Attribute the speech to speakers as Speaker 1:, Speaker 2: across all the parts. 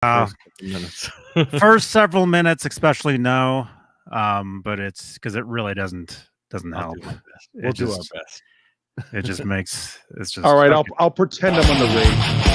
Speaker 1: First couple minutes.
Speaker 2: First several minutes, especially no, but it's because it really doesn't help.
Speaker 1: We'll do our best.
Speaker 2: It just makes it's just
Speaker 3: all right. I'll pretend I'm on the radio.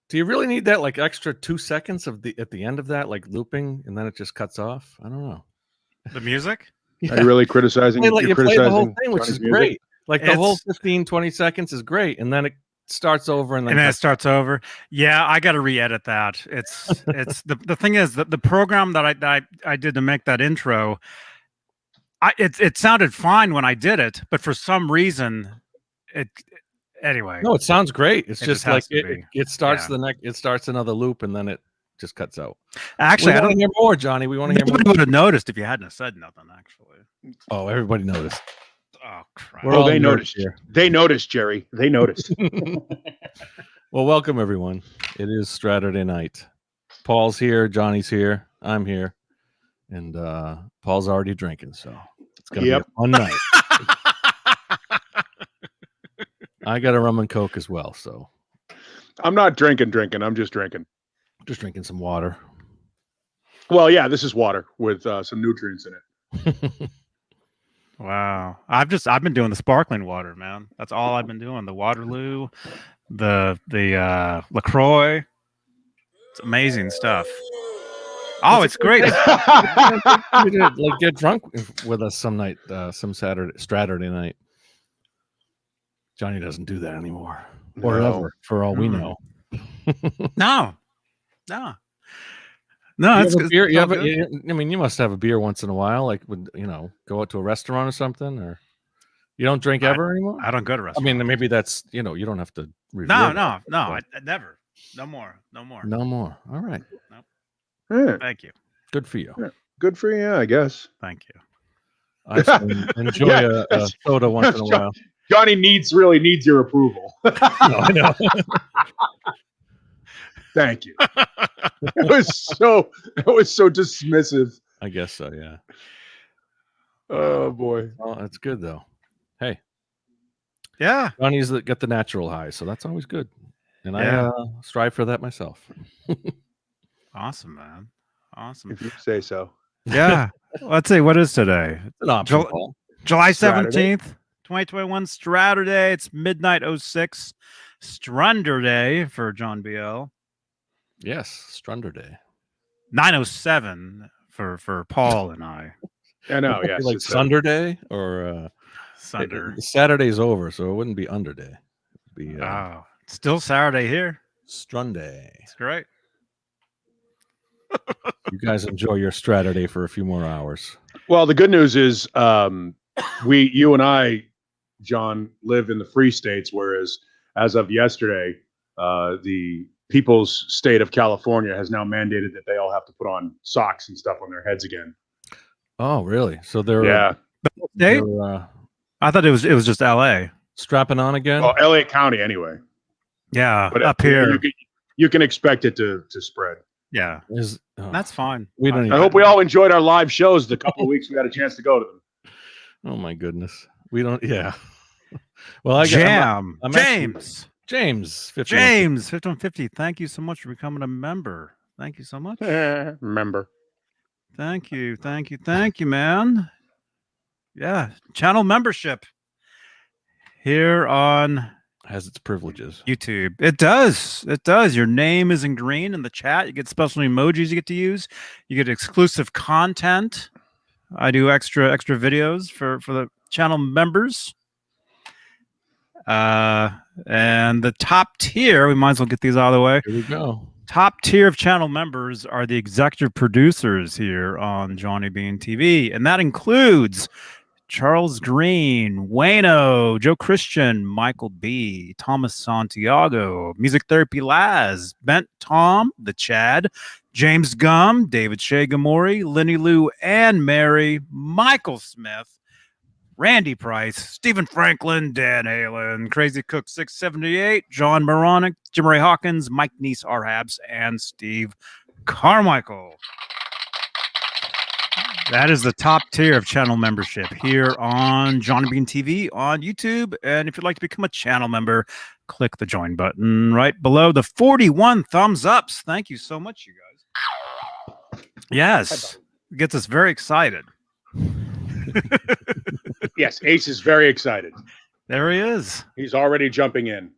Speaker 1: Do you really need that like extra 2 seconds at the end of that, like looping, and then it just cuts off? I don't know.
Speaker 2: The music?
Speaker 3: Yeah. Are you really criticizing?
Speaker 1: You play the whole thing, which
Speaker 3: Johnny's
Speaker 1: is great.
Speaker 3: music?
Speaker 1: Like the whole 15, 20 seconds is great, and then it starts over, and then
Speaker 2: it starts over. Yeah, I got to re-edit that. It's the thing is that the program that I did to make that intro, it sounded fine when I did it, but for some reason, anyway.
Speaker 1: No, it sounds great. It's just like it starts it starts another loop, and then it just cuts out.
Speaker 2: Actually,
Speaker 1: I don't hear more, Johnny. We want to hear more.
Speaker 2: Nobody would have noticed if you hadn't have said nothing. Actually.
Speaker 1: Oh, everybody noticed.
Speaker 2: Oh crap!
Speaker 3: Well, they noticed. Here. They noticed, Jerry. They noticed.
Speaker 1: Well, welcome everyone. It is Straturday night. Paul's here. Johnny's here. I'm here, and Paul's already drinking, so it's gonna be a fun night. I got a rum and coke as well, so
Speaker 3: I'm not drinking. I'm just drinking.
Speaker 1: Just drinking some water.
Speaker 3: Well, yeah, this is water with some nutrients in it.
Speaker 2: Wow, I've been doing the sparkling water, man. That's all I've been doing. The Waterloo, the LaCroix. It's amazing stuff. Oh, it's great.
Speaker 1: Like get drunk with us some night, some Straturday night. Johnny doesn't do that anymore, or ever, for all we know.
Speaker 2: No. That's good.
Speaker 1: Beer. I mean, you must have a beer once in a while, like when go out to a restaurant or something, or you don't drink ever anymore.
Speaker 2: I don't go to restaurants.
Speaker 1: I mean, maybe that's you don't have to.
Speaker 2: No, I never. No more.
Speaker 1: All right.
Speaker 2: Nope.
Speaker 3: Yeah.
Speaker 2: Thank you.
Speaker 1: Good for you.
Speaker 3: Yeah. Good for you, I guess.
Speaker 2: Thank you.
Speaker 1: I enjoy a soda once in a while.
Speaker 3: Johnny really needs your approval.
Speaker 1: No, I know.
Speaker 3: Thank you. It was so dismissive.
Speaker 1: I guess so, yeah.
Speaker 3: Oh boy.
Speaker 1: Well, that's good though. Hey.
Speaker 2: Yeah.
Speaker 1: Johnny's got the natural high, so that's always good. And I strive for that myself.
Speaker 2: Awesome, man. Awesome.
Speaker 3: If you say so.
Speaker 2: Yeah. Let's see, what is today?
Speaker 1: It's an option,
Speaker 2: July 17th, 2021, Straturday. It's midnight 06. Straturday for John BL.
Speaker 1: Yes, Straturday.
Speaker 2: 9:07 for Paul and I.
Speaker 3: I know, yes.
Speaker 1: Like Sunday or
Speaker 2: Sunder.
Speaker 1: Saturday's over, so it wouldn't be Underday. It'd be
Speaker 2: still Saturday here.
Speaker 1: Strunday.
Speaker 2: It's great.
Speaker 1: You guys enjoy your Straturday for a few more hours.
Speaker 3: Well, the good news is you and I, John, live in the free states, whereas as of yesterday, the people's state of California has now mandated that they all have to put on socks and stuff on their heads again.
Speaker 1: Oh, really? So they're
Speaker 2: I thought it was just LA
Speaker 1: strapping on again.
Speaker 3: Well, LA County anyway.
Speaker 2: Yeah,
Speaker 3: but
Speaker 2: up here
Speaker 3: you can expect it to spread.
Speaker 2: Yeah, that's fine.
Speaker 3: I hope we all enjoyed our live shows the couple of weeks we had a chance to go to them.
Speaker 1: Oh my goodness, we don't. Yeah. Well,
Speaker 2: James 5150. Thank you so much for becoming a member. Thank you so much.
Speaker 3: Member.
Speaker 2: Thank you, man. Yeah, channel membership here on
Speaker 1: has its privileges.
Speaker 2: YouTube. It does. Your name is in green in the chat. You get special emojis you get to use. You get exclusive content. I do extra videos for the channel members. And the top tier, we might as well get these out of the way.
Speaker 1: Here we go.
Speaker 2: top tier of channel members are the executive producers here on Johnny Beane TV, and that includes Charles Green, Wayno, Joe Christian, Michael B, Thomas Santiago, Music Therapy Laz, Bent Tom, The Chad, James Gum, David Shagamori, Lenny Lou and Mary, Michael Smith, Randy Price, Stephen Franklin, Dan Halen, Crazy Cook 678, John Moronic, Jim Ray Hawkins, Mike Neese Arhabs, and Steve Carmichael. That is the top tier of channel membership here on Johnny Beane TV on YouTube. And if you'd like to become a channel member, click the join button right below the 41 thumbs ups. Thank you so much, you guys. Yes, it gets us very excited.
Speaker 3: Yes, Ace is very excited.
Speaker 2: There he is.
Speaker 3: He's already jumping in.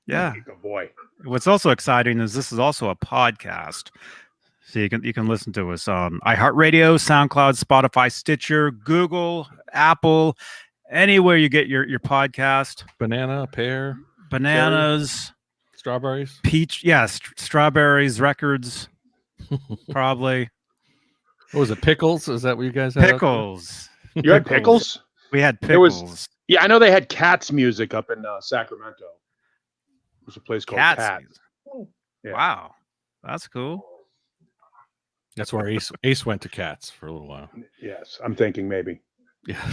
Speaker 2: Yeah.
Speaker 3: Good boy.
Speaker 2: What's also exciting is this is also a podcast. So you can listen to us on iHeartRadio, SoundCloud, Spotify, Stitcher, Google, Apple, anywhere you get your podcast.
Speaker 1: Banana, pear,
Speaker 2: Bananas,
Speaker 1: cherry, strawberries,
Speaker 2: peach, yes, strawberries, records, probably.
Speaker 3: Oh,
Speaker 1: What was it? Pickles? Is that what you guys had?
Speaker 2: Pickles.
Speaker 3: You had pickles?
Speaker 2: We had
Speaker 3: There was-
Speaker 2: pickles.
Speaker 3: Yeah, I know they had Cats music up in Sacramento. There's a place called
Speaker 2: Cats.
Speaker 3: Cats. Yeah.
Speaker 2: Wow, that's cool.
Speaker 1: That's where Ace went to Cats for a little while.
Speaker 3: Yes, I'm thinking maybe.
Speaker 1: Yeah.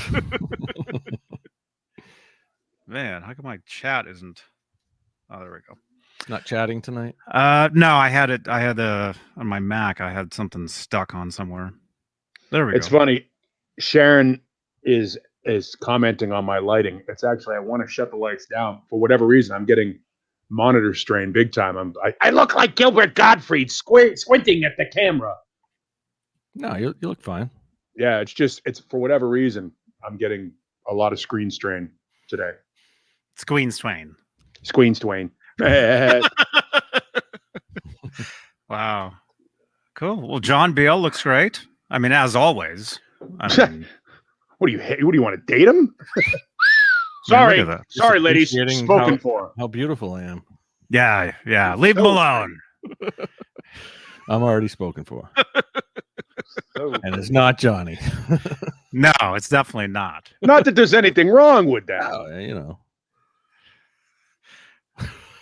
Speaker 2: Man, how come my chat isn't? Oh, there we go.
Speaker 1: It's not chatting tonight.
Speaker 2: No, I had it. I had on my Mac. I had something stuck on somewhere. There we
Speaker 3: It's
Speaker 2: go.
Speaker 3: funny. Sharon is commenting on my lighting. It's actually I want to shut the lights down for whatever reason. I'm getting monitor strain big time. I look like Gilbert Gottfried squinting at the camera.
Speaker 1: No, you look fine.
Speaker 3: Yeah, it's for whatever reason I'm getting a lot of screen strain today.
Speaker 2: It's Queen Swain.
Speaker 3: Screen strain.
Speaker 2: Wow. Cool. Well, John Beale looks great. I mean, as always. I mean,
Speaker 3: What do you want to date him?
Speaker 2: look at that.
Speaker 3: Sorry, ladies.
Speaker 1: appreciating
Speaker 3: Spoken for.
Speaker 1: How beautiful I am.
Speaker 2: yeah. Leave him
Speaker 3: So
Speaker 2: alone.
Speaker 1: I'm already spoken for.
Speaker 3: So,
Speaker 1: And it's not Johnny.
Speaker 2: No, it's definitely not.
Speaker 3: not that there's anything wrong with that.
Speaker 1: Oh, you know.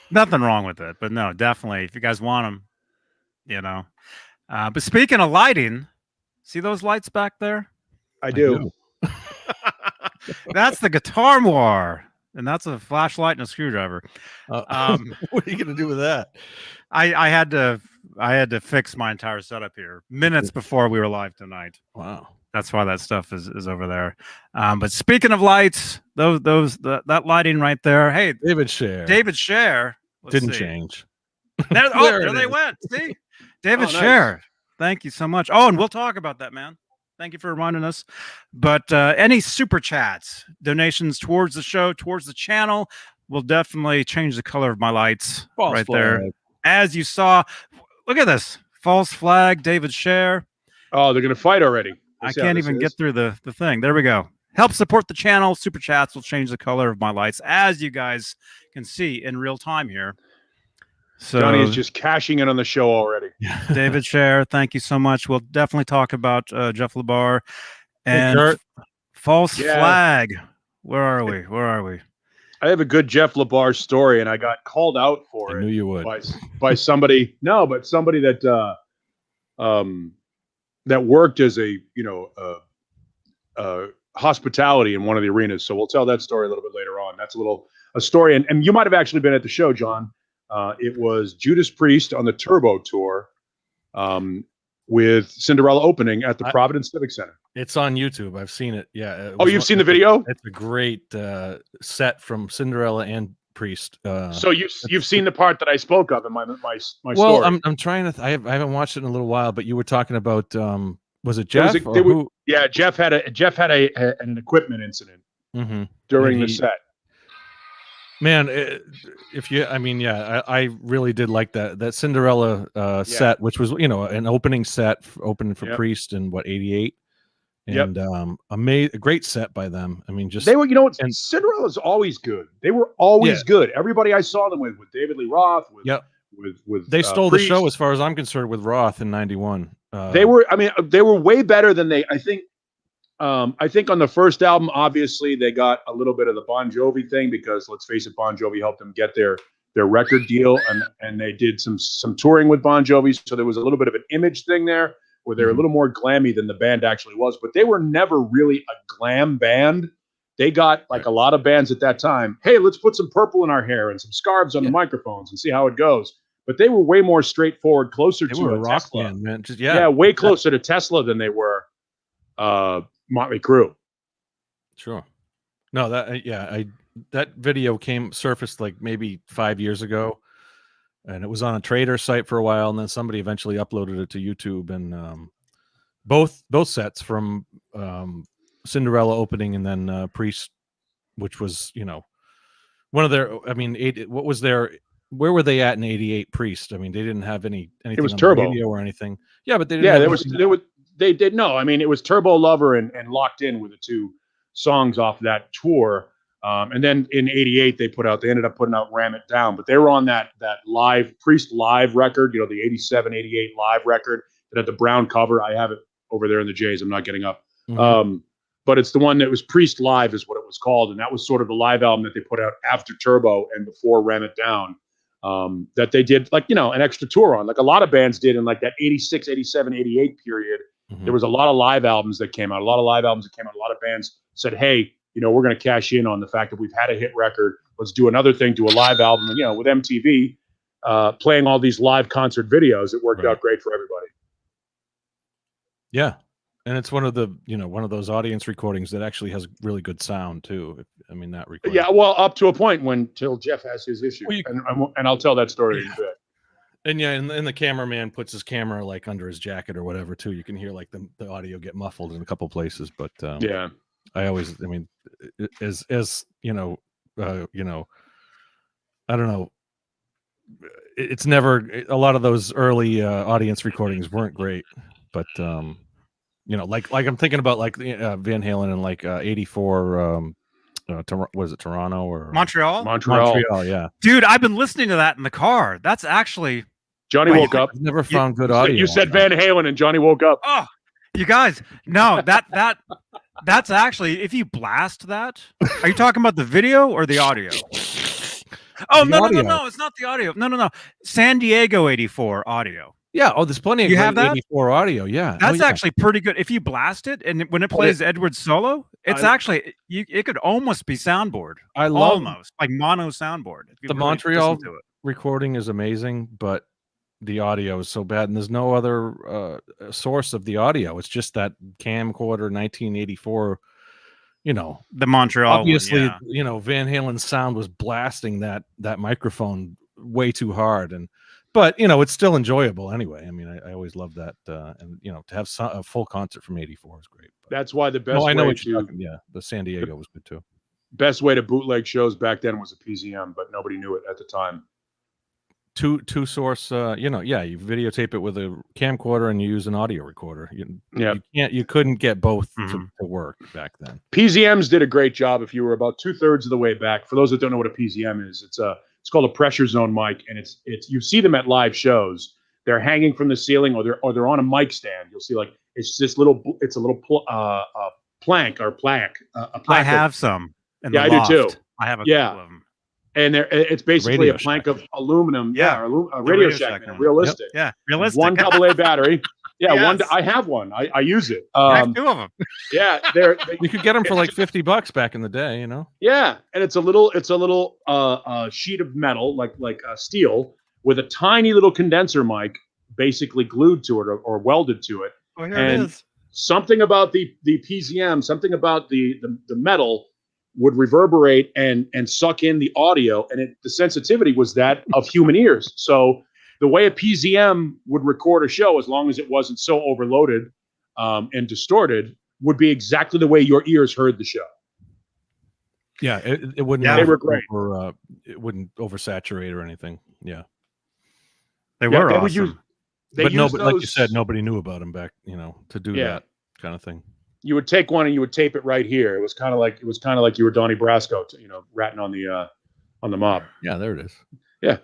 Speaker 2: Nothing wrong with it, but no, definitely. If you guys want them, you know. But speaking of lighting, see those lights back there?
Speaker 3: I do.
Speaker 2: That's the Guitar Noir, and that's a flashlight and a screwdriver.
Speaker 1: What are you gonna do with that?
Speaker 2: I had to fix my entire setup here minutes before we were live tonight.
Speaker 1: Wow.
Speaker 2: That's why that stuff is over there. But speaking of lights, that lighting right there. Hey,
Speaker 1: David Scher
Speaker 2: Let's
Speaker 1: didn't
Speaker 2: see.
Speaker 1: change.
Speaker 2: There
Speaker 1: There it
Speaker 2: they
Speaker 1: is.
Speaker 2: went. See, David
Speaker 3: Oh, nice.
Speaker 2: Scher. Thank you so much. Oh, and we'll talk about that, man. Thank you for reminding us. But any super chats, donations towards the show, towards the channel, will definitely change the color of my lights
Speaker 1: False
Speaker 2: right there.
Speaker 1: flag.
Speaker 2: As you saw, look at this false flag, David Scher.
Speaker 3: Oh, they're gonna fight already.
Speaker 2: I
Speaker 3: See how
Speaker 2: can't
Speaker 3: this
Speaker 2: even
Speaker 3: is?
Speaker 2: get through the thing. There we go. Help support the channel. Super chats will change the color of my lights, as you guys can see in real time here. So
Speaker 3: Johnny is just cashing in on the show already.
Speaker 2: David Scher, thank you so much. We'll definitely talk about Jeff LeBar and
Speaker 1: Kurt.
Speaker 2: false
Speaker 3: Yeah.
Speaker 2: flag. Where are we?
Speaker 3: I have a good Jeff LeBar story, and I got called out for
Speaker 1: I
Speaker 3: it
Speaker 1: knew you would.
Speaker 3: by somebody. No, but somebody that that worked as a hospitality in one of the arenas. So we'll tell that story a little bit later on. That's a story, and you might have actually been at the show, John. It was Judas Priest on the Turbo Tour with Cinderella opening at the Providence Civic Center.
Speaker 1: It's on YouTube. I've seen it. Yeah.
Speaker 3: Oh, you've seen the video?
Speaker 1: It's a great set from Cinderella and Priest.
Speaker 3: So you've seen the part that I spoke of in my
Speaker 1: well,
Speaker 3: story.
Speaker 1: I'm trying to. I haven't watched it in a little while, but you were talking about. Was it Jeff?
Speaker 3: Yeah, Jeff had an equipment incident during the set.
Speaker 1: Man, I really did like that Cinderella set, which was an opening set open for Priest in what 88, and a great set by them. I mean, just
Speaker 3: they were, Cinderella's always good. They were always good. Everybody I saw them with David Lee Roth, with with
Speaker 1: They stole the
Speaker 3: Priest.
Speaker 1: show, as far as I'm concerned, with Roth in '91.
Speaker 3: They were way better than I think on the first album, obviously they got a little bit of the Bon Jovi thing, because let's face it, Bon Jovi helped them get their record deal, and they did some touring with Bon Jovi, so there was a little bit of an image thing there where they're a little more glammy than the band actually was, but they were never really a glam band. They got, like a lot of bands at that time, hey, let's put some purple in our hair and some scarves on the microphones and see how it goes. But they were way more straightforward, closer to a
Speaker 1: rock
Speaker 3: Tesla.
Speaker 1: band, man. Just
Speaker 3: way closer to Tesla than they were Motley Crue.
Speaker 1: Sure. No, that video surfaced like maybe 5 years ago, and it was on a trader site for a while, and then somebody eventually uploaded it to YouTube, and both sets from Cinderella opening, and then Priest, which was, one of their, I mean, where were they at in '88? Priest, I mean, they didn't have anything
Speaker 3: it was
Speaker 1: on
Speaker 3: Turbo
Speaker 1: the radio or anything. Yeah, but they didn't
Speaker 3: they did no. I mean, it was Turbo Lover and Locked In were the two songs off that tour. And then in '88 they ended up putting out Ram It Down, but they were on that live Priest live record, the '87, '88 live record that had the brown cover. I have it over there in the J's. I'm not getting up. But it's the one that was Priest Live is what it was called. And that was sort of the live album that they put out after Turbo and before Ram It Down, that they did an extra tour on, like a lot of bands did in like that '86, '87, '88 period. There was a lot of live albums that came out. A lot of bands said, hey, we're going to cash in on the fact that we've had a hit record. Let's do another thing, do a live album. And, with MTV playing all these live concert videos, it worked out great for everybody.
Speaker 1: Yeah. And it's one of those audience recordings that actually has really good sound too. I mean, that recording.
Speaker 3: Yeah, well, up to a point till Jeff has his issue, and I'll tell that story in a bit.
Speaker 1: And and the cameraman puts his camera like under his jacket or whatever too. You can hear like the audio get muffled in a couple places, but I mean, as I don't know. It's never, a lot of those early audience recordings weren't great, but like I'm thinking about like Van Halen and like '84. Was it Toronto or
Speaker 2: Montreal?
Speaker 1: Montreal, yeah.
Speaker 2: Dude, I've been listening to that in the car. That's actually
Speaker 3: Johnny woke up.
Speaker 1: I've never found good audio.
Speaker 3: You said Van Halen and Johnny woke up.
Speaker 2: Oh, you guys, no, that's actually, if you blast that, are you talking about the video or the audio? Oh, no, it's not the audio. No. San Diego '84 audio.
Speaker 1: Yeah. Oh, there's plenty of '84 audio. Yeah.
Speaker 2: That's actually pretty good. If you blast it and when it plays Edward's solo, it's actually, it could almost be soundboard.
Speaker 1: I love
Speaker 2: almost like mono soundboard.
Speaker 1: The really Montreal recording is amazing, but the audio is so bad, and there's no other source of the audio. It's just that camcorder 1984.
Speaker 2: The Montreal.
Speaker 1: Obviously, Van Halen's sound was blasting that microphone way too hard, but it's still enjoyable anyway. I mean, I always love that, and to have a full concert from '84 is great. But,
Speaker 3: that's why the best.
Speaker 1: I know what you're talking. Yeah, the San Diego was good too.
Speaker 3: Best way to bootleg shows back then was a PZM, but nobody knew it at the time.
Speaker 1: Two source, you videotape it with a camcorder and you use an audio recorder. You couldn't get both to work back then.
Speaker 3: PZMs did a great job. If you were about 2/3 of the way back, for those that don't know what a PZM is, it's called a pressure zone mic, and it's you see them at live shows. They're hanging from the ceiling, or they're on a mic stand. You'll see it's a little plank or plaque.
Speaker 2: I have some.
Speaker 3: I do too.
Speaker 2: I have a couple of them.
Speaker 3: And it's basically a plank of aluminum, a Radio Shack, realistic.
Speaker 2: Yeah, realistic.
Speaker 3: One AA battery. Yeah, yes. I have one. I use it.
Speaker 2: I have two of them.
Speaker 3: Yeah,
Speaker 1: you could get them for like $50 back in the day,
Speaker 3: Yeah, and it's a little sheet of metal, like steel, with a tiny little condenser mic, basically glued to it or welded to it.
Speaker 2: Oh, here it is.
Speaker 3: Something about the PZM, something about the metal would reverberate and suck in the audio, and the sensitivity was that of human ears. So the way a PZM would record a show, as long as it wasn't so overloaded and distorted, would be exactly the way your ears heard the show.
Speaker 1: Yeah, it wouldn't.
Speaker 3: Yeah, they were great.
Speaker 1: It wouldn't oversaturate or anything. Yeah,
Speaker 2: they were awesome.
Speaker 1: But nobody, like you said, nobody knew about them back. To do that kind of thing.
Speaker 3: You would take one and you would tape it right here. It was kind of like you were Donnie Brasco, ratting on the mob.
Speaker 1: Yeah, there it is.
Speaker 3: Yeah.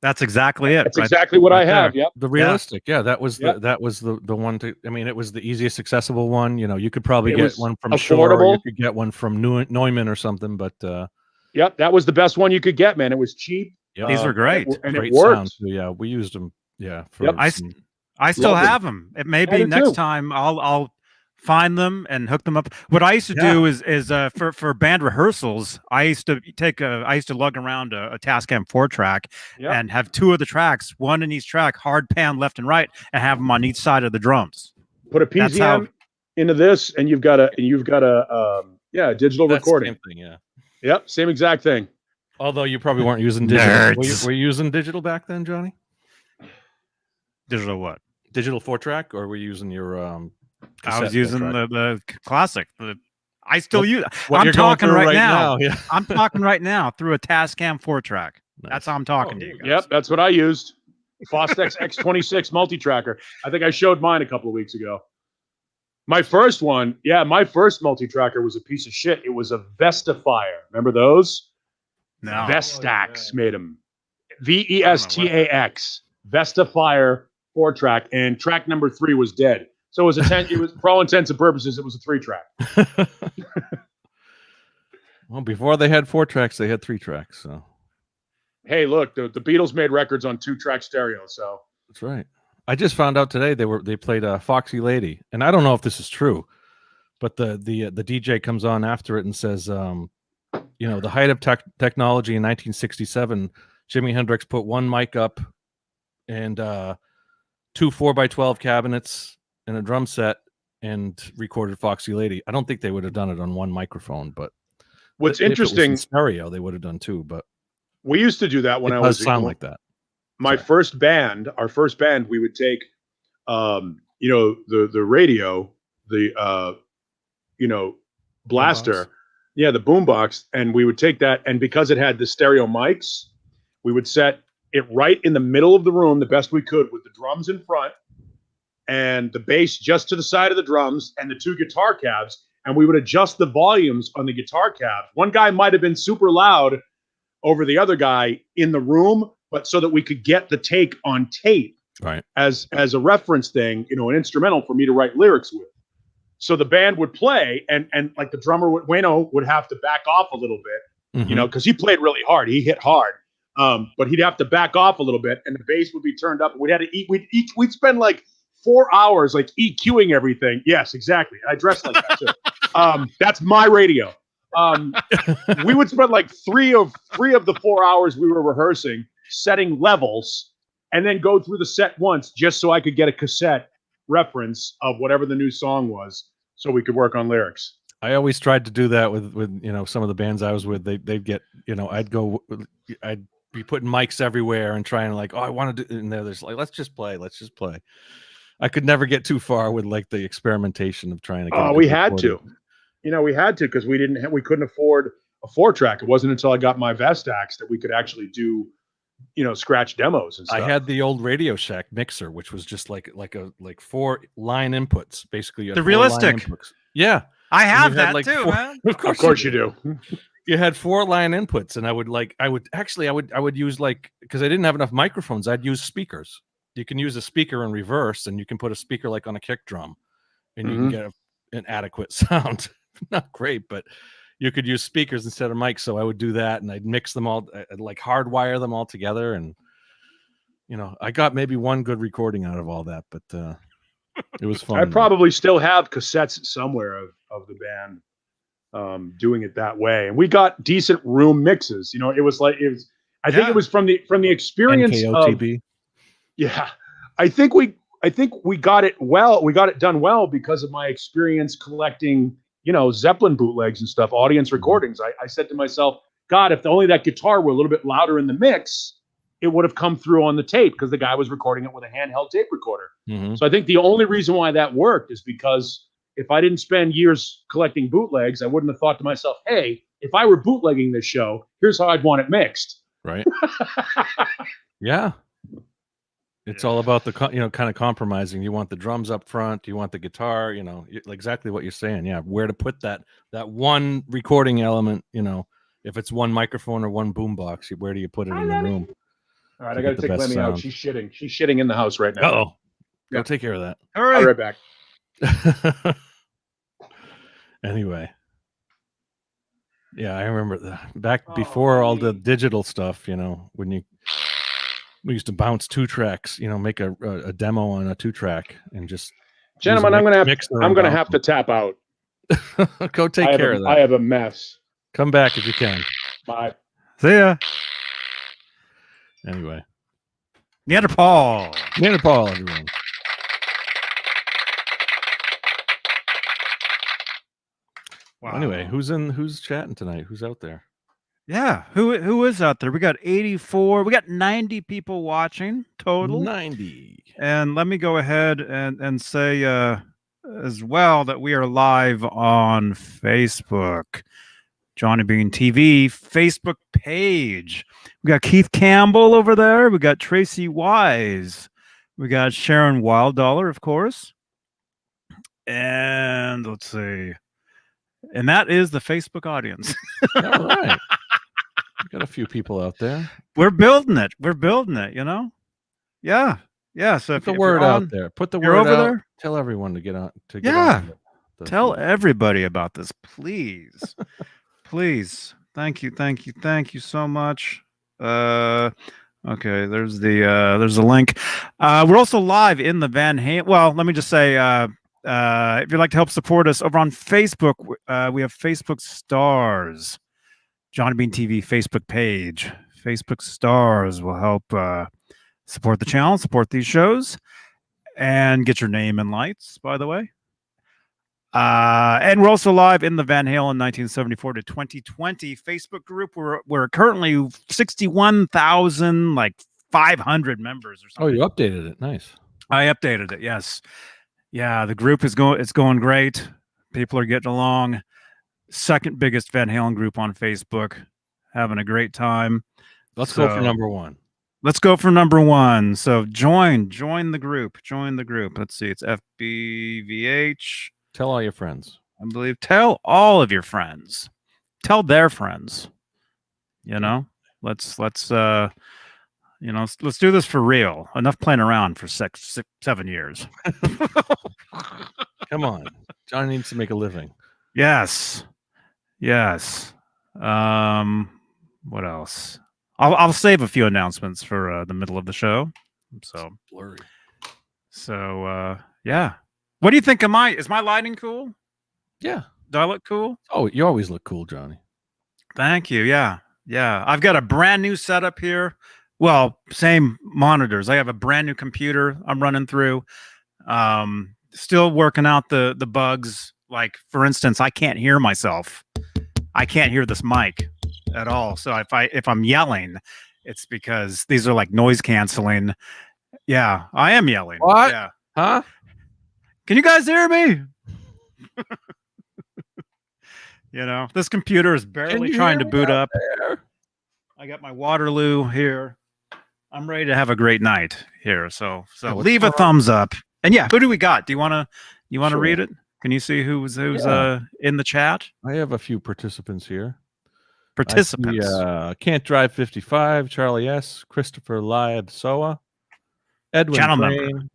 Speaker 2: That's exactly it.
Speaker 3: That's exactly what I have.
Speaker 2: there.
Speaker 3: Yep.
Speaker 1: The realistic, yeah, that was
Speaker 3: Yep.
Speaker 1: the one to. I mean, it was the easiest accessible one. You know, you could probably
Speaker 3: It
Speaker 1: get
Speaker 3: was
Speaker 1: one from Shore, or
Speaker 3: affordable.
Speaker 1: you could get one from Neumann or something. But
Speaker 3: Yep, that was the best one you could get, man. It was cheap.
Speaker 1: Yep.
Speaker 2: These were great.
Speaker 3: And
Speaker 1: great
Speaker 3: it worked.
Speaker 1: sound too. Yeah, we used them. Yeah, for
Speaker 3: Yep.
Speaker 2: I still
Speaker 3: Loved 'em.
Speaker 2: have them. It may
Speaker 3: I
Speaker 2: be
Speaker 3: do
Speaker 2: next
Speaker 3: too.
Speaker 2: time I'll find them and hook them up. What I used to do is for band rehearsals, I used to lug around a Tascam 4-track
Speaker 3: Yep.
Speaker 2: and have 2 of the tracks, one in each track, hard pan left and right, and have them on each side of the drums.
Speaker 3: Put a
Speaker 2: That's how-
Speaker 3: PZM into this, and you've got a digital
Speaker 1: That's
Speaker 3: recording.
Speaker 1: same thing, yeah.
Speaker 3: Yep, same exact thing.
Speaker 1: Although you probably weren't using digital.
Speaker 2: Nerds.
Speaker 1: Were you using digital back then, Johnny?
Speaker 2: Digital what?
Speaker 1: Digital 4-track, or were you using your
Speaker 2: I was
Speaker 1: cassette
Speaker 2: using
Speaker 1: 4-track?
Speaker 2: the classic. I still use.
Speaker 1: What
Speaker 2: I'm
Speaker 1: you're going
Speaker 2: talking
Speaker 1: through
Speaker 2: right now.
Speaker 1: Yeah.
Speaker 2: I'm talking right now through a Tascam 4-track.
Speaker 1: Nice.
Speaker 2: That's how I'm talking to you guys.
Speaker 3: Yep, that's what I used. Fostex X26 multi-tracker. I think I showed mine a couple of weeks ago. My first one, my first multi-tracker was a piece of shit. It was a Vestafier. Remember those?
Speaker 2: No.
Speaker 3: Vestax made them. Vestax. Vestafier 4-track, and track number 3 was dead. So it was it was, for all intents and purposes, it was a 3-track.
Speaker 1: Well, before they had 4 tracks, they had 3 tracks. So
Speaker 3: Hey, look, the Beatles made records on 2-track stereo. So
Speaker 1: that's right. I just found out today they played Foxy Lady, and I don't know if this is true, but the DJ comes on after it and says, the height of technology in 1967, Jimi Hendrix put one mic up and 2 4x12 cabinets and a drum set and recorded Foxy Lady. I don't think they would have done it on one microphone, but
Speaker 3: what's
Speaker 1: if it was
Speaker 3: interesting,
Speaker 1: in stereo they would have done too. But
Speaker 3: we used to do that when
Speaker 1: it
Speaker 3: I
Speaker 1: does
Speaker 3: was
Speaker 1: sound like that.
Speaker 3: My first band, our first band, we would take, the radio, the blaster, the boombox, and we would take that, and because it had the stereo mics, we would set it right in the middle of the room the best we could, with the drums in front and the bass just to the side of the drums and the 2 guitar cabs, and we would adjust the volumes on the guitar cabs. One guy might have been super loud over the other guy in the room, but so that we could get the take on tape,
Speaker 1: right,
Speaker 3: as a reference thing, an instrumental for me to write lyrics with. So the band would play, and like the drummer Wayno would have to back off a little bit,
Speaker 1: Mhm.
Speaker 3: because he played really hard. He hit hard, but he'd have to back off a little bit, and the bass would be turned up. We'd have to we'd spend like 4 hours like EQing everything. Yes, exactly. I dress like that too. That's my radio. We would spend like three of the 4 hours we were rehearsing setting levels, and then go through the set once just so I could get a cassette reference of whatever the new song was, so we could work on lyrics.
Speaker 1: I always tried to do that with some of the bands I was with. They'd get I'd be putting mics everywhere and trying like, I want to do, and there's like, let's just play. I could never get too far with like the experimentation of trying to get
Speaker 3: we had to. We had to, because we couldn't afford a 4-track. It wasn't until I got my Vestax that we could actually do, scratch demos and stuff.
Speaker 1: I had the old Radio Shack mixer, which was just like 4 line inputs, basically. You had
Speaker 2: The
Speaker 1: 4 line
Speaker 2: realistic.
Speaker 1: inputs. Yeah,
Speaker 2: I have
Speaker 1: you had,
Speaker 2: that
Speaker 1: like,
Speaker 2: too,
Speaker 1: 4
Speaker 2: man.
Speaker 3: Of course you do.
Speaker 1: You had 4 line inputs, and I would use, like, because I didn't have enough microphones, I'd use speakers. You can use a speaker in reverse, and you can put a speaker like on a kick drum, and you can get an adequate sound. Not great, but you could use speakers instead of mics. So I would do that, and I'd mix them all, I'd like hardwire them all together, and I got maybe one good recording out of all that, but it was fun.
Speaker 3: I probably still have cassettes somewhere of the band doing it that way, and we got decent room mixes. It was like I think it was from the experience
Speaker 1: NKOTB.
Speaker 3: of. Yeah, I think we got it well. We got it done well because of my experience collecting, Zeppelin bootlegs and stuff, audience recordings. I said to myself, God, if only that guitar were a little bit louder in the mix, it would have come through on the tape, because the guy was recording it with a handheld tape recorder.
Speaker 1: Mm-hmm.
Speaker 3: So I think the only reason why that worked is because if I didn't spend years collecting bootlegs, I wouldn't have thought to myself, hey, if I were bootlegging this show, here's how I'd want it mixed.
Speaker 1: Right. Yeah. It's all about the kind of compromising. You want the drums up front, you want the guitar, exactly what you're saying. Yeah, where to put that one recording element, if it's one microphone or one boombox, where do you put it in the room?
Speaker 3: All right,
Speaker 1: to
Speaker 3: I got
Speaker 1: get
Speaker 3: to
Speaker 1: the
Speaker 3: take
Speaker 1: best
Speaker 3: Lemmy out.
Speaker 1: sound.
Speaker 3: She's shitting. She's shitting in the house right now.
Speaker 1: Oh, go
Speaker 3: Yeah.
Speaker 1: take care of that.
Speaker 2: All
Speaker 3: I'll be
Speaker 2: right.
Speaker 3: right back.
Speaker 1: Anyway, yeah, I remember back before all the digital stuff. When we used to bounce 2 tracks. Make a demo on a 2-track and just.
Speaker 3: Gentlemen, I'm gonna have to tap out.
Speaker 1: Go take care of that.
Speaker 3: I have a mess.
Speaker 1: Come back if you can.
Speaker 3: Bye.
Speaker 2: See ya.
Speaker 1: Anyway,
Speaker 2: Neanderthal,
Speaker 1: everyone.
Speaker 2: Wow.
Speaker 1: Anyway, who's chatting tonight? Who's out there?
Speaker 2: Yeah, who is out there? We got 84. We got 90 people watching total.
Speaker 1: 90.
Speaker 2: And let me go ahead and say as well that we are live on Facebook. Johnny Beane TV Facebook page. We got Keith Campbell over there. We got Tracy Wise. We got Sharon Wilddollar, of course. And let's see. And that is the Facebook audience.
Speaker 1: All right. We got a few people out there.
Speaker 2: We're building it. Yeah. So
Speaker 1: Put the word out there. Put the word
Speaker 2: over
Speaker 1: out.
Speaker 2: there.
Speaker 1: Tell everyone to get on.
Speaker 2: Tell everybody about this, please. Please. Thank you so much. Okay, there's the link. We're also live in the Van Halen. Well, let me just say, if you'd like to help support us over on Facebook, we have Facebook Stars, Johnny Beane TV Facebook page. Facebook Stars will help support the channel, support these shows, and get your name in lights, by the way. And we're also live in the Van Halen 1974 to 2020 Facebook group. We're currently 61,500 members or something.
Speaker 1: Oh, you updated it. Nice.
Speaker 2: I updated it. Yes. Yeah. The group it's going great. People are getting along. Second biggest Van Halen group on Facebook. Having a great time.
Speaker 1: Let's go for number 1.
Speaker 2: Let's go for number 1. So join the group. Let's see. It's FBVH.
Speaker 1: Tell all your friends.
Speaker 2: I believe. Tell all of your friends. Tell their friends. Let's do this for real. Enough playing around for 7 years.
Speaker 1: Come on, John needs to make a living.
Speaker 2: Yes. What else? I'll save a few announcements for the middle of the show. So
Speaker 1: blurry.
Speaker 2: So yeah. What do you think of is my lighting cool?
Speaker 1: Yeah.
Speaker 2: Do I look cool?
Speaker 1: Oh, you always look cool, Johnny.
Speaker 2: Thank you. Yeah. I've got a brand new setup here. Well, same monitors. I have a brand new computer I'm running through. Still working out the bugs. Like, for instance, I can't hear myself. I can't hear this mic at all. So if I'm yelling, it's because these are like noise canceling. Yeah, I am yelling.
Speaker 1: What?
Speaker 2: Yeah.
Speaker 1: Huh?
Speaker 2: Can you guys hear me? This computer is barely trying to boot up.
Speaker 1: There?
Speaker 2: I got my Waterloo here. I'm ready to have a great night here. So leave a thumbs up. And yeah, who do we got? Do you want to
Speaker 1: Sure.
Speaker 2: read it? Can you see who's in the chat?
Speaker 1: I have a few participants here.
Speaker 2: Participants.
Speaker 1: Can't Drive 55, Charlie S, Christopher Liad Soa, Edwin
Speaker 2: Channel
Speaker 1: Crane,
Speaker 2: member.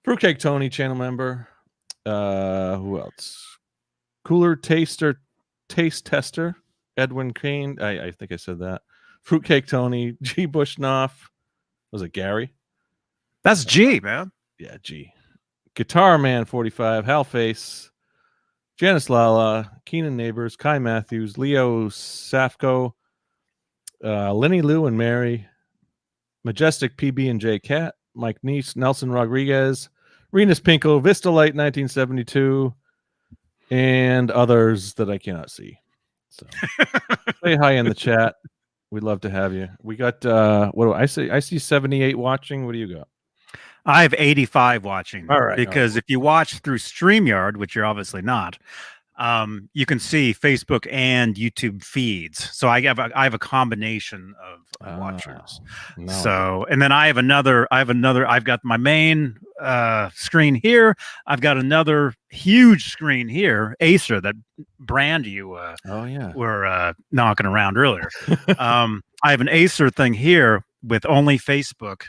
Speaker 1: Fruitcake Tony, channel member. Who else? Cooler Taste Tester, Edwin Crane. I think I said that. Fruitcake Tony, G Bushnoff. Was it Gary?
Speaker 2: That's G, man.
Speaker 1: Yeah, G. Guitar Man 45, Hal Face, Janice Lala, Keenan Neighbors, Kai Matthews, Leo Safko, Lenny Lou and Mary, Majestic PB and J Cat, Mike Neese, Nelson Rodriguez, Renus Pinko, Vista Light 1972, and others that I cannot see. So say hi in the chat. We'd love to have you. We got what do I say? I see 78 watching. What do you got?
Speaker 2: I have 85 watching.
Speaker 1: All right.
Speaker 2: Because if you watch through StreamYard, which you're obviously not, you can see Facebook and YouTube feeds. So I have a combination of watchers.
Speaker 1: No.
Speaker 2: So, and then I've got my main screen here. I've got another huge screen here, Acer, that brand you were knocking around earlier. I have an Acer thing here with only Facebook,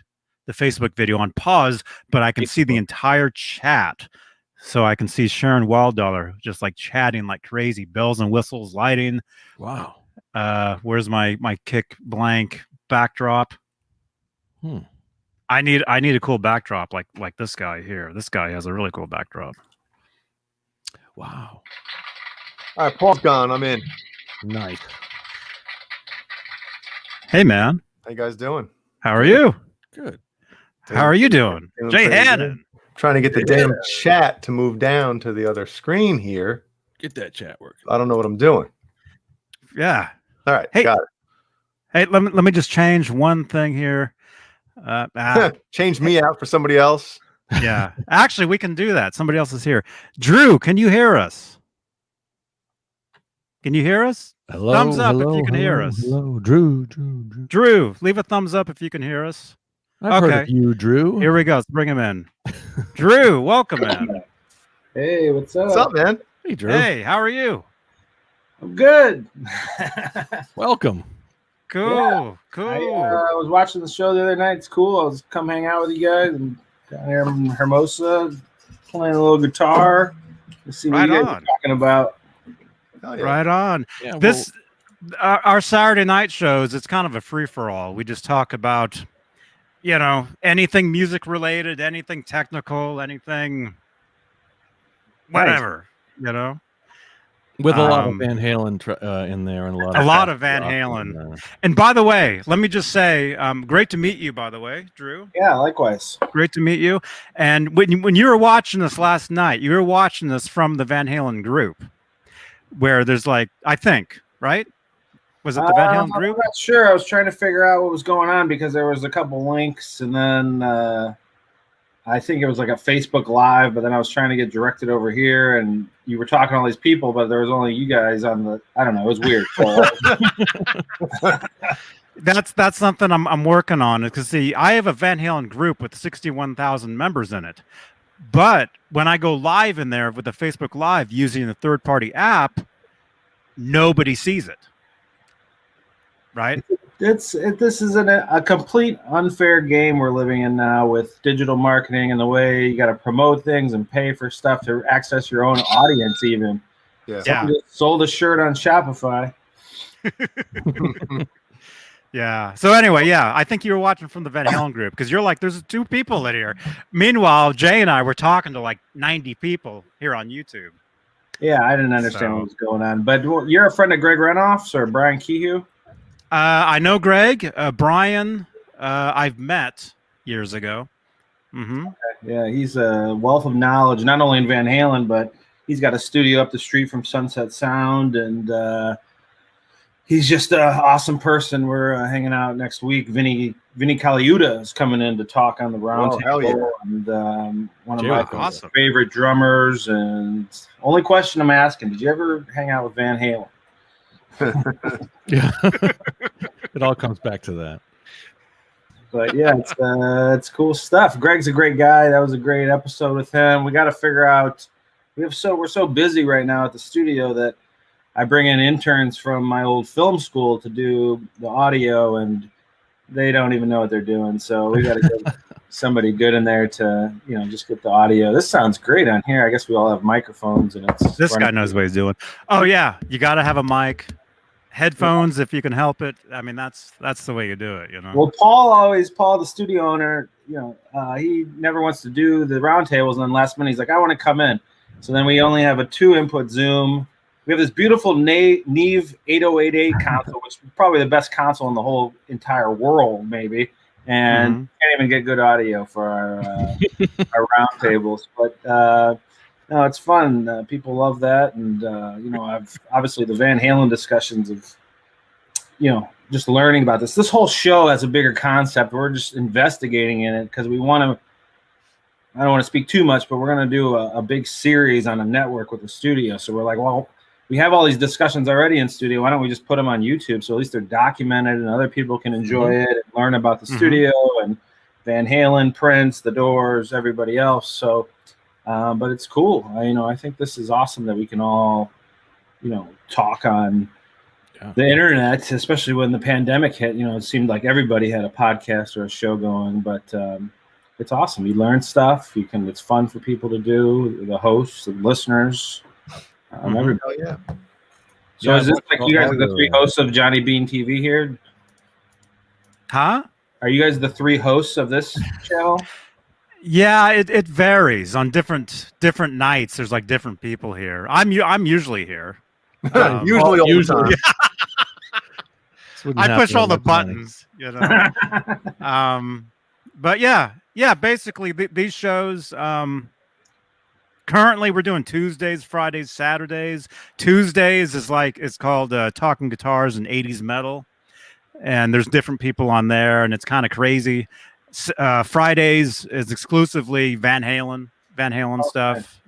Speaker 2: the Facebook video on pause, but I can see the entire chat. So I can see Sharon Wildollar just like chatting like crazy, bells and whistles, lighting.
Speaker 1: Wow.
Speaker 2: Where's my kick blank backdrop? I need a cool backdrop like this guy here. This guy has a really cool backdrop.
Speaker 1: Wow.
Speaker 4: All right, Paul's gone. I'm in.
Speaker 1: Nice.
Speaker 2: Hey man,
Speaker 4: How you guys doing?
Speaker 2: how are you?
Speaker 1: Good.
Speaker 2: How are you doing?
Speaker 4: Doing
Speaker 2: Jay
Speaker 4: pretty
Speaker 2: Hannon.
Speaker 4: good. Trying to get the damn chat to move down to the other screen here.
Speaker 1: Get that chat working.
Speaker 4: I don't know what I'm doing.
Speaker 2: Yeah.
Speaker 4: All right,
Speaker 2: Hey.
Speaker 4: got it.
Speaker 2: Hey, let me just change one thing here.
Speaker 4: Change me out for somebody else.
Speaker 2: Yeah. Actually, we can do that. Somebody else is here. Drew, can you hear us? Can you hear us?
Speaker 1: Hello.
Speaker 2: Thumbs up if you can hear us.
Speaker 1: Hello, Drew.
Speaker 2: Drew, leave a thumbs up if you can hear us.
Speaker 1: I've heard of
Speaker 2: Okay.
Speaker 1: you, Drew.
Speaker 2: Here we go. Let's bring him in. Drew, welcome in.
Speaker 5: Hey, what's up?
Speaker 4: What's up, man?
Speaker 1: Hey, Drew.
Speaker 2: Hey, how are you?
Speaker 5: I'm good.
Speaker 1: Welcome.
Speaker 2: Cool. Cool.
Speaker 5: I was watching the show the other night. It's cool. I was come hang out with you guys and down here in Hermosa, playing a little guitar. Let's see what
Speaker 2: Right
Speaker 5: you guys
Speaker 2: on.
Speaker 5: are talking about.
Speaker 4: Oh, yeah.
Speaker 2: Right on.
Speaker 1: Yeah,
Speaker 2: This our Saturday night shows, it's kind of a free-for-all. We just talk about, anything music related, anything technical, anything whatever,
Speaker 1: with a lot of
Speaker 2: Um,
Speaker 1: Van Halen in there and
Speaker 2: a lot of Van Halen. And by the way, let me just say, great to meet you, by the way, Drew.
Speaker 5: Yeah, likewise.
Speaker 2: Great to meet you. And when you were watching this last night, you were watching this from the Van Halen group, where there's I think, right? Was it the Van Halen group?
Speaker 5: I'm not sure. I was trying to figure out what was going on because there was a couple links, and then I think it was like a Facebook Live, but then I was trying to get directed over here, and you were talking to all these people, but there was only you guys on the. I don't know. It was weird.
Speaker 2: That's something I'm working on. Because see, I have a Van Halen group with 61,000 members in it, but when I go live in there with the Facebook Live using the third-party app, nobody sees it. Right?
Speaker 5: This is a complete unfair game we're living in now with digital marketing and the way you got to promote things and pay for stuff to access your own audience. Even
Speaker 4: Yeah.
Speaker 5: Someone just sold a shirt on Shopify.
Speaker 2: Yeah. So anyway, I think you were watching from the Van Halen group because you're like, there's 2 people in here. Meanwhile, Jay and I were talking to like 90 people here on YouTube.
Speaker 5: Yeah, I didn't understand what was going on. But you're a friend of Greg Renoff's or Brian Kehoe?
Speaker 2: I know Greg. Brian, I've met years ago. Mm-hmm.
Speaker 5: Yeah, he's a wealth of knowledge, not only in Van Halen, but he's got a studio up the street from Sunset Sound, and he's just an awesome person. We're hanging out next week. Vinny Caliuta is coming in to talk on the round table, and one of my favorite drummers. And only question I'm asking: did you ever hang out with Van Halen?
Speaker 1: Yeah. It all comes back to that.
Speaker 5: But yeah, it's cool stuff. Greg's a great guy. That was a great episode with him. We got to figure out. We're so busy right now at the studio that I bring in interns from my old film school to do the audio, and they don't even know what they're doing. So we got to get somebody good in there to just get the audio. This sounds great on here. I guess we all have microphones, and it's
Speaker 2: this guy knows what he's doing. Oh yeah, you got to have a mic. Headphones if you can help it. I mean, that's the way you do it,
Speaker 5: Well, Paul, the studio owner, he never wants to do the roundtables, and then last minute he's like, I want to come in. So then we only have a 2-input Zoom. We have this beautiful Neve 8088 console, which is probably the best console in the whole entire world, maybe. And can't even get good audio for our roundtables. But no, it's fun. People love that, and I've obviously the Van Halen discussions of, just learning about this. This whole show has a bigger concept. We're just investigating in it because we want to. I don't want to speak too much, but we're going to do a big series on a network with the studio. So we're like, well, we have all these discussions already in studio. Why don't we just put them on YouTube so at least they're documented and other people can enjoy it and learn about the studio and Van Halen, Prince, The Doors, everybody else. So. But it's cool. I think this is awesome that we can all, talk on the internet, especially when the pandemic hit. It seemed like everybody had a podcast or a show going, but it's awesome. You learn stuff. It's fun for people to do. The hosts, the listeners, everybody.
Speaker 4: Oh, yeah.
Speaker 5: So
Speaker 1: Yeah,
Speaker 5: is this like you guys are the three hosts of Johnny Bean TV here?
Speaker 2: Huh?
Speaker 5: Are you guys the three hosts of this channel?
Speaker 2: Yeah, it varies on different nights. There's like different people here. I'm usually here.
Speaker 4: Usually all the time.
Speaker 2: I push all the buttons, but yeah. Basically, these shows. Currently, we're doing Tuesdays, Fridays, Saturdays. Tuesdays is it's called Talking Guitars and 80s Metal, and there's different people on there, and it's kind of crazy. Fridays is exclusively Van Halen stuff.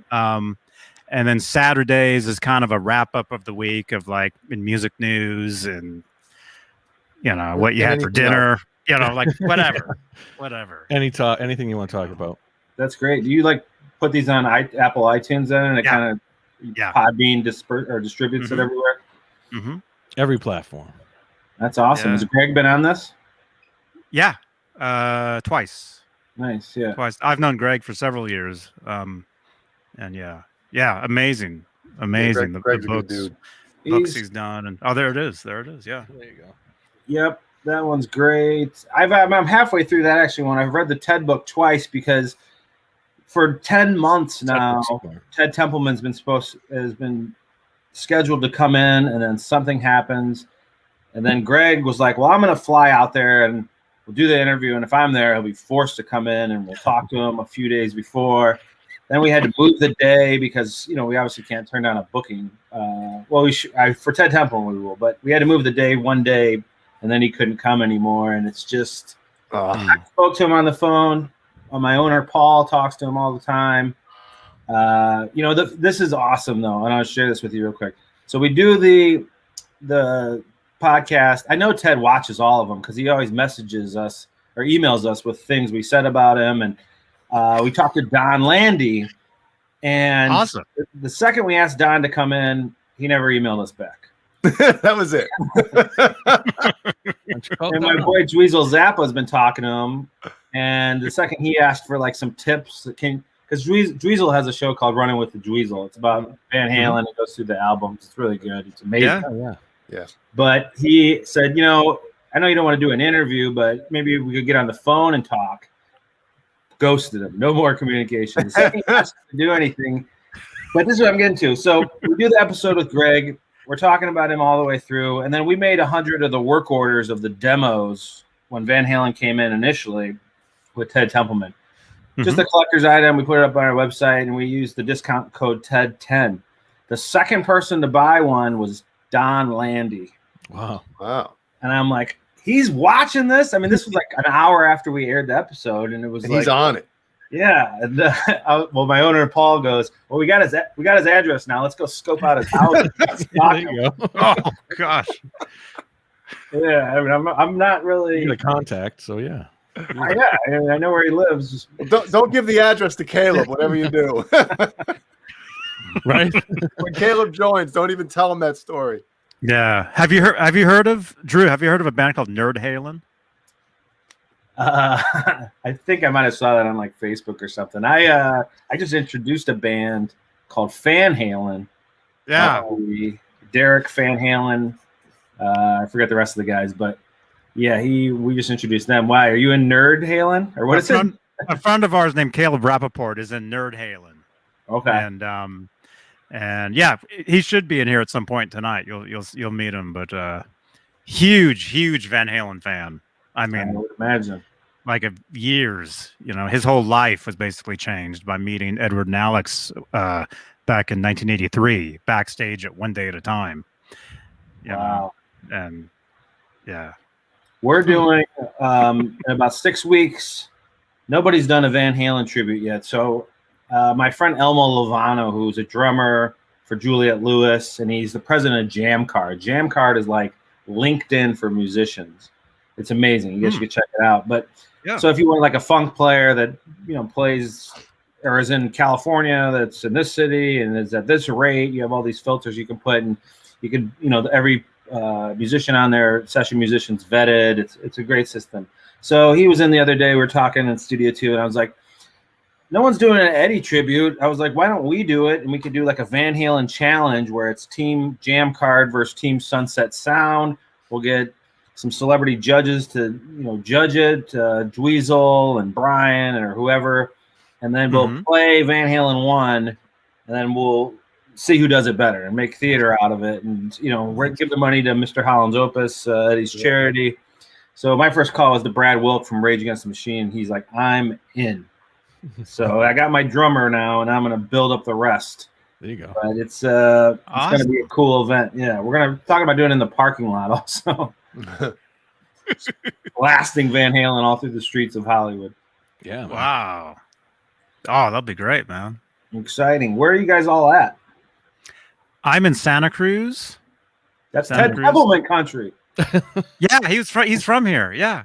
Speaker 2: And then Saturdays is kind of a wrap up of the week of in music news and what you had for dinner, whatever.
Speaker 1: Anything you want to talk about.
Speaker 5: That's great. Do you put these on Apple iTunes then, and it kind of Podbean distributes it everywhere?
Speaker 2: Mm-hmm.
Speaker 1: Every platform.
Speaker 5: That's awesome. Has Greg been on this?
Speaker 2: Yeah, twice.
Speaker 5: Nice. Yeah,
Speaker 2: twice. I've known Greg for several years. And amazing.
Speaker 4: Greg's
Speaker 2: The
Speaker 4: a good dude.
Speaker 2: books he's done, and there it is. Yeah,
Speaker 1: There you go.
Speaker 5: Yep, that one's great. I'm halfway through that actually. When I've read the TED book twice because for 10 months now, Ted Templeman's has been scheduled to come in, and then something happens, and then Greg was like, "Well, I'm going to fly out there and we'll do the interview, and if I'm there, he'll be forced to come in, and we'll talk to him a few days before." Then we had to move the day because we obviously can't turn down a booking. For Ted Templeman we will, but we had to move the day one day, and then he couldn't come anymore, and it's just. I spoke to him on the phone. My owner Paul talks to him all the time. This is awesome though, and I'll share this with you real quick. So we do the podcast. I know Ted watches all of them because he always messages us or emails us with things we said about him, and we talked to Don Landy. And
Speaker 2: awesome.
Speaker 5: The second we asked Don to come in, he never emailed us back.
Speaker 4: That was it.
Speaker 5: And my boy Dweezil Zappa has been talking to him, and the second he asked for some tips because Dweezil has a show called Running with the Dweezil. It's about Van Halen. It goes through the albums. It's really good. It's amazing.
Speaker 4: Yeah.
Speaker 5: But he said, I know you don't want to do an interview, but maybe we could get on the phone and talk. Ghosted him. No more communication. The second he asked to do anything. But this is what I'm getting to. So we do the episode with Greg. We're talking about him all the way through, and then we made 100 of the work orders of the demos when Van Halen came in initially with Ted Templeman. Just a collector's item. We put it up on our website, and we used the discount code TED10. The second person to buy one was Don Landy.
Speaker 1: Wow.
Speaker 5: And I'm like, he's watching this? I mean, this was an hour after we aired the episode, and it was
Speaker 4: he's on it.
Speaker 5: Yeah. And, my owner Paul goes, "Well, we got his address now. Let's go scope out his house."
Speaker 1: There you go.
Speaker 2: Oh gosh.
Speaker 5: Yeah. I mean, I'm not really
Speaker 1: the contact. So yeah.
Speaker 5: I know where he lives.
Speaker 4: Don't give the address to Caleb. Whatever you do.
Speaker 1: Right.
Speaker 4: When Caleb joins, don't even tell him that story.
Speaker 2: Yeah. Have you heard of Drew? Have you heard of a band called Nerd Halen?
Speaker 5: I think I might have saw that on Facebook or something. I just introduced a band called Fan Halen.
Speaker 2: Yeah.
Speaker 5: Derek Van Halen. I forget the rest of the guys, but yeah, we just introduced them. Why are you in Nerd Halen or what is it?
Speaker 2: A friend of ours named Caleb Rappaport is in Nerd Halen.
Speaker 5: Okay.
Speaker 2: And yeah, he should be in here at some point tonight. You'll meet him, but huge Van Halen fan. I mean,
Speaker 5: I would imagine
Speaker 2: years. His whole life was basically changed by meeting Edward and Alex back in 1983 backstage at One Day at a Time.
Speaker 5: Wow.
Speaker 2: And yeah,
Speaker 5: we're doing in about 6 weeks. Nobody's done a Van Halen tribute yet, so. My friend Elmo Lovano, who's a drummer for Juliette Lewis, and he's the president of Jam Card. Jam Card is like LinkedIn for musicians. It's amazing. You guys should check it out. But so if you want a funk player that plays or is in California, that's in this city and is at this rate, you have all these filters you can put, and you can every musician on there, session musicians vetted. It's a great system. So he was in the other day. We were talking in Studio 2, and I was like, no one's doing an Eddie tribute. I was like, why don't we do it? And we could do like a Van Halen challenge where it's Team Jam Card versus Team Sunset Sound. We'll get some celebrity judges to judge it, Dweezil and Brian or whoever, and then we'll play Van Halen 1, and then we'll see who does it better and make theater out of it, and we're give the money to Mr. Holland's Opus, Eddie's charity. So my first call was to Brad Wilk from Rage Against the Machine. He's like, I'm in. So I got my drummer now, and I'm going to build up the rest.
Speaker 1: There you go.
Speaker 5: But it's going to be a cool event. Yeah, we're going to talk about doing it in the parking lot also. Blasting Van Halen all through the streets of Hollywood.
Speaker 1: Yeah. Man.
Speaker 2: Wow. Oh, that'll be great, man.
Speaker 5: Exciting. Where are you guys all at?
Speaker 2: I'm in Santa Cruz.
Speaker 5: That's
Speaker 2: Santa
Speaker 5: Ted
Speaker 2: Cruz.
Speaker 5: Pebbleman country.
Speaker 2: Yeah, he's from here. Yeah.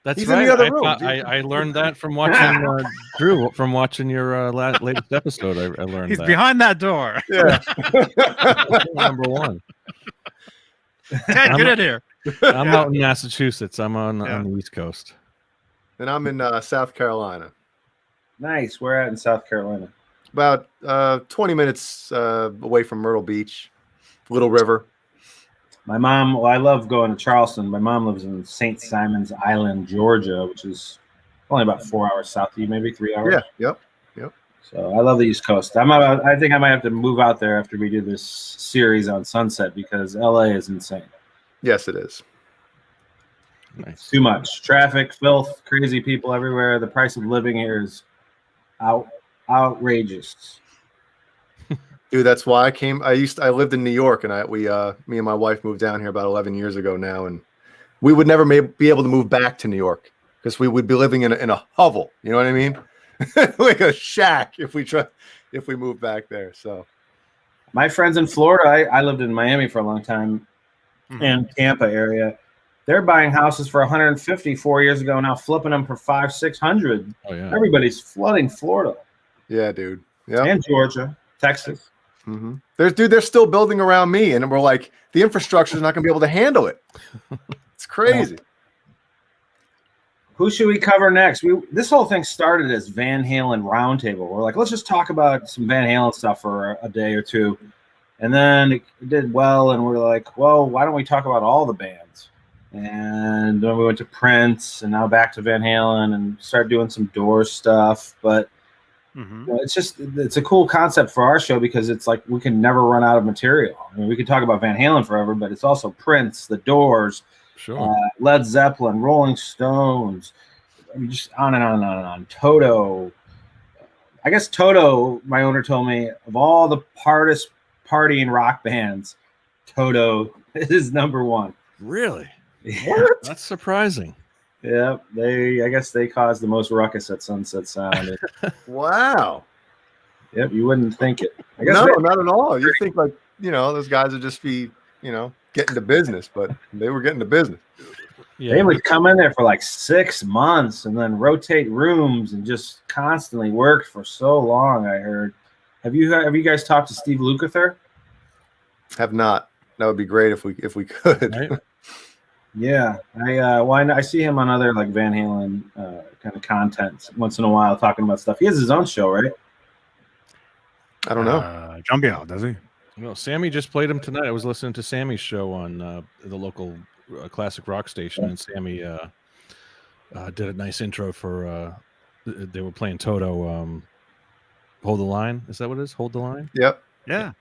Speaker 1: That's
Speaker 4: He's
Speaker 1: right.
Speaker 4: in the other room.
Speaker 1: I learned that from watching Drew, from watching your latest episode. I learned
Speaker 2: He's
Speaker 1: that.
Speaker 2: behind that door.
Speaker 4: Yeah.
Speaker 1: Number one.
Speaker 2: Ted, get in here.
Speaker 1: I'm out in Massachusetts. I'm on the East Coast.
Speaker 4: And I'm in South Carolina.
Speaker 5: Nice. We're at in South Carolina.
Speaker 4: About 20 minutes away from Myrtle Beach, Little River.
Speaker 5: My mom, I love going to Charleston. My mom lives in St. Simons Island, Georgia, which is only about 4 hours south of you, maybe 3 hours.
Speaker 4: Yeah, yep.
Speaker 5: So I love the East Coast. I think I might have to move out there after we do this series on Sunset because LA is insane.
Speaker 4: Yes, it is.
Speaker 1: Nice.
Speaker 5: Too much traffic, filth, crazy people everywhere. The price of living here is outrageous.
Speaker 4: Dude, that's why I came. I lived in New York, and me and my wife moved down here about 11 years ago now, and we would never be able to move back to New York because we would be living in a hovel. You know what I mean? Like a shack if we moved back there. So
Speaker 5: My friends in Florida, I lived in Miami for a long time, and Tampa area. They're buying houses for 150 4 years ago now, flipping them for 500-600.
Speaker 1: Oh yeah.
Speaker 5: Everybody's flooding Florida.
Speaker 4: yeah, dude. Yeah.
Speaker 5: And Georgia, Texas.
Speaker 4: Mm-hmm. They're still building around me, and we're like, the infrastructure is not going to be able to handle it. It's crazy.
Speaker 5: Who should we cover next? This whole thing started as Van Halen Roundtable. We're like, let's just talk about some Van Halen stuff for a day or two. And then it did well, and we're like, well, why don't we talk about all the bands? And then we went to Prince, and now back to Van Halen, and started doing some Doors stuff. But it's a cool concept for our show because it's like we can never run out of material. I mean, we could talk about Van Halen forever, but it's also Prince, the Doors,
Speaker 1: Sure.
Speaker 5: Led Zeppelin, Rolling Stones, I mean, just on and on and on and on. Toto. I guess Toto, my owner told me, of all the hardest partying rock bands, Toto is number one.
Speaker 1: Really?
Speaker 5: Yeah.
Speaker 1: That's surprising.
Speaker 5: Yeah, I guess they caused the most ruckus at Sunset Sound.
Speaker 4: Wow.
Speaker 5: Yep, you wouldn't think it. I guess
Speaker 4: No, not at all. You think like, those guys would just be, getting to business, but they were getting to business.
Speaker 1: Yeah.
Speaker 5: They would come in there for like 6 months and then rotate rooms and just constantly worked for so long. I heard. Have you guys talked to Steve Lukather?
Speaker 4: Have not. That would be great if we could.
Speaker 1: Right?
Speaker 5: Yeah, I see him on other like Van Halen kind of content once in a while talking about stuff. He has his own show, right?
Speaker 4: I don't know.
Speaker 2: Jumbio, does he?
Speaker 1: No, Sammy just played him tonight. I was listening to Sammy's show on the local classic rock station, and Sammy did a nice intro for. They were playing Toto. Hold the Line. Is that what it is? Hold the Line.
Speaker 4: Yep.
Speaker 2: Yeah.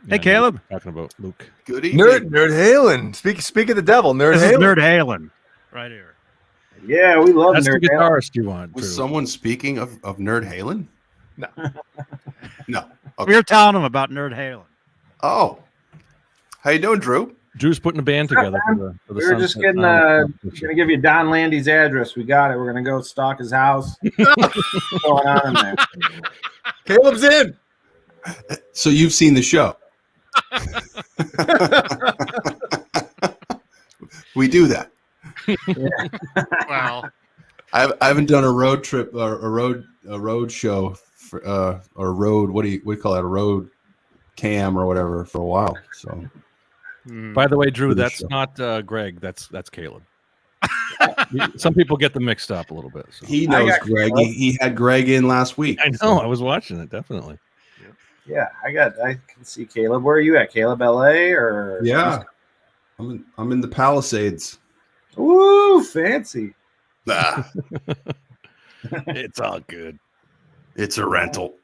Speaker 1: Yeah,
Speaker 2: Hey, Caleb.
Speaker 1: Talking about Luke.
Speaker 6: Good evening.
Speaker 4: Nerd Halen. Speak of the devil. Nerd
Speaker 2: This is
Speaker 4: Halen.
Speaker 2: Nerd Halen right here.
Speaker 5: Yeah, we love
Speaker 1: That's the
Speaker 5: Nerd Halen.
Speaker 1: guitarist you want.
Speaker 6: Was
Speaker 1: Drew.
Speaker 6: someone speaking of Nerd Halen?
Speaker 4: No.
Speaker 6: No.
Speaker 2: We
Speaker 6: Okay.
Speaker 2: were telling him about Nerd Halen.
Speaker 6: Oh. How you doing, Drew?
Speaker 1: Drew's putting a band together for the
Speaker 5: We were just
Speaker 1: Sunset
Speaker 5: getting
Speaker 1: Sound
Speaker 5: gonna give you Don Landy's address. We got it. We're gonna go stalk his house. What's going on in there?
Speaker 4: Caleb's in.
Speaker 6: So you've seen the show. We do that.
Speaker 2: Wow.
Speaker 6: I haven't done a road trip or a road show for, or road. What do you call that? A road cam or whatever for a while. So
Speaker 1: By the way, Drew,
Speaker 6: For the
Speaker 1: that's
Speaker 6: show.
Speaker 1: not Greg. That's Caleb. Some people get them mixed up a little bit. So.
Speaker 6: He
Speaker 5: I
Speaker 6: knows
Speaker 5: got
Speaker 6: Greg.
Speaker 5: Caleb.
Speaker 6: He had Greg in last week.
Speaker 1: I know. I was watching it. Definitely.
Speaker 5: Yeah, I can see Caleb. Where are you at, Caleb? LA or?
Speaker 6: Yeah, I'm in the Palisades.
Speaker 5: Ooh, fancy.
Speaker 6: Ah,
Speaker 1: It's all good.
Speaker 6: it's a rental.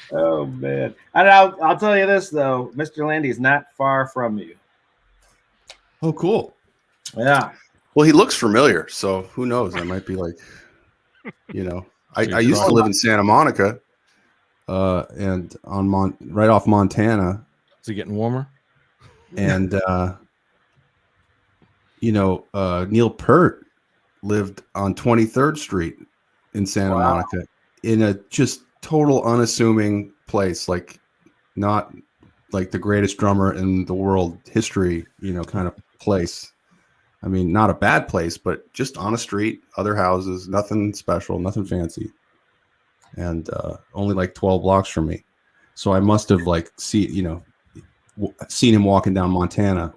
Speaker 5: Oh man! And I'll tell you this though, Mr. Landy is not far from you.
Speaker 6: Oh, cool.
Speaker 5: Yeah.
Speaker 6: Well, he looks familiar, so who knows? I might be like, I used to live in Santa Monica, and on right off Montana,
Speaker 1: Is it getting warmer?
Speaker 6: and Neil Peart lived on 23rd Street in Santa Monica, in a just total unassuming place, like not like the greatest drummer in the world history, kind of place. I mean, not a bad place, but just on a street, other houses, nothing special, nothing fancy, and only like 12 blocks from me. So I must have seen him walking down Montana,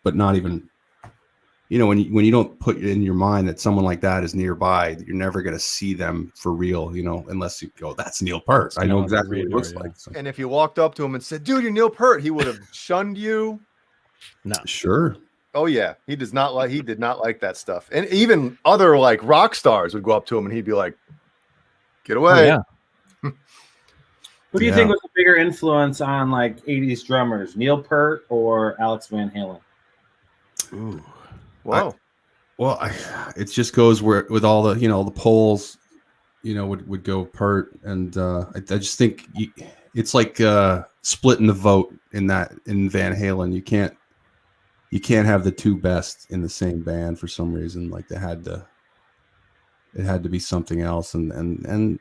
Speaker 6: but not even. When you don't put in your mind that someone like that is nearby, you're never going to see them for real, unless you go, that's Neil Peart. I know exactly what he looks like. So.
Speaker 4: And if you walked up to him and said, "Dude, you're Neil Peart," he would have shunned you.
Speaker 1: No.
Speaker 6: Sure.
Speaker 4: Oh yeah, he did not like that stuff. And even other like rock stars would go up to him and he'd be like, "Get away."
Speaker 1: Oh, yeah.
Speaker 5: Who do you think was a bigger influence on like 80s drummers, Neil Peart or Alex Van Halen?
Speaker 6: Ooh.
Speaker 4: Wow.
Speaker 6: It just goes with all the the polls, would go Peart, and I just think it's like splitting the vote in Van Halen. You can't have the two best in the same band for some reason. Like it had to be something else, and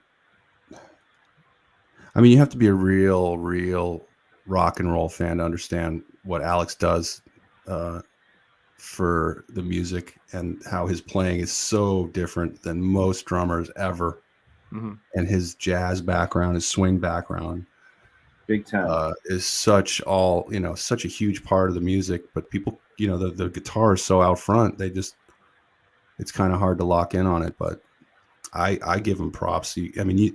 Speaker 6: I mean, you have to be a real rock and roll fan to understand what Alex does for the music, and how his playing is so different than most drummers ever.
Speaker 4: Mm-hmm.
Speaker 6: And his jazz background, his swing background,
Speaker 5: Big time.
Speaker 6: is such a huge part of the music. But people, the guitar is so out front, it's kind of hard to lock in on it. But I give him props.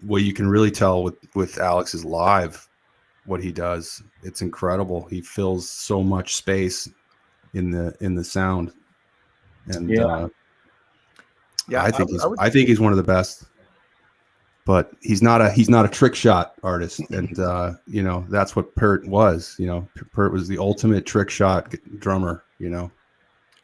Speaker 6: What you can really tell with Alex is live, what he does. It's incredible. He fills so much space in the sound, and I think he's one of the best. But he's not a trick shot artist, and that's what Peart was. Peart was the ultimate trick shot drummer.
Speaker 4: I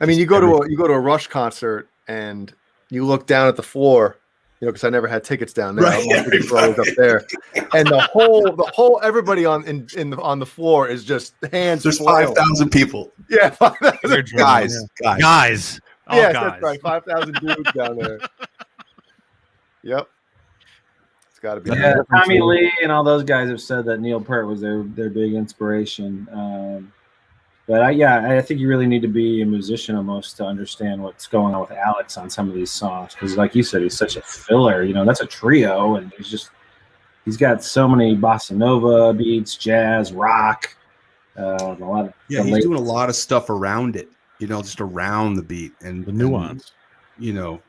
Speaker 4: mean, you go to a Rush concert and you look down at the floor, because I never had tickets down there.
Speaker 6: Right.
Speaker 4: Always up there, and the whole everybody on the floor is just hands.
Speaker 6: There's
Speaker 4: flailing.
Speaker 6: 5,000 people.
Speaker 4: Yeah, 5,000
Speaker 6: Guys.
Speaker 2: Guys. All
Speaker 4: Yes,
Speaker 2: guys.
Speaker 4: that's right. 5,000 dudes down there. Yep. It's got to be.
Speaker 5: Yeah, Tommy Lee and all those guys have said that Neil Peart was their big inspiration. But I think you really need to be a musician almost to understand what's going on with Alex on some of these songs. Because like you said, he's such a filler. That's a trio, and he's got so many bossa nova beats, jazz, rock, a lot of.
Speaker 6: Yeah, he's doing a lot of stuff around it. Just around the beat and
Speaker 1: The nuance.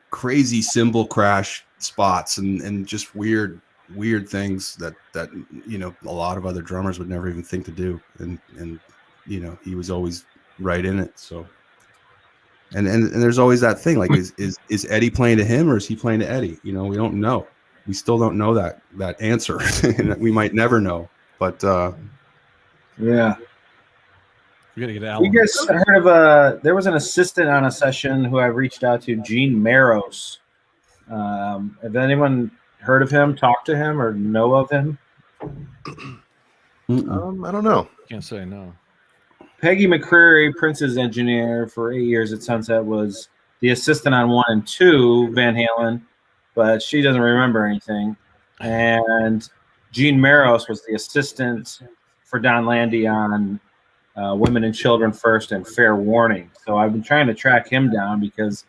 Speaker 6: Crazy cymbal crash spots and just weird things that a lot of other drummers would never even think to do, and he was always right in it. So and there's always that thing, like is Eddie playing to him or is he playing to Eddie? We don't know. We still don't know that answer. And we might never know, but
Speaker 5: yeah.
Speaker 1: You're gonna get Alan.
Speaker 5: You guys heard of there was an assistant on a session who I reached out to, Gene Maros. Have anyone heard of him, talked to him, or know of him?
Speaker 4: I don't know.
Speaker 1: Can't say no.
Speaker 5: Peggy McCreary, Prince's engineer for 8 years at Sunset, was the assistant on 1 and 2, Van Halen, but she doesn't remember anything. And Gene Maros was the assistant for Don Landy on Women and Children First and Fair Warning. So I've been trying to track him down, because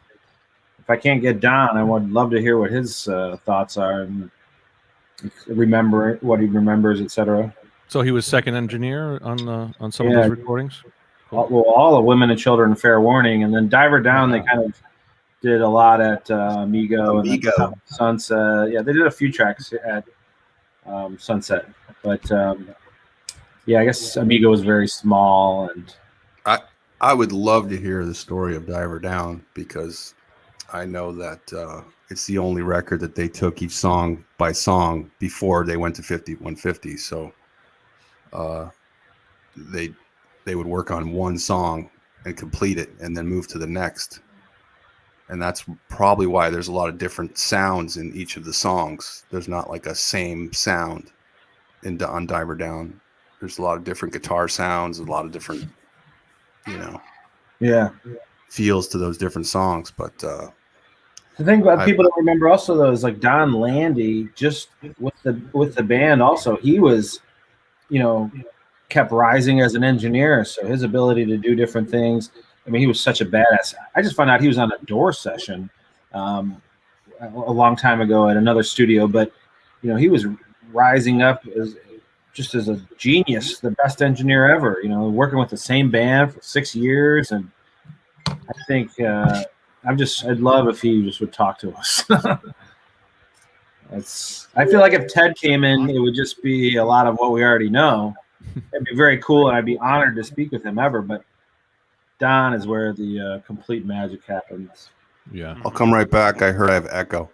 Speaker 5: if I can't get Don, I would love to hear what his thoughts are and remember what he remembers, etc.
Speaker 1: So he was second engineer on some of
Speaker 5: Yeah.
Speaker 1: those recordings.
Speaker 5: Well, all of Women and Children, Fair Warning, and then Diver Down. They kind of did a lot at Amigo and then Sunset. Yeah, they did a few tracks at Sunset, but yeah, I guess Amigo was very small. And
Speaker 6: I would love to hear the story of Diver Down, because I know that it's the only record that they took each song by song before they went to 150. So they would work on one song and complete it and then move to the next. And that's probably why there's a lot of different sounds in each of the songs. There's not like a same sound on Diver Down. There's a lot of different guitar sounds, a lot of different, feels to those different songs. But
Speaker 5: the thing about people don't remember also though is like Don Landy, just with the band. Also, he was, kept rising as an engineer. So his ability to do different things. I mean, he was such a badass. I just found out he was on a Door session a long time ago at another studio, but he was rising up as a genius, the best engineer ever. Working with the same band for 6 years, and I think I'd love if he just would talk to us. I feel like if Ted came in, it would just be a lot of what we already know. It'd be very cool, and I'd be honored to speak with him ever. But Don is where the complete magic happens.
Speaker 1: Yeah,
Speaker 6: I'll come right back. I heard I have echo.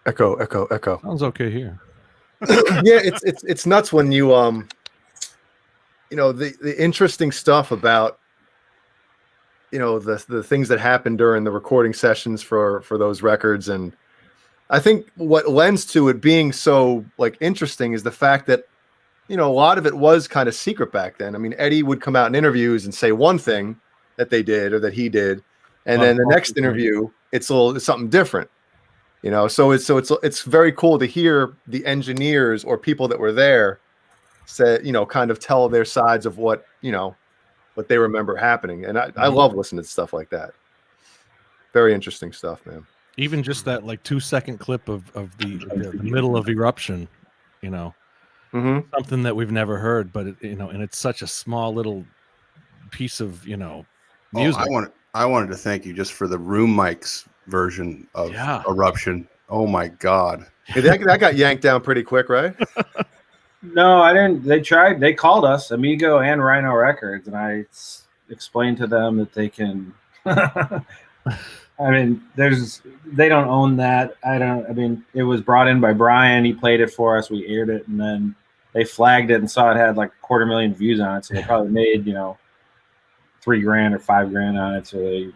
Speaker 4: Echo.
Speaker 1: Sounds okay here.
Speaker 4: Yeah, it's nuts when you the interesting stuff about the things that happened during the recording sessions for those records. And I think what lends to it being so like interesting is the fact that a lot of it was kind of secret back then. I mean, Eddie would come out in interviews and say one thing that they did or that he did, and then the next interview it's something different. So it's very cool to hear the engineers or people that were there say, kind of tell their sides of what they remember happening. And I love listening to stuff like that. Very interesting stuff, man.
Speaker 1: Even just that like 2-second clip of the middle of Eruption, something that we've never heard, but and it's such a small little piece of music.
Speaker 6: I wanted to thank you just for the room mics version of Eruption. Oh my God.
Speaker 4: Hey, that got yanked down pretty quick, right?
Speaker 5: No, I didn't. They tried. They called us, Amigo and Rhino Records, and I explained to them that they can. I mean, they don't own that. It was brought in by Brian. He played it for us. We aired it, and then they flagged it and saw it had like 250,000 views on it. So they probably made $3,000 or $5,000 on it. So they.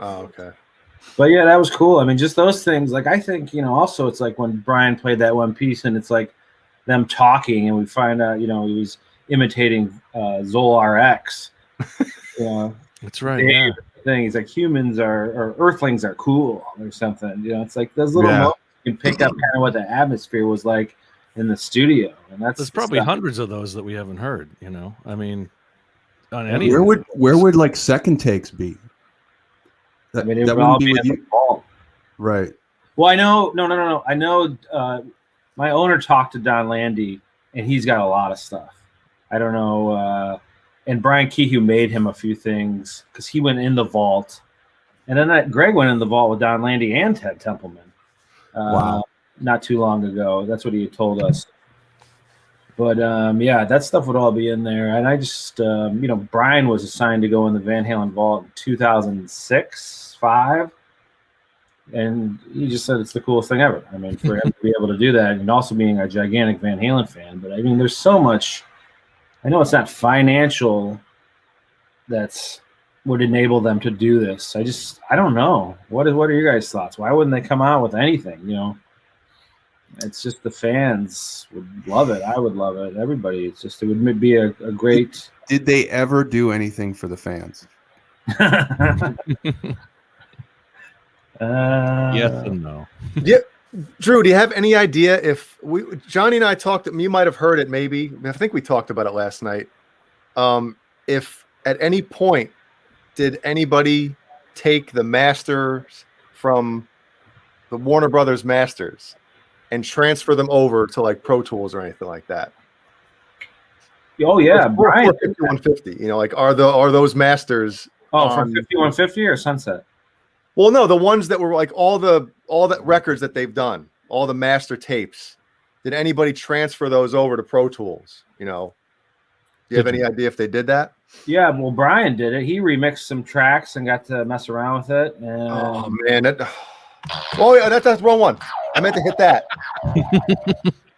Speaker 4: Oh, okay.
Speaker 5: But yeah, that was cool. I mean, just those things. Like I think also it's like when Brian played that one piece, and it's like them talking, and we find out he was imitating Zoll RX.
Speaker 1: That's right. Yeah.
Speaker 5: Thing. He's like, humans or earthlings are cool or something. It's like those little moments you can pick up kind of what the atmosphere was like in the studio. And there's
Speaker 1: probably hundreds of those that we haven't heard. I mean, on any
Speaker 6: where would like second takes be?
Speaker 5: It would all be at the vault.
Speaker 6: Right.
Speaker 5: Well, I know. No. I know. My owner talked to Don Landy, and he's got a lot of stuff. I don't know. And Brian Kehoe made him a few things because he went in the vault. And then Greg went in the vault with Don Landy and Ted Templeman not too long ago. That's what he had told us. But, that stuff would all be in there. And I just, Brian was assigned to go in the Van Halen vault in 2006, 2005. And he just said it's the coolest thing ever. I mean, for him to be able to do that, and also being a gigantic Van Halen fan. But, I mean, there's so much. I know it's not financial would enable them to do this. I don't know. What are your guys' thoughts? Why wouldn't they come out with anything? It's just the fans would love it. I would love it. Everybody. It would be a great.
Speaker 6: Did they ever do anything for the fans?
Speaker 1: Yes and no.
Speaker 4: Yeah. Drew, do you have any idea if Johnny and I talked, you might have heard it maybe. I think we talked about it last night. If at any point did anybody take the masters from the Warner Brothers masters and transfer them over to like Pro Tools or anything like that?
Speaker 5: Oh yeah, Brian.
Speaker 4: 5150. You know, like are those masters?
Speaker 5: Oh, from 5150 or Sunset?
Speaker 4: Well, no, the ones that were like all the records that they've done, all the master tapes. Did anybody transfer those over to Pro Tools? You know, do you have any idea if they did that?
Speaker 5: Yeah, well, Brian did it. He remixed some tracks and got to mess around with it. And
Speaker 4: Oh man, oh yeah, that's the wrong one. I meant to hit that.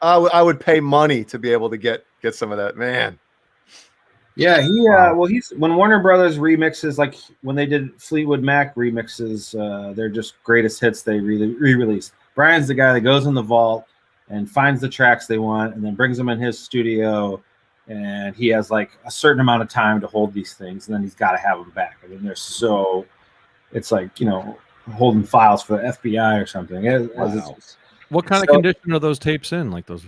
Speaker 4: I would pay money to be able to get some of that, man.
Speaker 5: Yeah, he's when Warner Brothers remixes, like when they did Fleetwood Mac remixes, they're just greatest hits they re-release. Brian's the guy that goes in the vault and finds the tracks they want and then brings them in his studio, and he has like a certain amount of time to hold these things, and then he's got to have them back. I mean, it's like, you know, holding files for the FBI or something.
Speaker 1: Wow. What kind of condition are those tapes in? Like those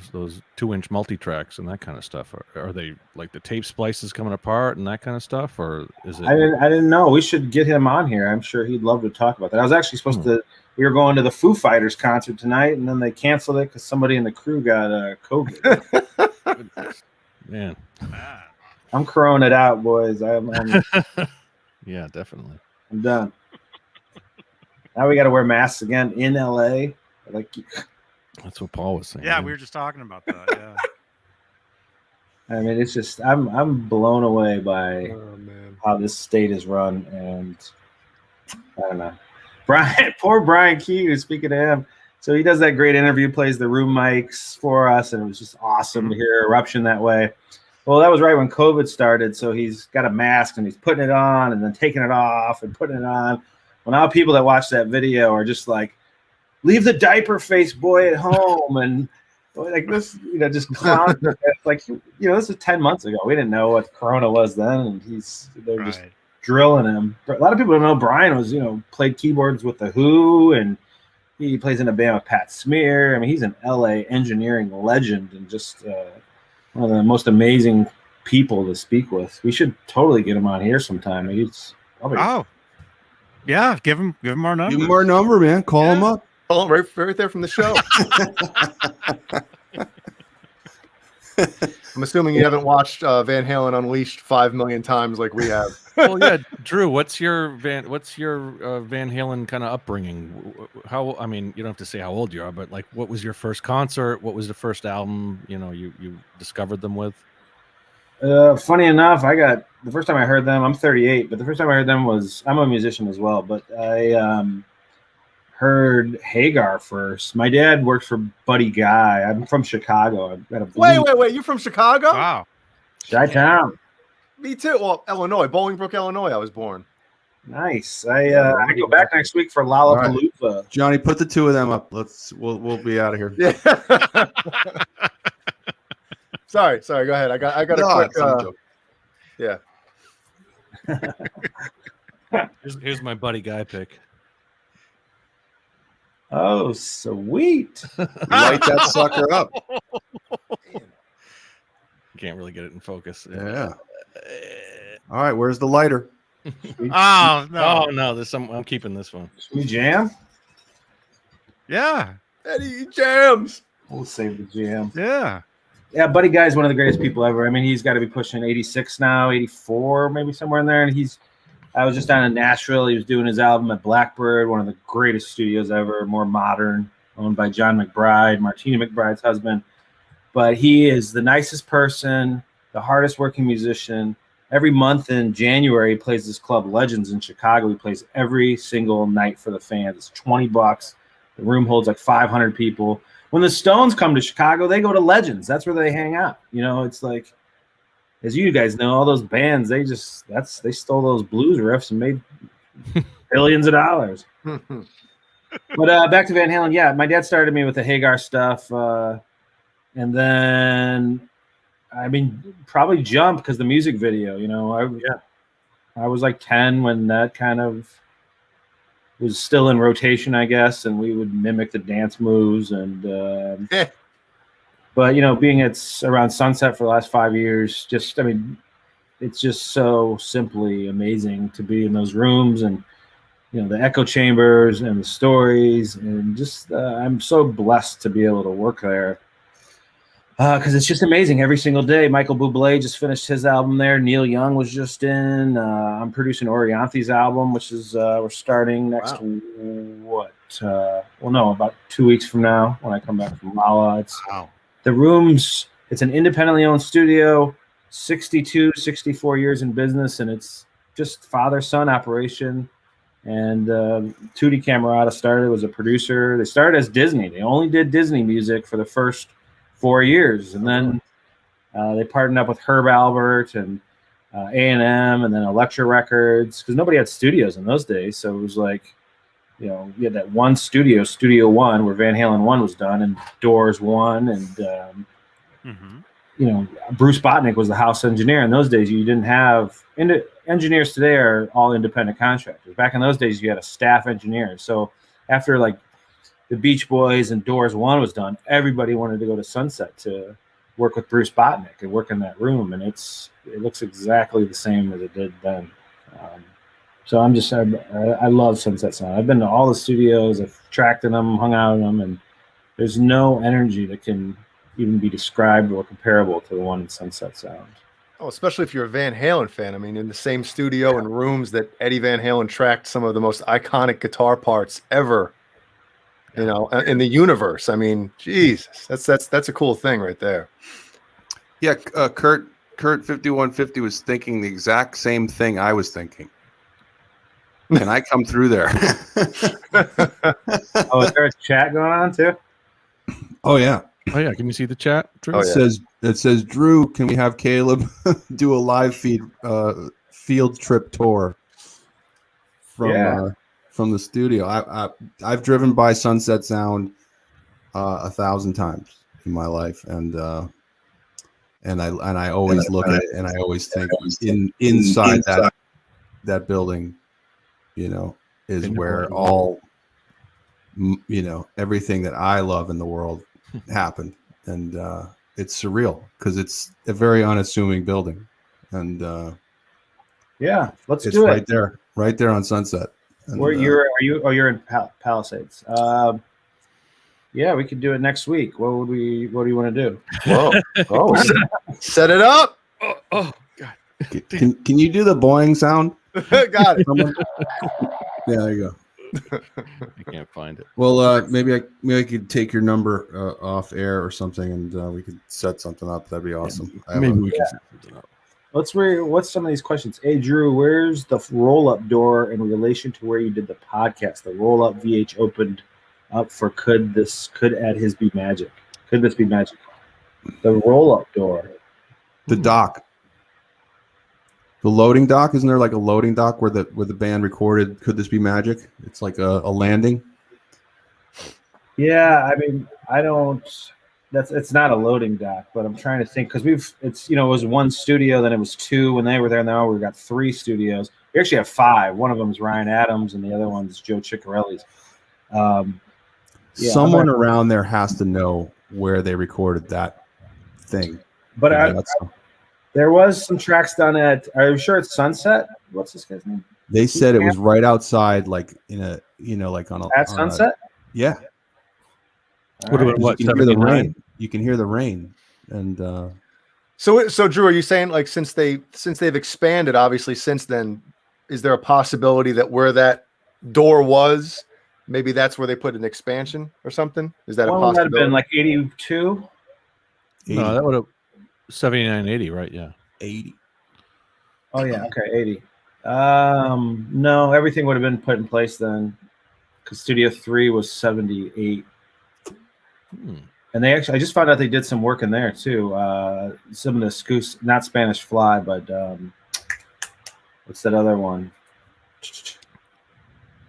Speaker 1: 2-inch multi-tracks and that kind of stuff? Are they like the tape splices coming apart and that kind of stuff? Or is it? I
Speaker 5: didn't know. We should get him on here. I'm sure he'd love to talk about that. I was actually supposed to. We were going to the Foo Fighters concert tonight, and then they canceled it because somebody in the crew got COVID.
Speaker 1: Man,
Speaker 5: I'm coronaed out, boys.
Speaker 1: Yeah, definitely.
Speaker 5: I'm done. Now we got to wear masks again in LA. Like,
Speaker 1: that's what Paul was saying.
Speaker 2: Yeah, we were just talking about that. Yeah.
Speaker 5: I mean, it's just I'm blown away by how this state is run, and I don't know. Poor Brian Key, speaking to him. So he does that great interview, plays the room mics for us, and it was just awesome to hear Eruption that way. Well, that was right when COVID started, so he's got a mask and he's putting it on and then taking it off and putting it on. Well, now people that watch that video are just like, leave the diaper face boy at home, and like this, you know, just clown. Like, you know, this was 10 months ago. We didn't know what Corona was then, and they're just drilling him. But a lot of people don't know Brian was, you know, played keyboards with the Who, and he plays in a band with Pat Smear. I mean, he's an LA engineering legend and just one of the most amazing people to speak with. We should totally get him on here sometime. He's probably
Speaker 2: yeah, give him our number.
Speaker 6: Give him our number, man. Call him up.
Speaker 4: Oh, right there from the show. I'm assuming you haven't watched Van Halen Unleashed 5 million times like we have.
Speaker 1: Well, yeah, Drew, what's your Van Halen kind of upbringing? How, I mean, you don't have to say how old you are, but like, what was your first concert? What was the first album, you know, you discovered them with?
Speaker 5: Funny enough, the first time I heard them, I'm 38, but the first time I heard them I'm a musician as well, but I heard Hagar first. My dad worked for Buddy Guy. I'm from Chicago. I've got a
Speaker 4: wait, you're from Chicago?
Speaker 2: Wow.
Speaker 5: Chi-town.
Speaker 4: Me too. Well, Illinois, Bolingbrook, Illinois, I was born.
Speaker 5: Nice. I go back next week for Lollapalooza.
Speaker 6: Right. Johnny, put the two of them up. We'll be out of here.
Speaker 4: Yeah. Sorry. Go ahead. I got a quick.
Speaker 1: Yeah. Here's my Buddy Guy pick.
Speaker 5: Oh, sweet.
Speaker 6: Light that sucker up.
Speaker 1: Can't really get it in focus.
Speaker 6: Yeah. All right, where's the lighter?
Speaker 2: Oh no!
Speaker 1: Oh no! I'm keeping this one.
Speaker 5: Should we jam?
Speaker 2: Yeah.
Speaker 4: Eddie jams.
Speaker 5: We'll save the jam.
Speaker 2: Yeah.
Speaker 5: Yeah, Buddy Guy is one of the greatest people ever. I mean, he's got to be pushing 86 now, 84, maybe somewhere in there. And I was just down in Nashville. He was doing his album at Blackbird, one of the greatest studios ever, more modern, owned by John McBride, Martina McBride's husband. But he is the nicest person, the hardest working musician. Every month in January, he plays this club, Legends, in Chicago. He plays every single night for the fans. It's $20. The room holds like 500 people. When the Stones come to Chicago, they go to Legends. That's where they hang out. You know, it's like, as you guys know, all those bands, they stole those blues riffs and made billions of dollars. But back to Van Halen. Yeah, my dad started me with the Hagar stuff. And then, I mean, probably Jump because the music video, you know, I was like 10 when that kind of was still in rotation, I guess, and we would mimic the dance moves. And but, you know, being it's around Sunset for the last 5 years, just, I mean, it's just so simply amazing to be in those rooms and, you know, the echo chambers and the stories, and just I'm so blessed to be able to work there. Because it's just amazing every single day. Michael Bublé just finished his album there. Neil Young was just in. I'm producing Orianthi's album, which is we're starting next about 2 weeks from now when I come back from Lala. It's the rooms. It's an independently owned studio, 64 years in business, and it's just father-son operation. And Tutti Camerata started, was a producer. They started as Disney. They only did Disney music for the first 4 years, and then they partnered up with Herb Albert and A&M, and then Elektra Records, because nobody had studios in those days. So it was like, you had that one studio, Studio One, where Van Halen 1 was done, and Doors 1, and Bruce Botnick was the house engineer. In those days, you didn't have engineers. Today are all independent contractors. Back in those days, you had a staff engineer. So after like the Beach Boys and Doors 1 was done, everybody wanted to go to Sunset to work with Bruce Botnick and work in that room, and it looks exactly the same as it did then. So I love Sunset Sound. I've been to all the studios, I've tracked in them, hung out in them, and there's no energy that can even be described or comparable to the one in Sunset Sound.
Speaker 4: Oh, especially if you're a Van Halen fan. I mean, in the same studio and rooms that Eddie Van Halen tracked some of the most iconic guitar parts ever, in the universe. I mean, Jesus, that's a cool thing right there.
Speaker 6: Yeah, Kurt 5150 was thinking the exact same thing I was thinking. Can I come through there?
Speaker 5: Oh, is there a chat going on too?
Speaker 6: Oh yeah.
Speaker 1: Oh yeah, can you see the chat, Drew?
Speaker 4: Oh, yeah.
Speaker 6: It says, Drew, can we have Caleb do a live field trip tour from the studio? I've driven by Sunset Sound 1,000 times in my life, and I always look at it and I always think inside that building, is where all everything that I love in the world happened, and it's surreal because it's a very unassuming building, and
Speaker 5: let's
Speaker 6: it's
Speaker 5: do
Speaker 6: right
Speaker 5: it
Speaker 6: right there on Sunset. And,
Speaker 5: where you're in Palisades. We could do it next week. What do you want to do?
Speaker 4: Whoa. Set it up.
Speaker 1: Oh God.
Speaker 6: Can you do the boing sound?
Speaker 4: Got it.
Speaker 6: Yeah, there you go.
Speaker 1: I can't find it.
Speaker 6: Well, maybe I could take your number off air or something, and we could set something up. That'd be awesome.
Speaker 1: Maybe we can set something up.
Speaker 5: Let's read what's some of these questions. Hey, Drew, where's the roll-up door in relation to where you did the podcast? The roll-up VH opened up for could this be magic? Could this be magic? The roll-up door.
Speaker 6: The dock. The loading dock, isn't there like a loading dock where the band recorded "Could This Be Magic"? It's like a landing.
Speaker 5: Yeah, I mean, it's not a loading dock, but I'm trying to think because it was one studio, then it was two when they were there. Now we've got 3 studios. We actually have 5. One of them is Ryan Adams, and the other one's Joe Ciccarelli's.
Speaker 6: Someone around there has to know where they recorded that thing.
Speaker 5: But there was some tracks done at. Are you sure it's Sunset? What's this guy's name?
Speaker 6: They said it was right outside, like in a, like on a
Speaker 5: at Sunset.
Speaker 6: Yeah.
Speaker 1: What?
Speaker 6: You can hear the rain. You can hear the rain, and
Speaker 4: So Drew, are you saying like since they've expanded, obviously since then, is there a possibility that where that door was, maybe that's where they put an expansion or something? Is that a possibility?
Speaker 5: Would that have been like 82?
Speaker 1: No, that would have 79, 80, right? Yeah,
Speaker 6: 80.
Speaker 5: Oh yeah, okay, 80. No, everything would have been put in place then, because Studio 3 was 78. And they actually, I just found out they did some work in there too. Some of the Scoos, not Spanish Fly, but what's that other one?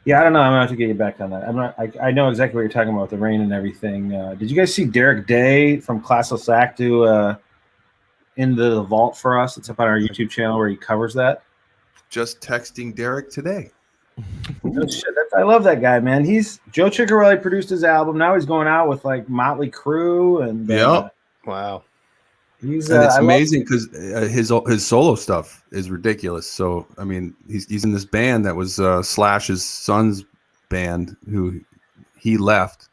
Speaker 5: Yeah, I don't know. I'm gonna have to get you back on that. I know exactly what you're talking about with the rain and everything. Did you guys see Derek Day from Class of Sack do In the Vault for us? It's up on our YouTube channel where he covers that.
Speaker 6: Just texting Derek today.
Speaker 5: Oh, shit, I love that guy, man. Joe Ciccarelli produced his album. Now he's going out with like Motley Crue and
Speaker 4: wow.
Speaker 6: And it's amazing because his solo stuff is ridiculous. So I mean, he's in this band that was Slash's son's band, who he left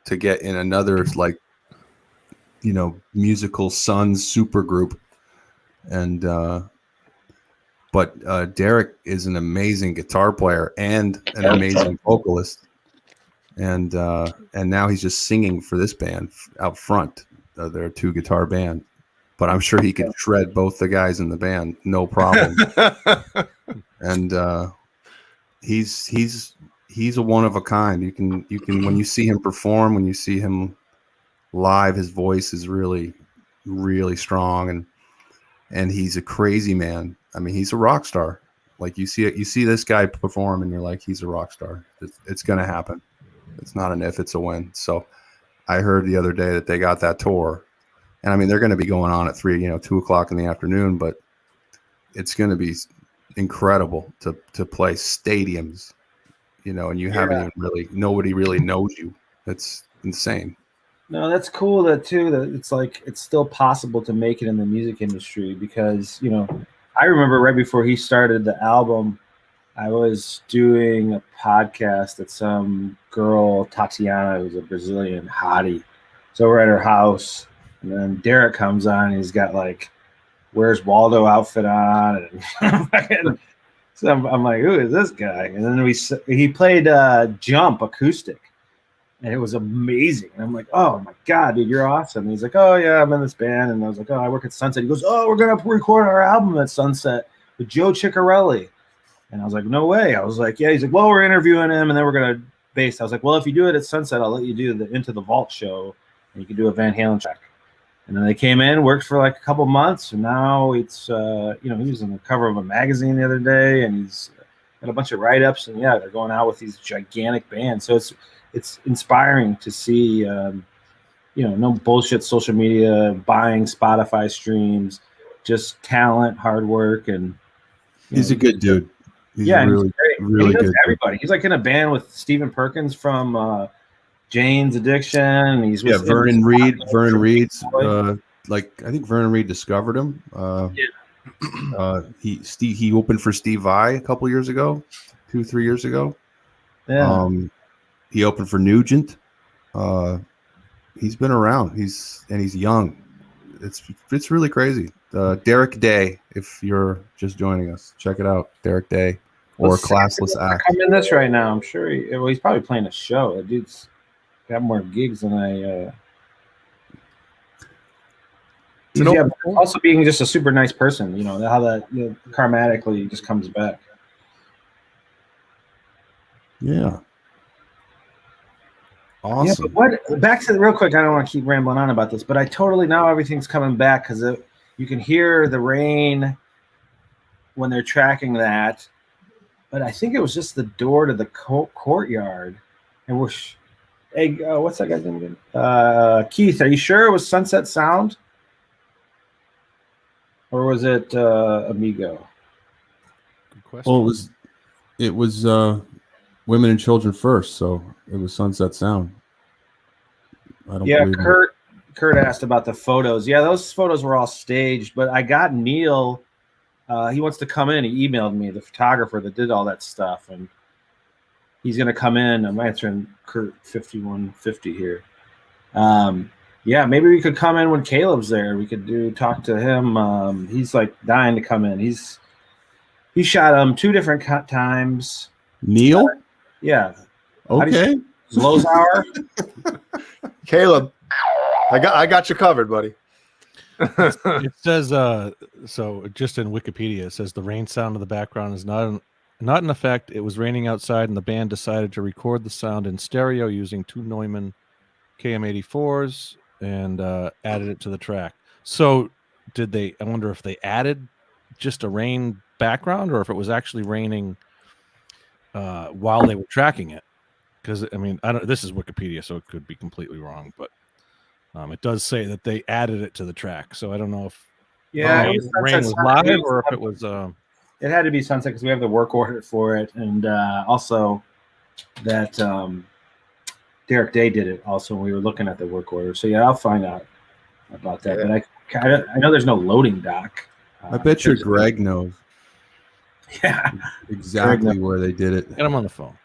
Speaker 6: to get in another like musical sons super group. And but Derek is an amazing guitar player and an amazing vocalist. And now he's just singing for this band out front. They're a 2-guitar band, but I'm sure he could shred both the guys in the band, no problem. And he's a one of a kind. You can when you see him perform, when you see him live, his voice is really, really strong, and he's a crazy man. I mean, he's a rock star. Like you see this guy perform, and you're like, he's a rock star. It's gonna happen. It's not an if, it's a when. So I heard the other day that they got that tour, and I mean, they're going to be going on at 2 o'clock in the afternoon, but it's going to be incredible to play stadiums, and you haven't even nobody really knows you. That's insane.
Speaker 5: No, that's cool that it's like it's still possible to make it in the music industry, because I remember right before he started the album, I was doing a podcast that some girl, Tatiana, who's a Brazilian hottie. So we're at her house, and then Derek comes on, and he's got like Where's Waldo outfit on. And so I'm like, who is this guy? And then he played Jump acoustic, and it was amazing. And I'm like, oh my God, dude, you're awesome. And he's like, oh yeah, I'm in this band. And I was like, oh, I work at Sunset. He goes, oh, we're going to record our album at Sunset with Joe Ciccarelli. And I was like, no way. I was like, yeah. He's like, well, we're interviewing him, and then we're going to bass. I was like, well, if you do it at Sunset, I'll let you do the Into the Vault show, and you can do a Van Halen track. And then they came in, worked for like a couple months, and now it's, he was on the cover of a magazine the other day, and he's got a bunch of write-ups, and yeah, they're going out with these gigantic bands. So it's inspiring to see, no bullshit social media, buying Spotify streams, just talent, hard work, and
Speaker 6: he's a good dude. He's
Speaker 5: really great.
Speaker 6: Really
Speaker 5: he knows
Speaker 6: good.
Speaker 5: Everybody. He's like in a band with Stephen Perkins from Jane's Addiction. He's with
Speaker 6: Vernon Reed. Vernon Reed's I think Vernon Reed discovered him. He opened for Steve Vai a couple years ago, 2-3 years ago.
Speaker 5: Yeah.
Speaker 6: He opened for Nugent. He's been around. He's young. It's really crazy. Derek Day, if you're just joining us, check it out. Derek Day or Classless Act.
Speaker 5: I'm in this right now. I'm sure he's probably playing a show. That dude's got more gigs than I. Also being just a super nice person. How that karmatically just comes back.
Speaker 6: Yeah. Awesome.
Speaker 5: Yeah, but back to real quick, I don't want to keep rambling on about this, but I totally now everything's coming back, because you can hear the rain when they're tracking that. But I think it was just the door to the courtyard. And what's that guy's name again? Keith, are you sure it was Sunset Sound? Or was it Amigo?
Speaker 1: Good question.
Speaker 6: Well, it was Women and Children First, so it was Sunset Sound. I don't believe
Speaker 5: Kurt asked about the photos. Yeah, those photos were all staged, but I got Neil. He wants to come in. He emailed me, the photographer that did all that stuff, and he's going to come in. I'm answering Kurt 5150 here. Maybe we could come in when Caleb's there. We could talk to him. He's like dying to come in. He shot him 2 different times.
Speaker 6: Neil?
Speaker 5: Yeah.
Speaker 6: Okay.
Speaker 5: Lozauer.
Speaker 4: Caleb, I got you covered, buddy.
Speaker 1: It says so just in Wikipedia, it says the rain sound in the background is not an effect. It was raining outside, and the band decided to record the sound in stereo using 2 Neumann KM84s and added it to the track. So I wonder if they added just a rain background, or if it was actually raining while they were tracking it. Because this is Wikipedia, so it could be completely wrong, but it does say that they added it to the track. So I don't know if rain was live or if it was.
Speaker 5: It had to be Sunset, because we have the work order for it, and also that Derek Day did it also when we were looking at the work order. So yeah, I'll find out about that.
Speaker 4: Yeah.
Speaker 5: But I know there's no loading dock.
Speaker 6: I bet you Greg knows.
Speaker 5: Yeah,
Speaker 6: exactly where they did it.
Speaker 1: Get him on the phone.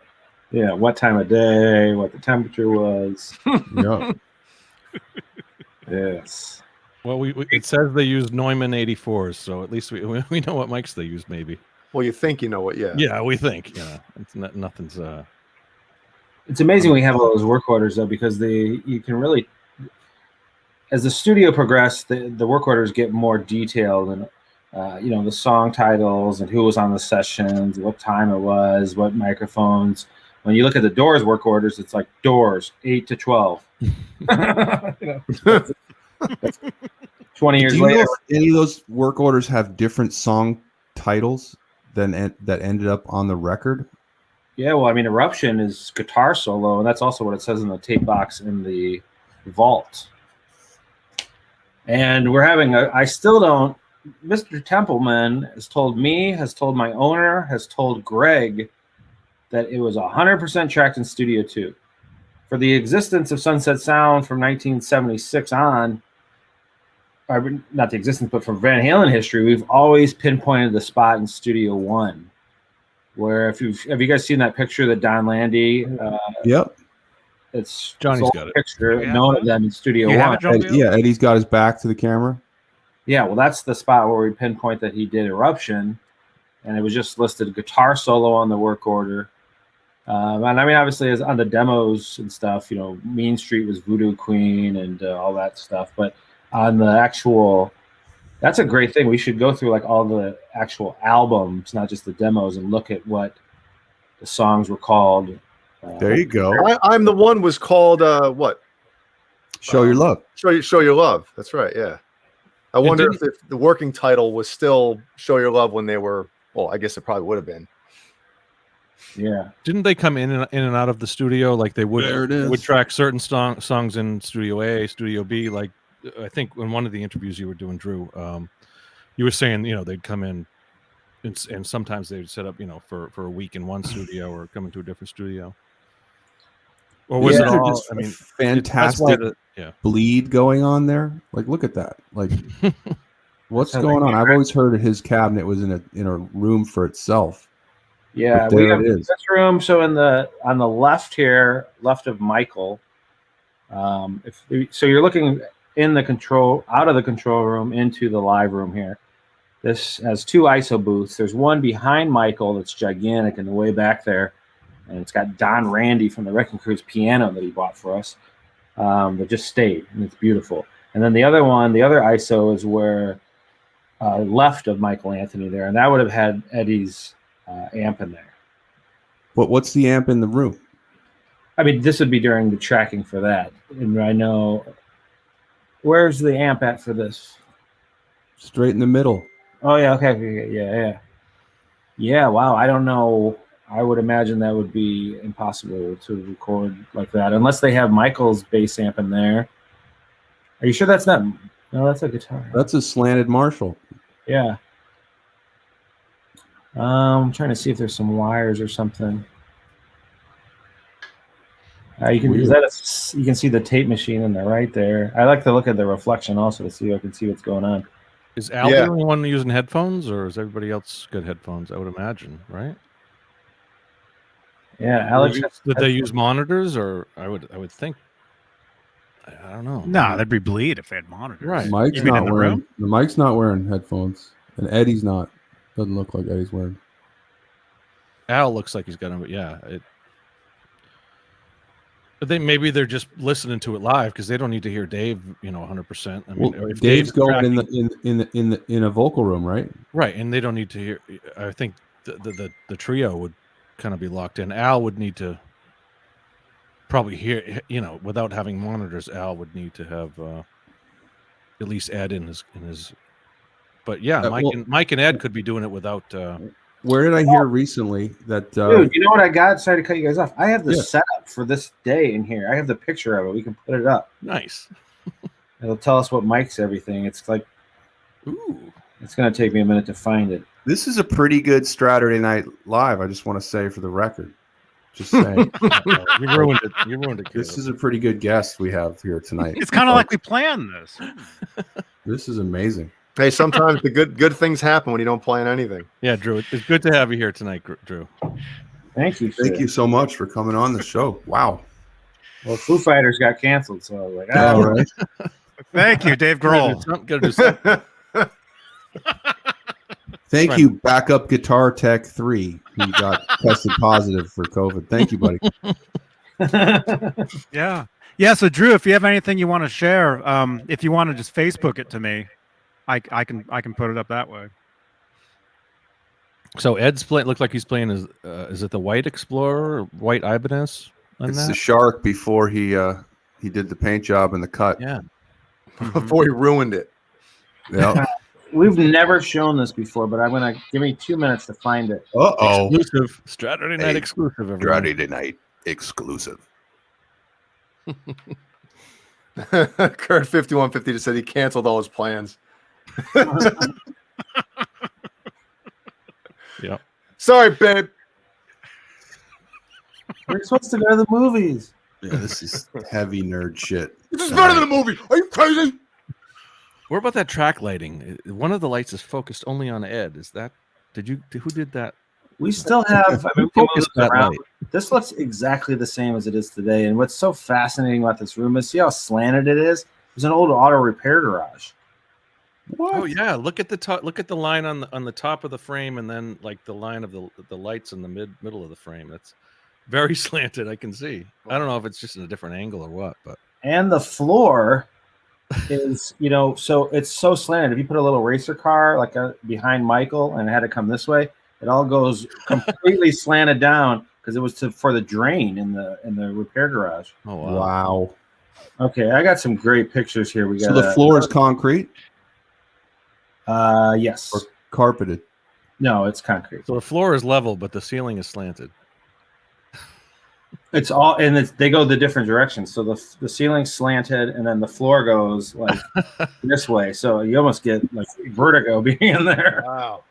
Speaker 5: Yeah, what time of day, what the temperature was.
Speaker 6: Yeah.
Speaker 5: Yes.
Speaker 1: Well, it says they use Neumann 84s, so at least we know what mics they use, maybe.
Speaker 4: Well, you think you know what? Yeah.
Speaker 1: Yeah, we think. It's nothing's.
Speaker 5: It's amazing we have all those work orders though, because you can really, as the studio progressed, the work orders get more detailed, and the song titles and who was on the sessions, what time it was, what microphones. When you look at the Doors work orders, it's like Doors 8 to 12. 20 years
Speaker 6: Do you
Speaker 5: later.
Speaker 6: know if any of those work orders have different song titles that ended up on the record?
Speaker 5: Yeah, well, I mean, Eruption is guitar solo, and that's also what it says in the tape box in the vault. And we're having I still don't, Mr. Templeman has told me, has told my owner, has told Greg that it was 100% tracked in Studio 2. For the existence of Sunset Sound from 1976 on, or not the existence, but from Van Halen history, we've always pinpointed the spot in Studio 1. Where have you guys seen that picture that Don Landy?
Speaker 6: Yep.
Speaker 5: It's
Speaker 1: Johnny's
Speaker 5: it's
Speaker 1: got it.
Speaker 5: picture known of them in Studio
Speaker 2: You
Speaker 5: 1.
Speaker 2: have it, John?
Speaker 6: Eddie's got his back to the camera.
Speaker 5: Yeah, well, that's the spot where we pinpoint that he did Eruption, and it was just listed guitar solo on the work order. And I mean, obviously, as on the demos and stuff, Mean Street was Voodoo Queen and all that stuff. But on the actual, that's a great thing. We should go through like all the actual albums, not just the demos, and look at what the songs were called.
Speaker 6: There you go.
Speaker 4: I'm the One was called what?
Speaker 6: Show Your Love.
Speaker 4: Show Your Love. That's right. Yeah. I wonder if the working title was still Show Your Love when they were. Well, I guess it probably would have been.
Speaker 5: Yeah.
Speaker 1: Didn't they come in and out of the studio like they would?
Speaker 6: There it is.
Speaker 1: Would track certain songs in Studio A, Studio B. Like I think in one of the interviews you were doing, Drew, you were saying they'd come in, and sometimes they would set up for a week in one studio or come into a different studio. Or was it all?
Speaker 6: Just
Speaker 1: I mean,
Speaker 6: fantastic bleed going on there. Like, look at that. Like, what's going on? I've always heard his cabinet was in a room for itself.
Speaker 5: Yeah,
Speaker 6: we have
Speaker 5: this room. So on the left here, left of Michael, so you're looking in the out of the control room into the live room here. This has 2 ISO booths. There's one behind Michael that's gigantic in the way back there, and it's got Don Randy from the Wrecking Crew's piano that he bought for us. That just stayed, and it's beautiful. And then the other ISO is where left of Michael Anthony there, and that would have had Eddie's amp in there.
Speaker 6: What's the amp in the room?
Speaker 5: I mean, this would be during the tracking for that. And I know, where's the amp at for this?
Speaker 6: Straight in the middle.
Speaker 5: Oh, yeah, okay, yeah. Wow, I don't know. I would imagine that would be impossible to record like that unless they have Michael's bass amp in there. Are you sure that's not? No, that's a guitar.
Speaker 6: That's a slanted Marshall.
Speaker 5: Yeah. I'm trying to see if there's some wires or something. You can see the tape machine in there right there. I like to look at the reflection also to see if I can see what's going on.
Speaker 1: Is Al the only one using headphones, or is everybody else got headphones? I would imagine, right?
Speaker 5: Yeah, Alex.
Speaker 1: Did they use monitors, or I would think. I don't know.
Speaker 2: No, that'd be bleed if they had monitors.
Speaker 1: Right.
Speaker 6: The Mike's not wearing headphones, and Eddie's not. Doesn't look like Eddie's wearing.
Speaker 1: Al looks like he's got them, but yeah, I think maybe they're just listening to it live because they don't need to hear Dave, 100%. I mean, if
Speaker 6: Dave's going in a vocal room, right?
Speaker 1: Right, and they don't need to hear. I think the trio would kind of be locked in. Al would need to probably hear, without having monitors. Al would need to have at least Ed in his. But yeah, Mike and Ed could be doing it without.
Speaker 6: Where did I hear recently that?
Speaker 5: Dude, you know what I got? Sorry to cut you guys off. I have the setup for this day in here. I have the picture of it. We can put it up.
Speaker 1: Nice.
Speaker 5: It'll tell us what mics everything. It's like,
Speaker 1: ooh,
Speaker 5: it's gonna take me a minute to find it.
Speaker 6: This is a pretty good Straturday Night Live. I just want to say for the record, just saying.
Speaker 1: You ruined it. You ruined it.
Speaker 6: This is a pretty good guest we have here tonight.
Speaker 2: It's kind of like we planned this.
Speaker 6: This is amazing.
Speaker 4: Hey, sometimes the good things happen when you don't plan anything.
Speaker 1: Yeah, Drew, it's good to have you here tonight, Drew.
Speaker 5: Thank you.
Speaker 6: Thank you so much for coming on the show. Wow.
Speaker 5: Well, Foo Fighters got canceled, so I was like,
Speaker 6: all right.
Speaker 2: Thank you, Dave Grohl.
Speaker 1: Gotta do something.
Speaker 6: Thank you, Backup Guitar Tech 3, who got tested positive for COVID. Thank you, buddy.
Speaker 2: Yeah. Yeah. So Drew, if you have anything you want to share, if you want to just Facebook it to me, I can put it up that way.
Speaker 1: So Ed's playing. Looked like he's playing. Is it the White Explorer, or White Ibanez?
Speaker 6: It's the Shark before he did the paint job and the cut.
Speaker 1: Yeah.
Speaker 4: Before he ruined it.
Speaker 6: Yeah.
Speaker 5: We've never shown this before, but I'm gonna give me 2 minutes to find it.
Speaker 6: Uh-oh.
Speaker 1: Exclusive. Straturday night
Speaker 6: Hey,
Speaker 1: exclusive. Everyone.
Speaker 6: Straturday night exclusive.
Speaker 4: Kurt 5150 just said he canceled all his plans.
Speaker 1: Yeah.
Speaker 4: Sorry, babe.
Speaker 5: We're supposed to go to the movies.
Speaker 6: Yeah, this is heavy nerd shit.
Speaker 4: This is better than a movie. Are you crazy?
Speaker 1: What about that track lighting? One of the lights is focused only on Ed. Is that? Who did that?
Speaker 5: We still have. I mean, we can
Speaker 1: Focus
Speaker 5: move this
Speaker 1: that
Speaker 5: around.
Speaker 1: light.
Speaker 5: This looks exactly the same as it is today. And what's so fascinating about this room is see how slanted it is. There's an old auto repair garage.
Speaker 6: What?
Speaker 1: Oh yeah, look at the top. Look at the line on the top of the frame, and then like the line of the lights in the middle of the frame. That's very slanted. I can see. I don't know if it's just in a different angle or what, but
Speaker 5: And the floor is, so it's so slanted. If you put a little racer car like behind Michael and it had to come this way, it all goes completely slanted down because it was for the drain in the repair garage.
Speaker 1: oh wow.
Speaker 6: Wow.
Speaker 5: Okay, I got some great pictures here. We got
Speaker 6: So the floor is concrete
Speaker 5: yes.
Speaker 6: or carpeted?
Speaker 5: No, it's concrete.
Speaker 1: So the floor is level, but the ceiling is slanted.
Speaker 5: It's all, and they go the different directions. So the ceiling's slanted, and then the floor goes like this way. So you almost get like vertigo being in there.
Speaker 4: Wow.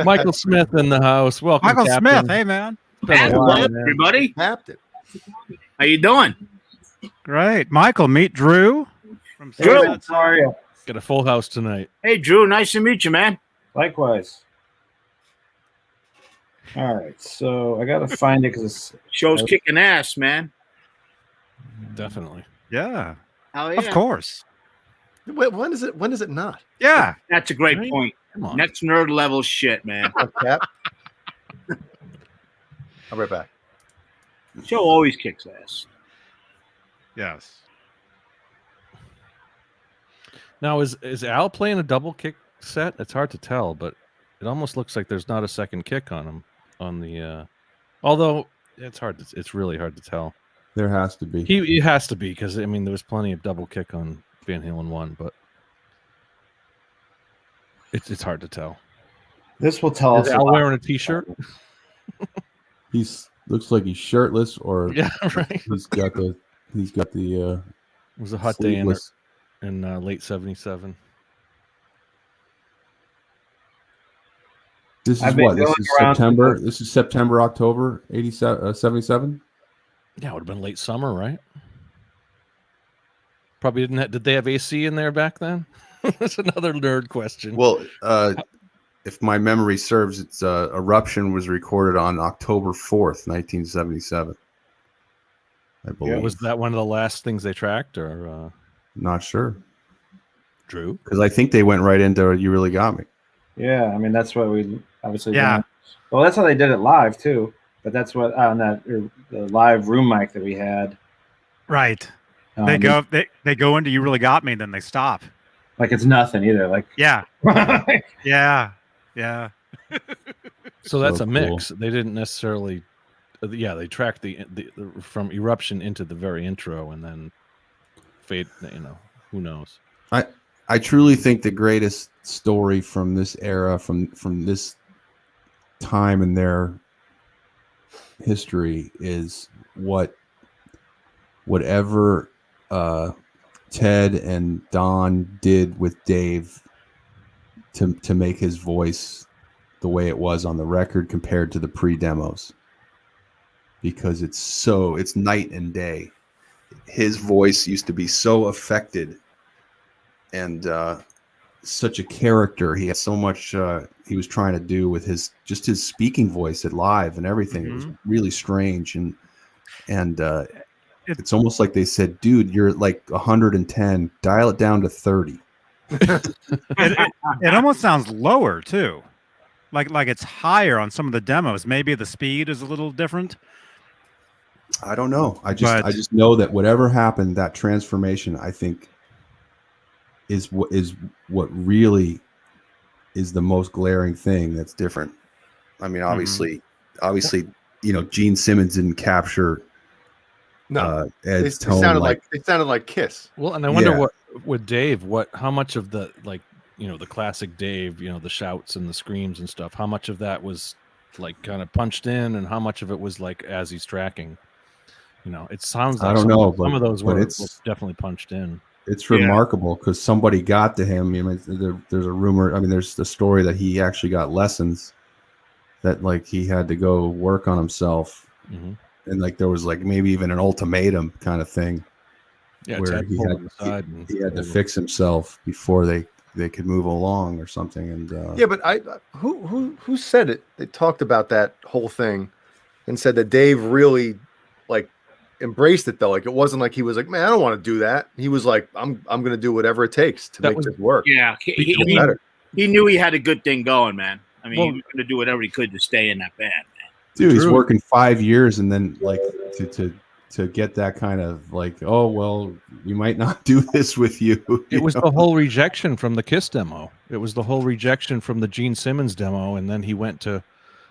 Speaker 1: Michael Smith in the house. Welcome,
Speaker 2: Michael
Speaker 1: Captain.
Speaker 2: Smith, hey man.
Speaker 5: Wow,
Speaker 7: Hello,
Speaker 5: man.
Speaker 7: everybody.
Speaker 4: Captain.
Speaker 7: How you doing?
Speaker 2: Great. Michael, meet Drew. From
Speaker 7: Drew.
Speaker 2: Sunset
Speaker 5: How are you?
Speaker 1: Got a full house tonight.
Speaker 7: Hey, Drew. Nice to meet you, man.
Speaker 5: Likewise. All right, so I gotta find it because
Speaker 7: Show's kicking ass, man.
Speaker 1: Definitely.
Speaker 2: Yeah,
Speaker 7: Hell
Speaker 2: of course.
Speaker 4: Wait, when is it? When is it not?
Speaker 2: Yeah.
Speaker 7: That's a great
Speaker 1: Right?
Speaker 7: point.
Speaker 1: Come on.
Speaker 7: Next nerd level shit, man.
Speaker 4: Cap. I'll be right back.
Speaker 7: Show always kicks ass.
Speaker 2: Yes.
Speaker 1: Now is Al playing a double kick set? It's hard to tell, but it almost looks like there's not a second kick on him on the. Although it's hard. It's really hard to tell.
Speaker 6: There has to be.
Speaker 1: He has to be because I mean there was plenty of double kick on Van Halen 1, but it's hard to tell.
Speaker 5: this will tell us.
Speaker 1: Is Al wearing a t-shirt?
Speaker 6: He's looks like he's shirtless, or
Speaker 1: Yeah, right.
Speaker 6: he's got the
Speaker 1: It was a hot day
Speaker 6: sleeveless.
Speaker 1: in late '77.
Speaker 6: This is
Speaker 5: I've been
Speaker 6: what? This
Speaker 5: going
Speaker 6: is
Speaker 5: around
Speaker 6: September. This is September, October, 77.
Speaker 1: Yeah, it would have been late summer, right? Probably didn't. Did they have AC in there back then? That's another nerd question.
Speaker 6: Well, if my memory serves, its eruption was recorded on October 4th, 1977. I believe.
Speaker 1: Was that one of the last things they tracked, or
Speaker 6: Not sure,
Speaker 1: Drew?
Speaker 6: because I think they went right into "You Really Got Me."
Speaker 5: Yeah, I mean that's what we obviously.
Speaker 2: Yeah.
Speaker 5: done. Well, that's how they did it live too. But that's what on the live room mic that we had.
Speaker 2: Right. They go into "You Really Got Me," then they stop.
Speaker 5: like it's nothing either. Like
Speaker 2: Yeah. Yeah. Yeah.
Speaker 1: So that's
Speaker 6: So
Speaker 1: a mix. They didn't necessarily. Yeah, they tracked the from eruption into the very intro, and then fade. Who knows?
Speaker 6: I truly think the greatest story from this era, from this time in their history, is whatever Ted and Don did with Dave to make his voice the way it was on the record compared to the pre-demos, because it's night and day. His voice used to be so affected and such a character. He had so much he was trying to do with his speaking voice at live and everything. It was really strange, and it's almost like they said, dude, you're like 110, dial it down to 30.
Speaker 2: It almost sounds lower too, like it's higher on some of the demos. Maybe the speed is a little different.
Speaker 6: I don't know. I just know that whatever happened, that transformation, I think, is what really is the most glaring thing that's different. I mean, obviously, Gene Simmons didn't capture Ed's tone.
Speaker 4: It sounded like Kiss.
Speaker 1: Well, and I wonder what with Dave, how much of the the classic Dave, the shouts and the screams and stuff, how much of that was like kind of punched in, and how much of it was like as he's tracking. It sounds like
Speaker 6: I don't know,
Speaker 1: some of those were
Speaker 6: it's
Speaker 1: definitely punched in.
Speaker 6: It's remarkable because somebody got to him. There's a rumor. I mean, there's the story that he actually got lessons, that like he had to go work on himself, and like there was like maybe even an ultimatum kind of thing, where he had to fix himself before they could move along or something. And
Speaker 4: but who said it? They talked about that whole thing and said that Dave really like embraced it though. Like it wasn't like he was like, man, I don't want to do that. He was like, I'm going to do whatever it takes to make this work.
Speaker 7: Yeah, he knew he had a good thing going, man. I mean, he was going to do whatever he could to stay in that band, man.
Speaker 6: Dude, he's working 5 years, and then like to get that kind of like, oh well, we might not do this with you.
Speaker 1: It was the whole rejection from the Kiss demo. It was the whole rejection from the Gene Simmons demo, and then he went to.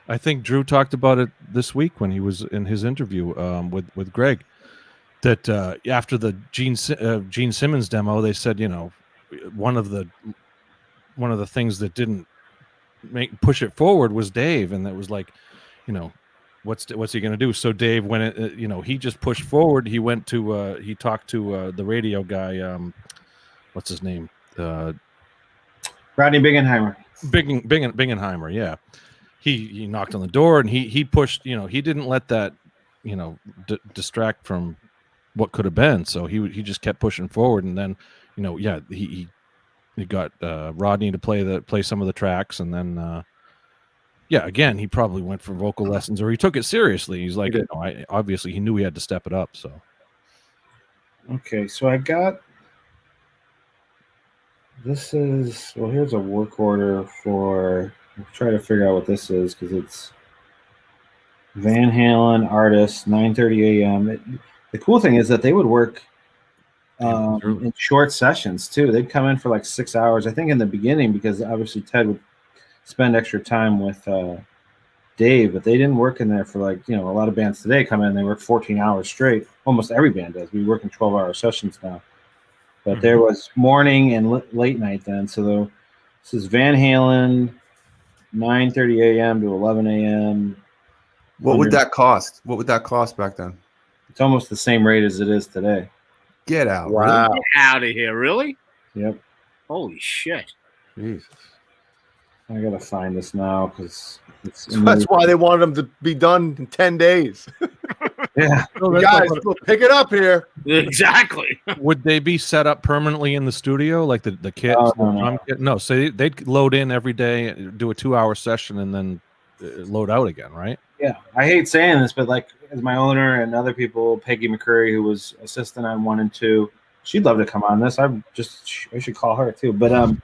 Speaker 1: I think Drew talked about it this week when he was in his interview with Greg, that after the Gene Simmons demo, they said, one of the things that didn't push it forward was Dave, and that was like, what's he going to do? So Dave, when he just pushed forward, he went to he talked to the radio guy, what's his name,
Speaker 5: Rodney Bingenheimer.
Speaker 1: Bingenheimer, yeah. He knocked on the door and he pushed, he didn't let that, distract from what could have been. So he just kept pushing forward, and then, he got Rodney to play some of the tracks, and then again, he probably went for vocal lessons, or he took it seriously. He's like, obviously he knew he had to step it up. So
Speaker 5: okay, so I got here's a work order for. I'll try to figure out what this is because it's Van Halen artists, 9:30 a.m. The cool thing is that they would work in short sessions too. They'd come in for like 6 hours, I think, in the beginning, because obviously Ted would spend extra time with Dave, but they didn't work in there for like, a lot of bands today come in, they work 14 hours straight. Almost every band does. We work in 12-hour sessions now. But there was morning and late night then. So this is Van Halen, 9:30 a.m. to 11 a.m.
Speaker 6: What would that cost? What would that cost back then?
Speaker 5: It's almost the same rate as it is today.
Speaker 6: Get out!
Speaker 4: Wow!
Speaker 7: Get out of here! Really?
Speaker 5: Yep.
Speaker 7: Holy shit!
Speaker 4: Jesus!
Speaker 5: I gotta find this now because
Speaker 4: that's why they wanted them to be done in 10 days.
Speaker 5: Yeah,
Speaker 4: guys, we'll pick it up here.
Speaker 7: Exactly.
Speaker 1: Would they be set up permanently in the studio, like the kit?
Speaker 5: No.
Speaker 1: Kit? No, so they'd load in every day, do a 2-hour session, and then load out again, right?
Speaker 5: Yeah, I hate saying this, but like as my owner and other people, Peggy McCurry, who was assistant on 1 and 2, she'd love to come on this. I should call her too, but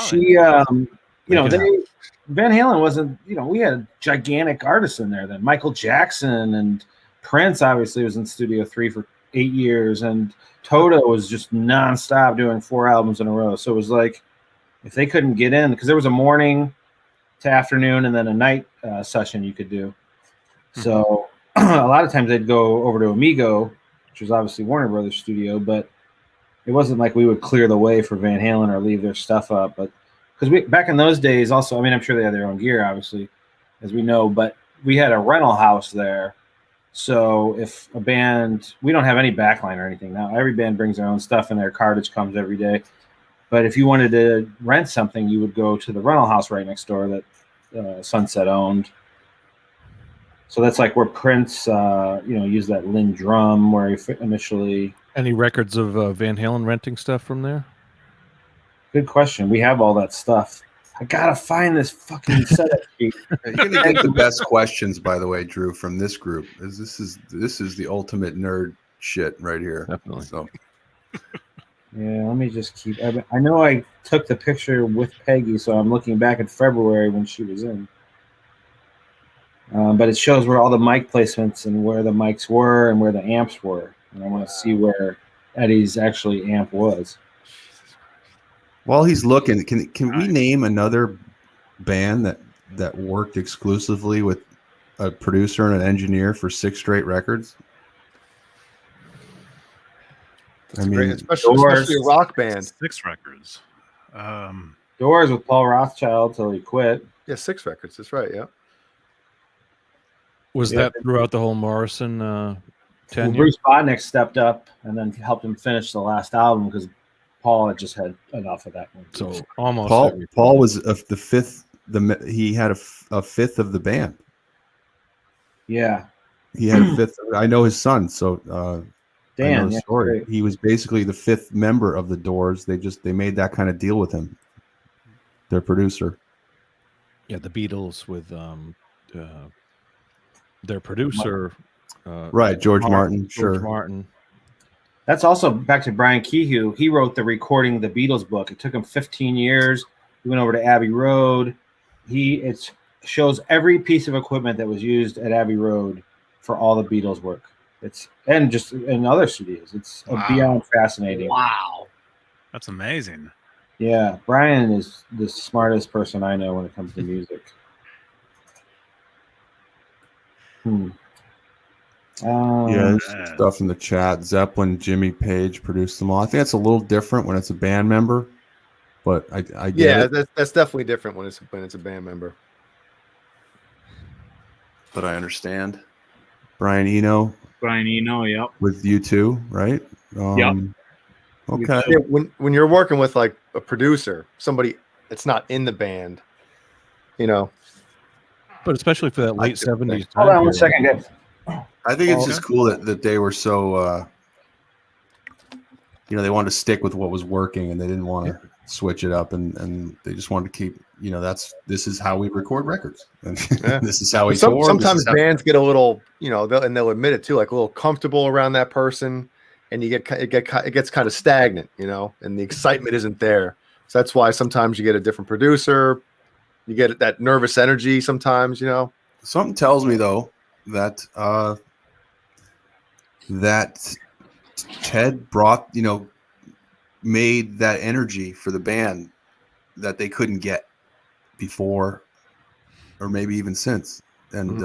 Speaker 5: she Van Halen wasn't, we had gigantic artists in there then. Michael Jackson and Prince obviously was in Studio 3 for 8 years, and Toto was just nonstop doing 4 albums in a row. So it was like, if they couldn't get in, because there was a morning to afternoon and then a night session you could do. So a lot of times they'd go over to Amigo, which was obviously Warner Brothers studio, but it wasn't like we would clear the way for Van Halen or leave their stuff up. But because back in those days also, I mean, I'm sure they had their own gear, obviously, as we know, but we had a rental house there. So if a band, we don't have any backline or anything now. Every band brings their own stuff and their cartage comes every day. But if you wanted to rent something, you would go to the rental house right next door that Sunset owned. So that's like where Prince, used that Lynn drum where he initially.
Speaker 1: Any records of Van Halen renting stuff from there?
Speaker 5: Good question. We have all that stuff. I gotta find this fucking setup sheet.
Speaker 6: You're gonna get the best questions, by the way, Drew, from this group. This is the ultimate nerd shit right here.
Speaker 1: Definitely.
Speaker 6: So
Speaker 5: Yeah, let me just keep. I know I took the picture with Peggy, so I'm looking back at February when she was in. But it shows where all the mic placements and where the mics were and where the amps were. And I want to see where Eddie's actually amp was.
Speaker 6: while he's looking, can we name another band that worked exclusively with a producer and an engineer for 6 straight records?
Speaker 4: That's great, especially a rock band.
Speaker 2: 6 records.
Speaker 5: Doors with Paul Rothschild till he quit.
Speaker 4: Yeah, 6 records. That's right. Yeah.
Speaker 1: Was that throughout the whole Morrison tenure?
Speaker 5: Bruce Bodnick stepped up and then helped him finish the last album because Paul had just had enough of that one.
Speaker 1: So almost
Speaker 6: Paul was the fifth. He had a fifth of the band.
Speaker 5: Yeah,
Speaker 6: he had a fifth. I know his son, so
Speaker 5: Dan,
Speaker 6: I know the story.
Speaker 5: great.
Speaker 6: He was basically the 5th member of the Doors. They made that kind of deal with him, their producer.
Speaker 1: Yeah, the Beatles with their producer,
Speaker 6: right? George Martin.
Speaker 1: George
Speaker 6: Sure.
Speaker 1: Martin.
Speaker 5: That's also back to Brian Kehoe. He wrote the Recording the Beatles book. It took him 15 years. He went over to Abbey Road. It shows every piece of equipment that was used at Abbey Road for all the Beatles work. And just in other studios. It's beyond fascinating.
Speaker 7: Wow.
Speaker 2: That's amazing.
Speaker 5: Yeah, Brian is the smartest person I know when it comes to music.
Speaker 6: Yeah, there's stuff in the chat. Zeppelin, Jimmy Page produced them all. I think that's a little different when it's a band member, but I get it.
Speaker 4: That's definitely different when it's a band member.
Speaker 6: But I understand. Brian Eno.
Speaker 7: Yep.
Speaker 6: With U2, right?
Speaker 7: Yep.
Speaker 6: Okay.
Speaker 4: Yeah, when you're working with like a producer, somebody that's not in the band,
Speaker 1: But especially for that late 70s.
Speaker 5: Hold on 1 second, guys.
Speaker 6: I think it's just cool that they were so, they wanted to stick with what was working and they didn't want to switch it up, and they just wanted to keep, this is how we record records, and this is how we tour.
Speaker 4: Sometimes bands get a little, they'll admit it too, like a little comfortable around that person, and it gets kind of stagnant, and the excitement isn't there. So that's why sometimes you get a different producer, you get that nervous energy sometimes,
Speaker 6: Something tells me though that that Ted brought, made that energy for the band that they couldn't get before, or maybe even since, and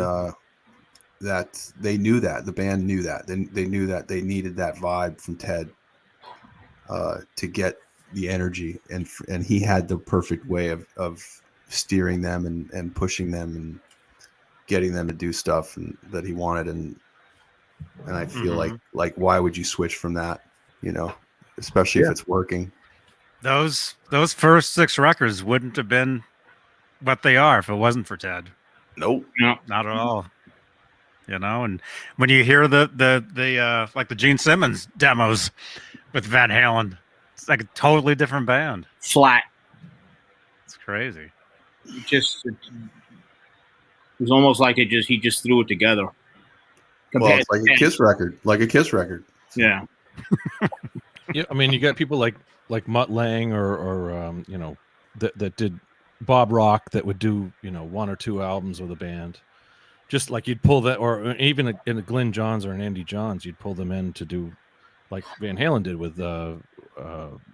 Speaker 6: that they knew that the band knew that they knew that they needed that vibe from Ted to get the energy, and he had the perfect way of steering them and pushing them and getting them to do stuff that he wanted, and I feel like why would you switch from that, especially if it's working.
Speaker 2: Those first 6 records wouldn't have been what they are if it wasn't for Ted.
Speaker 6: Nope.
Speaker 2: No, not at all. And when you hear the like the Gene Simmons demos with Van Halen, it's like a totally different band.
Speaker 7: Flat.
Speaker 2: It's crazy.
Speaker 7: It was almost like he just threw it together.
Speaker 6: Well, it's like a Kiss record.
Speaker 7: Yeah.
Speaker 1: Yeah, I mean, you got people like Mutt Lange or that did Bob Rock that would do 1 or 2 albums with a band. Just like you'd pull that, or even in a Glenn Johns or an Andy Johns, you'd pull them in to do like Van Halen did with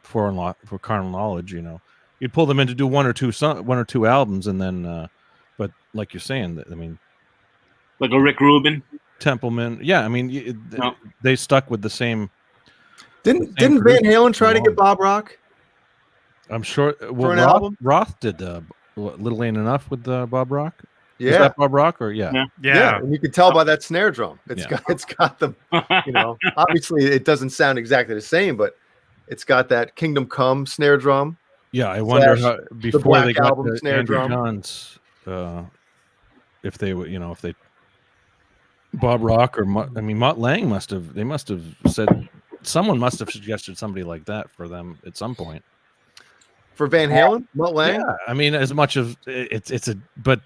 Speaker 1: for Carnal Knowledge. You'd pull them in to do 1 or 2 albums, and then but like you're saying, I mean,
Speaker 7: like a Rick Rubin,
Speaker 1: Templeman. Yeah, I mean, they stuck with the same.
Speaker 4: Didn't Van Halen try to get Bob Rock?
Speaker 1: I'm sure.
Speaker 4: For an album?
Speaker 1: Roth did Little Ain't Enough with Bob Rock.
Speaker 4: Yeah.
Speaker 1: Was that Bob Rock or yeah?
Speaker 4: And you can tell by that snare drum. It's got the obviously it doesn't sound exactly the same, but it's got that Kingdom Come snare drum.
Speaker 1: Yeah, I wonder how before they got
Speaker 4: Album
Speaker 1: the
Speaker 4: snare
Speaker 1: Andy
Speaker 4: drum.
Speaker 1: Johns, if they would, if they Bob Rock or Mutt Lange must have said, someone must have suggested somebody like that for them at some point.
Speaker 4: For Van Halen, Mutt Lange.
Speaker 1: Yeah, I mean, as much as but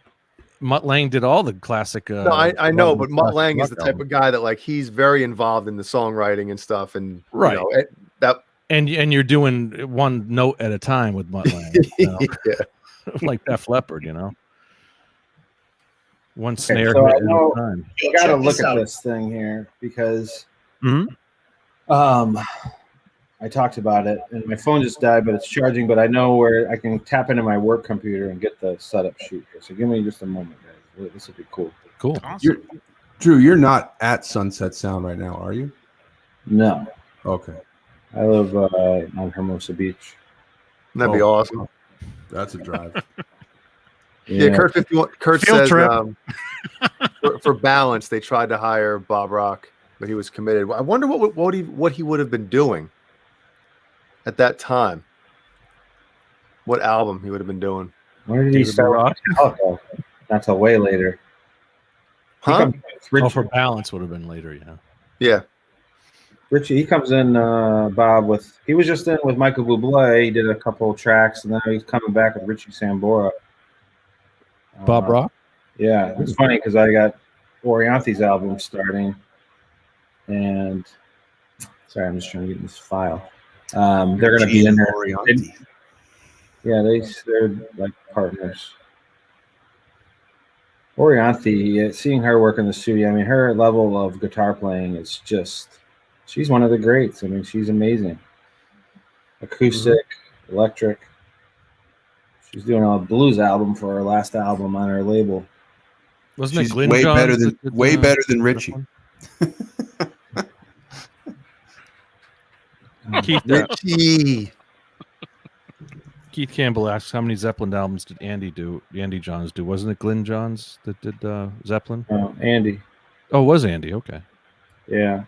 Speaker 1: Mutt Lange did all the classic.
Speaker 4: No, I know, but Mutt Lange is
Speaker 1: rock
Speaker 4: the type
Speaker 1: albums.
Speaker 4: of guy that like he's very involved in the songwriting and stuff, and
Speaker 1: Right.
Speaker 4: you know, that
Speaker 1: And you're doing one note at a time with Mutt Lange, you know?
Speaker 4: yeah.
Speaker 1: Like Def Leppard, you know. One
Speaker 5: Okay,
Speaker 1: snare
Speaker 5: so
Speaker 1: hit
Speaker 5: I
Speaker 1: at
Speaker 5: know
Speaker 1: a time.
Speaker 5: you got to
Speaker 7: Check
Speaker 5: look
Speaker 7: this
Speaker 5: at
Speaker 7: out.
Speaker 5: this thing here because
Speaker 2: Mhm.
Speaker 5: I talked about it and my phone just died, but it's charging. But I know where I can tap into my work computer and get the setup sheet here. So give me just a moment, guys. This would be cool.
Speaker 1: Cool.
Speaker 2: Awesome.
Speaker 6: Drew, you're not at Sunset Sound right now, are you?
Speaker 5: No,
Speaker 6: Okay.
Speaker 5: I live on Hermosa Beach.
Speaker 4: That'd be awesome.
Speaker 6: That's a drive.
Speaker 4: Yeah, Kurt 51. Kurt
Speaker 2: Field
Speaker 4: says
Speaker 2: trip.
Speaker 4: for balance, they tried to hire Bob Rock, but he was committed. I wonder what he would have been doing at that time. What album he would have been doing?
Speaker 5: Where did he
Speaker 1: David
Speaker 5: start?
Speaker 1: Roth?
Speaker 5: Oh, not till way later. He
Speaker 4: Huh?
Speaker 5: comes-
Speaker 1: Oh, for balance would have been later, yeah.
Speaker 4: Yeah.
Speaker 5: Richie, he comes in, Bob, he was just in with Michael Bublé. He did a couple of tracks, and then he's coming back with Richie Sambora.
Speaker 1: Bob Rock?
Speaker 5: Yeah, it's funny because I got Orianthi's album starting, and sorry, I'm just trying to get this file. They're going to be in there.
Speaker 6: Orianthi.
Speaker 5: Yeah, they're like partners. Orianthi, seeing her work in the studio, I mean, her level of guitar playing is just, she's one of the greats. I mean, she's amazing. Acoustic, electric. She's doing a blues album for her last album on her label.
Speaker 1: Wasn't
Speaker 6: She's
Speaker 1: it Glyn
Speaker 6: way
Speaker 1: Johns
Speaker 6: better than
Speaker 1: that did
Speaker 6: way
Speaker 1: the
Speaker 6: better than
Speaker 1: first
Speaker 6: Richie.
Speaker 1: one? Keith Campbell asks, how many Zeppelin albums did Andy Johns do? Wasn't it Glyn Johns that did Zeppelin?
Speaker 5: Andy.
Speaker 1: Oh, it was Andy. Okay.
Speaker 5: Yeah.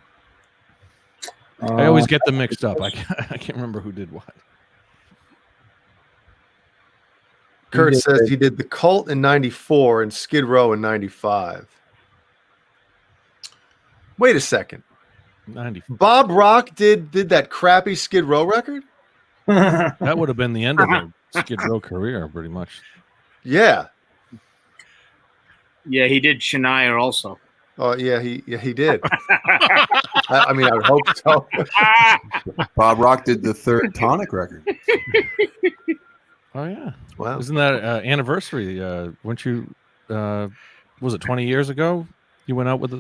Speaker 1: I always get them mixed up. I can't remember who did what.
Speaker 4: Kurt
Speaker 5: did
Speaker 4: says
Speaker 5: it.
Speaker 4: he did The Cult in 94 and Skid Row in 95. Wait a second.
Speaker 1: 90.
Speaker 4: Bob Rock did that crappy Skid Row record?
Speaker 1: That would have been the end of the Skid Row career, pretty much.
Speaker 4: Yeah.
Speaker 7: Yeah, he did Shania also.
Speaker 4: Oh yeah, he did. I mean, I would hope so.
Speaker 6: Bob Rock did the third Tonic record.
Speaker 1: Oh yeah.
Speaker 4: Wow.
Speaker 1: Isn't that anniversary? Weren't you? Was it 20 years ago? You went out with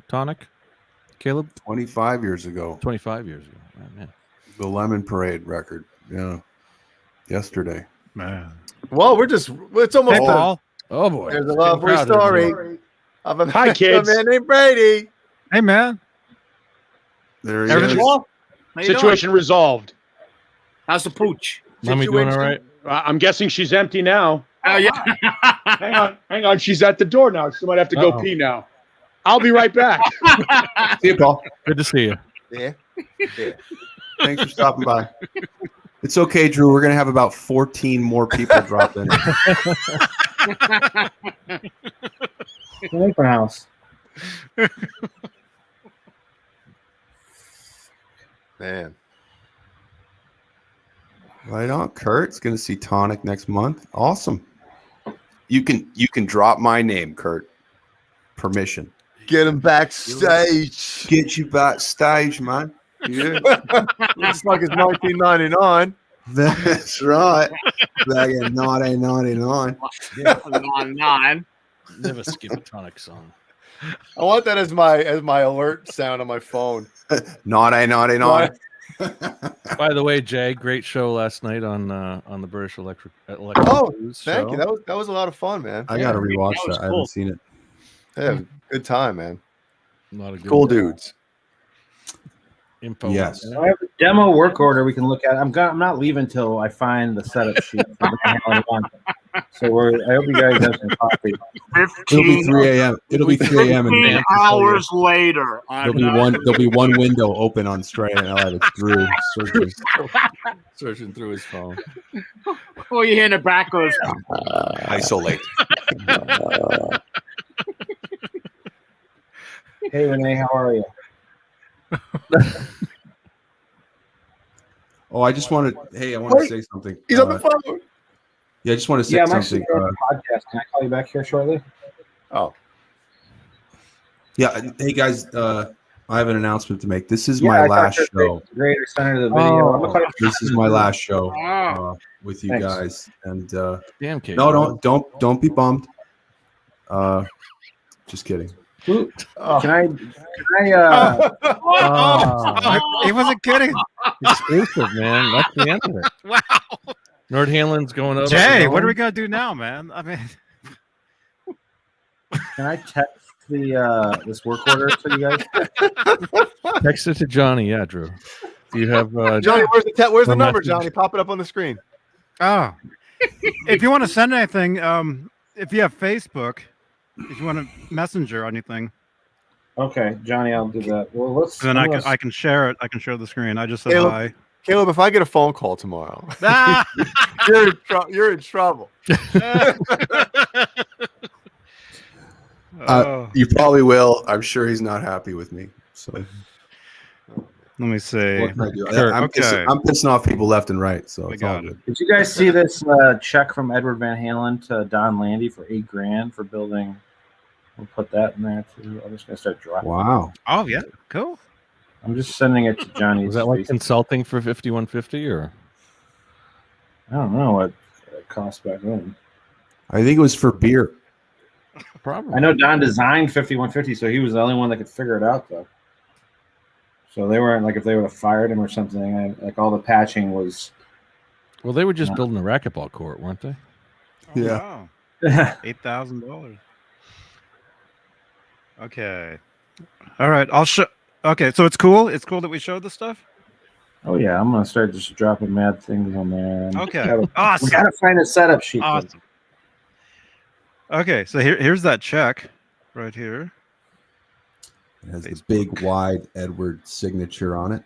Speaker 1: Tonic, Caleb.
Speaker 6: 25 years ago.
Speaker 1: 25 years ago. Oh, man.
Speaker 6: The Lemon Parade record. Yeah. Yesterday.
Speaker 2: Man.
Speaker 4: Well, it's almost
Speaker 2: Hey, Paul.
Speaker 1: Oh boy.
Speaker 4: There's a
Speaker 1: It's
Speaker 4: lovely
Speaker 1: getting crowded in here.
Speaker 4: story of a
Speaker 3: Hi, kids.
Speaker 4: man named Brady.
Speaker 2: Hey, man.
Speaker 6: There he
Speaker 2: Everything
Speaker 6: is.
Speaker 7: How you doing?
Speaker 3: Situation resolved.
Speaker 7: How's the pooch?
Speaker 1: Mommy doing all right?
Speaker 3: I'm guessing she's empty now.
Speaker 7: Oh yeah.
Speaker 3: Hang on. She's at the door now. She might have to go
Speaker 1: Uh-oh.
Speaker 3: pee now. I'll be right back.
Speaker 6: See you, Paul.
Speaker 1: Good to see you.
Speaker 4: Yeah.
Speaker 6: Thanks for stopping by. It's okay, Drew. We're going to have about 14 more people drop in.
Speaker 5: Open house.
Speaker 4: Man.
Speaker 6: Right on. Kurt's going to see Tonic next month. Awesome. You can drop my name, Kurt. Permission.
Speaker 4: Get him backstage.
Speaker 6: Get you backstage, man.
Speaker 4: Yeah. Looks like it's 1999.
Speaker 6: That's right. Back in 1999.
Speaker 7: Nine.
Speaker 1: Never skip a Tonic song.
Speaker 4: I want that as my alert sound on my phone.
Speaker 6: 1999.
Speaker 1: By the way, Jay, great show last night on the British Electric
Speaker 4: Oh,
Speaker 1: News
Speaker 4: Thank
Speaker 1: show.
Speaker 4: you. That was a lot of fun, man.
Speaker 6: I got to rewatch
Speaker 7: that was
Speaker 6: that. I
Speaker 7: cool.
Speaker 6: haven't seen it.
Speaker 4: Yeah, good time, man.
Speaker 1: A lot of good
Speaker 4: Cool dudes.
Speaker 1: info.
Speaker 6: Yes.
Speaker 5: I have a demo work order we can look at. I'm not leaving till I find the setup sheet. For Halen I. So I hope you guys have some coffee.
Speaker 6: It'll be 3 a.m. It'll be 3 a.m. in
Speaker 7: 15
Speaker 6: Manchester.
Speaker 7: hours later.
Speaker 6: There'll be one window open on Stray, and I'll have it through searching.
Speaker 1: Searching through his phone.
Speaker 7: Well, you hear in the back goes,
Speaker 6: Isolate.
Speaker 5: Hey Renee, how are you?
Speaker 6: Oh, I just wanted. Hey, I want to
Speaker 4: Wait.
Speaker 6: say something.
Speaker 4: He's on the phone.
Speaker 6: Yeah, I just want to say
Speaker 5: I'm
Speaker 6: something.
Speaker 5: actually on the podcast. Can I call you back here shortly?
Speaker 4: Oh,
Speaker 6: Yeah, hey guys, I have an announcement to make. This is
Speaker 5: Yeah,
Speaker 6: my
Speaker 5: I thought
Speaker 6: last
Speaker 5: you were
Speaker 6: show.
Speaker 5: greater center of the video. I'm gonna call you
Speaker 6: This is my last show with you
Speaker 5: Thanks.
Speaker 6: guys. And
Speaker 1: Damn, Kate.
Speaker 6: no, don't be bummed. Just kidding.
Speaker 5: Can
Speaker 4: oh.
Speaker 5: I?
Speaker 2: He wasn't kidding.
Speaker 1: Exclusive, man. That's the end of it.
Speaker 2: Wow.
Speaker 1: Nord Halen's going over.
Speaker 2: Jay, what are we gonna do now, man? I mean,
Speaker 5: Can I text the this work order to you guys?
Speaker 1: Text it to Johnny. Yeah, Drew. Do you have
Speaker 4: Johnny, where's the number,
Speaker 1: message.
Speaker 4: Johnny? Pop it up on the screen.
Speaker 2: oh, if you want to send anything, if you have Facebook, if you want to messenger or anything,
Speaker 5: Okay, Johnny, I'll do that. Well, let's.
Speaker 2: then I can share it. I can share the screen. I just said
Speaker 4: Caleb.
Speaker 2: hi.
Speaker 4: Caleb, if I get a phone call tomorrow,
Speaker 2: Ah!
Speaker 4: you're in trouble.
Speaker 2: Oh,
Speaker 6: You probably will. I'm sure he's not happy with me. So
Speaker 2: let me see.
Speaker 6: what can I do?
Speaker 1: Sure.
Speaker 6: I'm
Speaker 2: Okay.
Speaker 6: pissing off people left and right. So
Speaker 2: We
Speaker 6: it's all
Speaker 2: got it.
Speaker 6: good.
Speaker 5: Did you guys see this check from Edward Van Halen to Don Landy for $8,000 for building? We'll put that in there too. I'm just gonna start dropping.
Speaker 6: Wow.
Speaker 2: Oh yeah, cool.
Speaker 5: I'm just sending it to Johnny.
Speaker 1: Was that like consulting for 5150 or?
Speaker 5: I don't know what it cost back then.
Speaker 6: I think it was for beer.
Speaker 1: Probably.
Speaker 5: I know Don designed 5150, so he was the only one that could figure it out, though. So they weren't like if they would have fired him or something. Like all the patching was.
Speaker 1: Well, they were just building a racquetball court, weren't they?
Speaker 6: Yeah.
Speaker 2: Wow.
Speaker 5: Oh
Speaker 2: $8,000. Okay. All right. I'll show. Okay, so it's cool. It's cool that we showed this stuff.
Speaker 5: Yeah, I'm gonna start just dropping mad things on there. And
Speaker 2: Okay.
Speaker 5: we
Speaker 2: Awesome.
Speaker 5: gotta find a setup sheet. though.
Speaker 2: Awesome. Okay, so here's that check right here.
Speaker 6: It has the big wide Edward signature on it.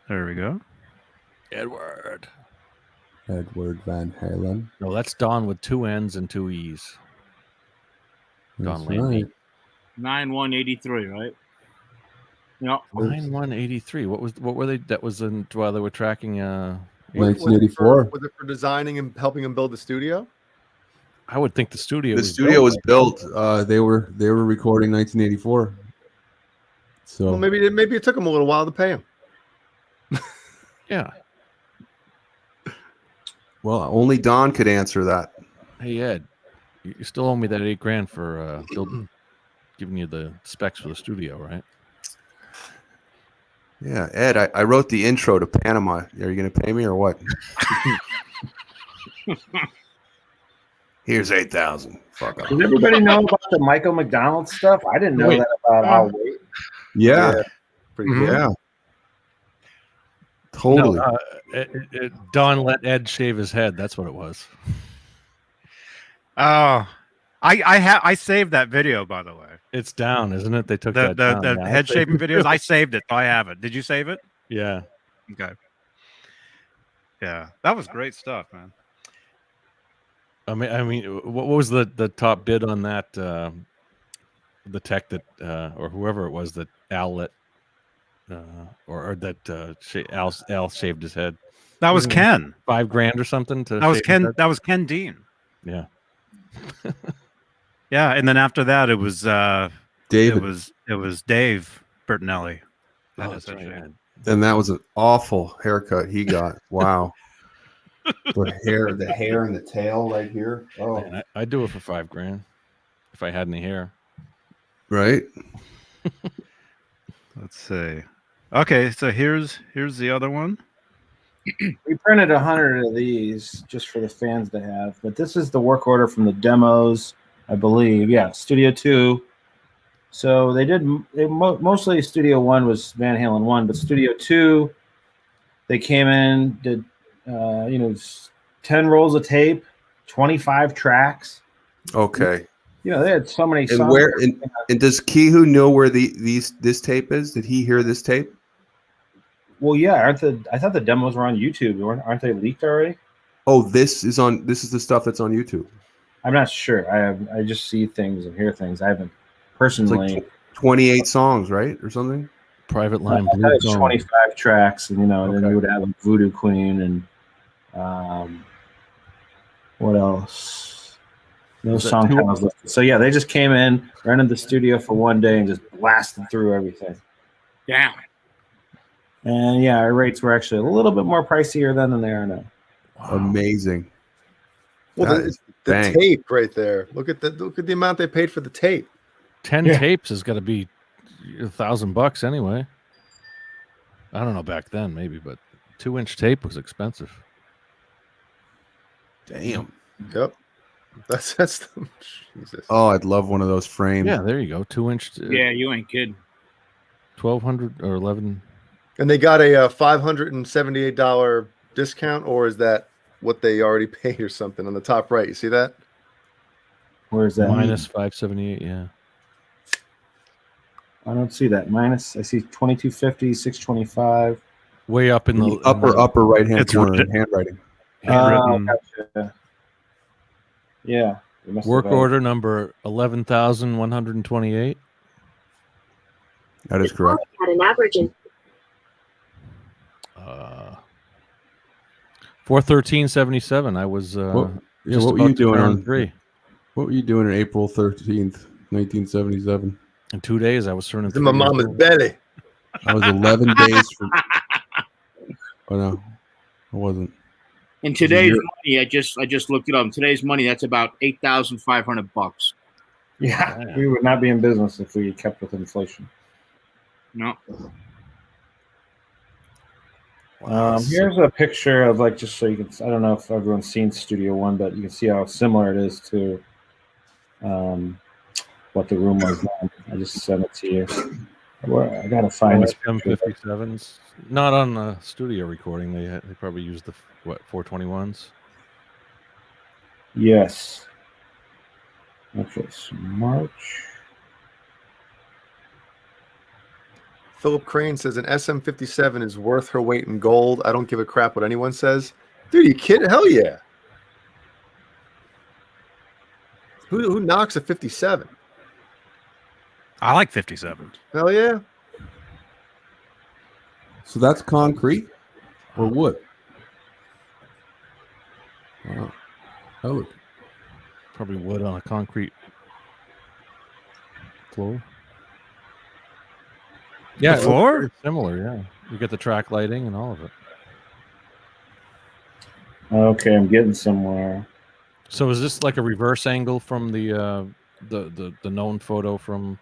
Speaker 2: There we go.
Speaker 1: Edward.
Speaker 6: Edward Van Halen.
Speaker 1: No, that's Don with 2 N's and 2 E's. Don
Speaker 6: That's
Speaker 1: Landy.
Speaker 6: right.
Speaker 7: 9183, right? Yep.
Speaker 1: 9183. What were they? That was while they were tracking.
Speaker 6: 1984.
Speaker 4: Was it for designing and helping him build the studio?
Speaker 1: I would think the studio.
Speaker 6: The
Speaker 1: was
Speaker 6: studio was built. They were recording 1984. So
Speaker 4: Well, maybe it took him a little while to pay him.
Speaker 1: Yeah.
Speaker 6: well, only Don could answer that.
Speaker 1: Hey Ed, you still owe me that $8,000 for giving you the specs for the studio, right?
Speaker 6: Yeah, Ed, I wrote the intro to Panama. Are you going to pay me or what? Here's 8,000. Fuck off.
Speaker 5: Does everybody know about the Michael McDonald stuff? I didn't know
Speaker 1: Wait.
Speaker 5: that about I'll wait.
Speaker 6: Yeah,
Speaker 4: Pretty
Speaker 2: Mhm.
Speaker 4: cool.
Speaker 6: yeah. Totally.
Speaker 1: No, Don let Ed shave his head. That's what it was.
Speaker 2: Oh, I saved that video, by the way.
Speaker 1: It's down, isn't it? They took
Speaker 2: The
Speaker 1: that down.
Speaker 2: the
Speaker 1: Yeah,
Speaker 2: head shaping videos. I saved it. So I have it. Did you save it?
Speaker 1: Yeah.
Speaker 2: Okay. Yeah, that was great stuff, man.
Speaker 1: I mean, what was the top bid on that? The tech that, or whoever it was that Al let, or that Al shaved his head.
Speaker 2: That was Ken.
Speaker 1: $5,000 or something to.
Speaker 2: That was
Speaker 1: shave his
Speaker 2: Ken.
Speaker 1: head?
Speaker 2: That was Ken Dean.
Speaker 1: Yeah.
Speaker 2: Yeah, and then after that, it was
Speaker 6: David.
Speaker 2: it was Dave Bertinelli.
Speaker 1: Oh, that's right, yeah.
Speaker 6: And that was an awful haircut he got. Wow. the hair and the tail right here. Oh,
Speaker 1: Man, I'd do it for $5,000 if I had any hair.
Speaker 6: right.
Speaker 2: Let's see. Okay, so here's the other one.
Speaker 5: We printed 100 of these just for the fans to have, but this is the work order from the demos, I believe. Yeah, Studio 2. So mostly Studio 1 was Van Halen 1, but Studio 2, they came in, did 10 rolls of tape, 25 tracks.
Speaker 6: Okay.
Speaker 5: They had so many songs.
Speaker 6: And where and does Kihu know where this tape is? Did he hear this tape?
Speaker 5: Well, yeah, I thought the demos were on YouTube. Aren't they leaked already?
Speaker 6: Oh, this is the stuff that's on YouTube.
Speaker 5: I'm not sure. I just see things and hear things. I haven't
Speaker 6: It's
Speaker 5: personally.
Speaker 6: like 28 songs, right? Or something?
Speaker 1: Private line
Speaker 5: I
Speaker 1: blue
Speaker 5: thought it was
Speaker 1: phone.
Speaker 5: 25 tracks, and and then
Speaker 1: Okay.
Speaker 5: you would have like Voodoo Queen and what else? No
Speaker 1: Was that
Speaker 5: song
Speaker 1: two-
Speaker 5: titles listed. So yeah, they just came in, rented the studio for one day, and just blasted through everything.
Speaker 7: Damn.
Speaker 5: And yeah, our rates were actually a little bit more pricier then than they are now.
Speaker 6: Amazing.
Speaker 4: Well,
Speaker 6: That is
Speaker 4: the
Speaker 6: bank.
Speaker 4: tape right there. Look at the amount they paid for the tape.
Speaker 1: 10
Speaker 5: Yeah.
Speaker 1: tapes has got to be $1,000 anyway. I don't know back then, maybe, but 2-inch tape was expensive.
Speaker 6: Damn.
Speaker 4: Yep. That's Jesus.
Speaker 6: Oh, I'd love one of those framed.
Speaker 1: Yeah, there you go. 2-inch.
Speaker 7: Yeah, you ain't kidding.
Speaker 1: 1,200 or 11.
Speaker 4: And they got a $578 discount, or is that what they already paid or something on the top right? You see that?
Speaker 5: Where's that?
Speaker 1: Minus 578. Yeah.
Speaker 5: I don't see that. Minus, I see 2250, 625.
Speaker 1: Way up in
Speaker 6: In
Speaker 1: the
Speaker 6: the upper right hand
Speaker 2: It's
Speaker 6: corner,
Speaker 2: written-
Speaker 6: handwriting.
Speaker 2: Handwritten.
Speaker 5: Gotcha. Yeah. it must have
Speaker 1: work
Speaker 5: been.
Speaker 1: order number 11,128.
Speaker 6: That is correct.
Speaker 8: At an average in
Speaker 1: 4/13/77. I was
Speaker 6: What, yeah,
Speaker 1: just
Speaker 6: what were
Speaker 1: about
Speaker 6: you
Speaker 1: to
Speaker 6: doing
Speaker 1: turn
Speaker 6: on
Speaker 1: 3.
Speaker 6: What were you doing on April 13th, 1977?
Speaker 1: In 2 days, I was turning
Speaker 4: It's
Speaker 1: 3.
Speaker 4: in my
Speaker 1: years
Speaker 4: mama's
Speaker 1: old.
Speaker 4: belly.
Speaker 6: I was 11 days from. Oh no, I wasn't.
Speaker 7: In today's
Speaker 6: year-
Speaker 7: money, I just looked it up. In today's money, that's about $8,500.
Speaker 5: Yeah, we would not be in business if we kept with inflation.
Speaker 7: No.
Speaker 5: Here's a picture of like, just so you can, I don't know if everyone's seen Studio One, but you can see how similar it is to what the room was then. I just sent it to you. I gotta find this picture.
Speaker 1: M57s. Not on the studio recording. They probably used the 421s.
Speaker 5: Yes. Okay, so March.
Speaker 4: Philip Crane says an SM57 is worth her weight in gold. I don't give a crap what anyone says. Dude, you kidding? Hell yeah. Who knocks a 57?
Speaker 2: I like 57.
Speaker 4: Hell yeah.
Speaker 6: So that's concrete or wood? Wow. Oh,
Speaker 1: Probably wood on a concrete floor. Yeah, it looks
Speaker 2: floor?
Speaker 1: very similar. Yeah, you get the track lighting and all of it.
Speaker 5: Okay, I'm getting somewhere.
Speaker 1: So is this like a reverse angle from the known photo from,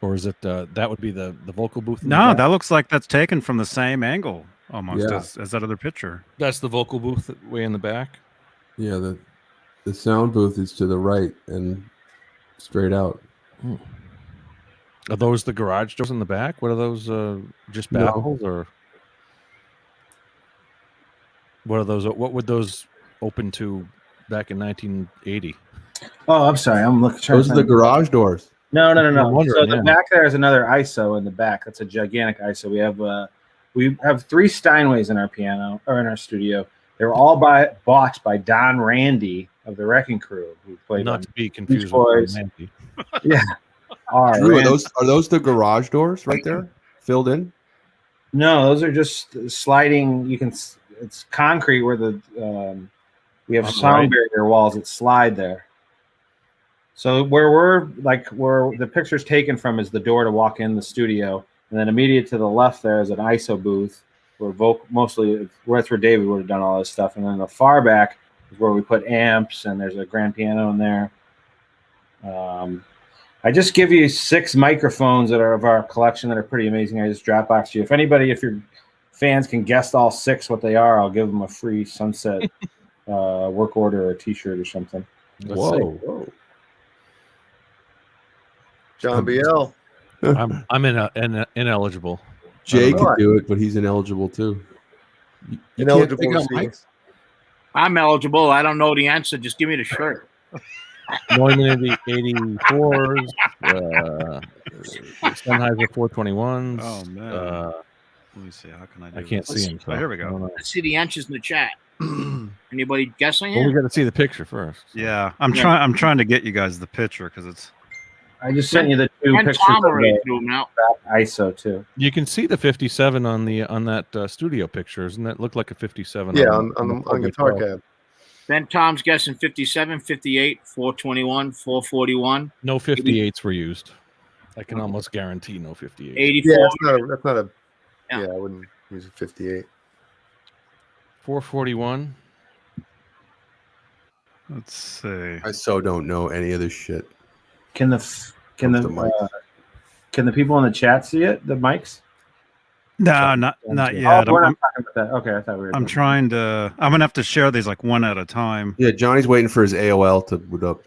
Speaker 1: or is it that would be the vocal booth? in the
Speaker 2: No,
Speaker 1: back?
Speaker 2: that looks like that's taken from the same angle almost
Speaker 6: Yeah.
Speaker 2: as that other picture.
Speaker 1: That's the vocal booth way in the back.
Speaker 6: yeah. The sound booth is to the right and straight out.
Speaker 1: Are those the garage doors in the back? What are those? Just
Speaker 6: No.
Speaker 1: baffles or what are those? What would those open to back in 1980?
Speaker 5: Oh, I'm sorry. I'm looking.
Speaker 6: Those are the garage doors.
Speaker 5: No.
Speaker 1: I'm
Speaker 5: So
Speaker 1: wondering,
Speaker 5: the
Speaker 1: yeah.
Speaker 5: back there is another ISO in the back. That's a gigantic ISO. We have 3 Steinways in our piano or in our studio. They were all bought by Don Randy of the Wrecking Crew, who played
Speaker 1: Not
Speaker 5: on
Speaker 1: to be confused
Speaker 5: Boys.
Speaker 1: with Randy.
Speaker 5: yeah. All right,
Speaker 6: Drew,
Speaker 5: Randy.
Speaker 6: are those the garage doors right there, filled in?
Speaker 5: No, those are just sliding. It's concrete where the we have
Speaker 1: On the
Speaker 5: sound
Speaker 1: right.
Speaker 5: barrier walls that slide there. So where the picture's taken from is the door to walk in the studio, and then immediate to the left there is an ISO booth where mostly that's where David would have done all this stuff, and then the far back is where we put amps, and there's a grand piano in there. I just give you 6 microphones that are of our collection that are pretty amazing. I just Dropboxed you. If your fans can guess all 6 what they are, I'll give them a free Sunset work order or a T-shirt or something.
Speaker 1: Let's see.
Speaker 6: Whoa.
Speaker 4: John BL.
Speaker 1: I'm ineligible.
Speaker 6: Jay
Speaker 4: know.
Speaker 6: could do it, but he's ineligible too. You can't
Speaker 4: Ineligible
Speaker 6: pick
Speaker 4: to
Speaker 6: up
Speaker 4: see
Speaker 6: mics?
Speaker 4: this.
Speaker 7: I'm eligible. I don't know the answer. Just give me the shirt.
Speaker 1: Neumann in the 84s, Sennheiser 421s.
Speaker 2: Oh man. Let me see. How can I do
Speaker 1: I can't
Speaker 2: this?
Speaker 1: see him. So
Speaker 2: Oh, here we
Speaker 1: I don't
Speaker 2: go.
Speaker 1: know.
Speaker 7: Let's see the answers in the chat. Anybody guessing
Speaker 1: Well, we
Speaker 7: it?
Speaker 1: got to see the picture first.
Speaker 2: Yeah, I'm
Speaker 7: Yeah.
Speaker 2: trying to get you guys the picture because it's.
Speaker 5: I just sent you the two
Speaker 7: And
Speaker 5: pictures
Speaker 7: Tom
Speaker 5: of
Speaker 7: already
Speaker 5: the
Speaker 7: threw him out.
Speaker 5: ISO too.
Speaker 1: You can see the 57 on that studio picture. Doesn't that look like a 57?
Speaker 4: Yeah, on Guitar Cab.
Speaker 7: Then Tom's guessing 57, 58, 421, 441,
Speaker 1: No 58s were used. I can almost guarantee no 58s.
Speaker 7: 84.
Speaker 4: Yeah, that's not a.
Speaker 7: Yeah.
Speaker 4: Yeah, I wouldn't use a 58.
Speaker 1: 441.
Speaker 2: Let's see.
Speaker 6: I so don't know any of this shit.
Speaker 5: Can the people in the chat see it? The mics?
Speaker 2: No, not yet.
Speaker 5: Oh, we're not talking about that. Okay, I thought we were.
Speaker 2: I'm trying to. I'm gonna have to share these like one at a time.
Speaker 6: Yeah, Johnny's waiting for his AOL to boot up.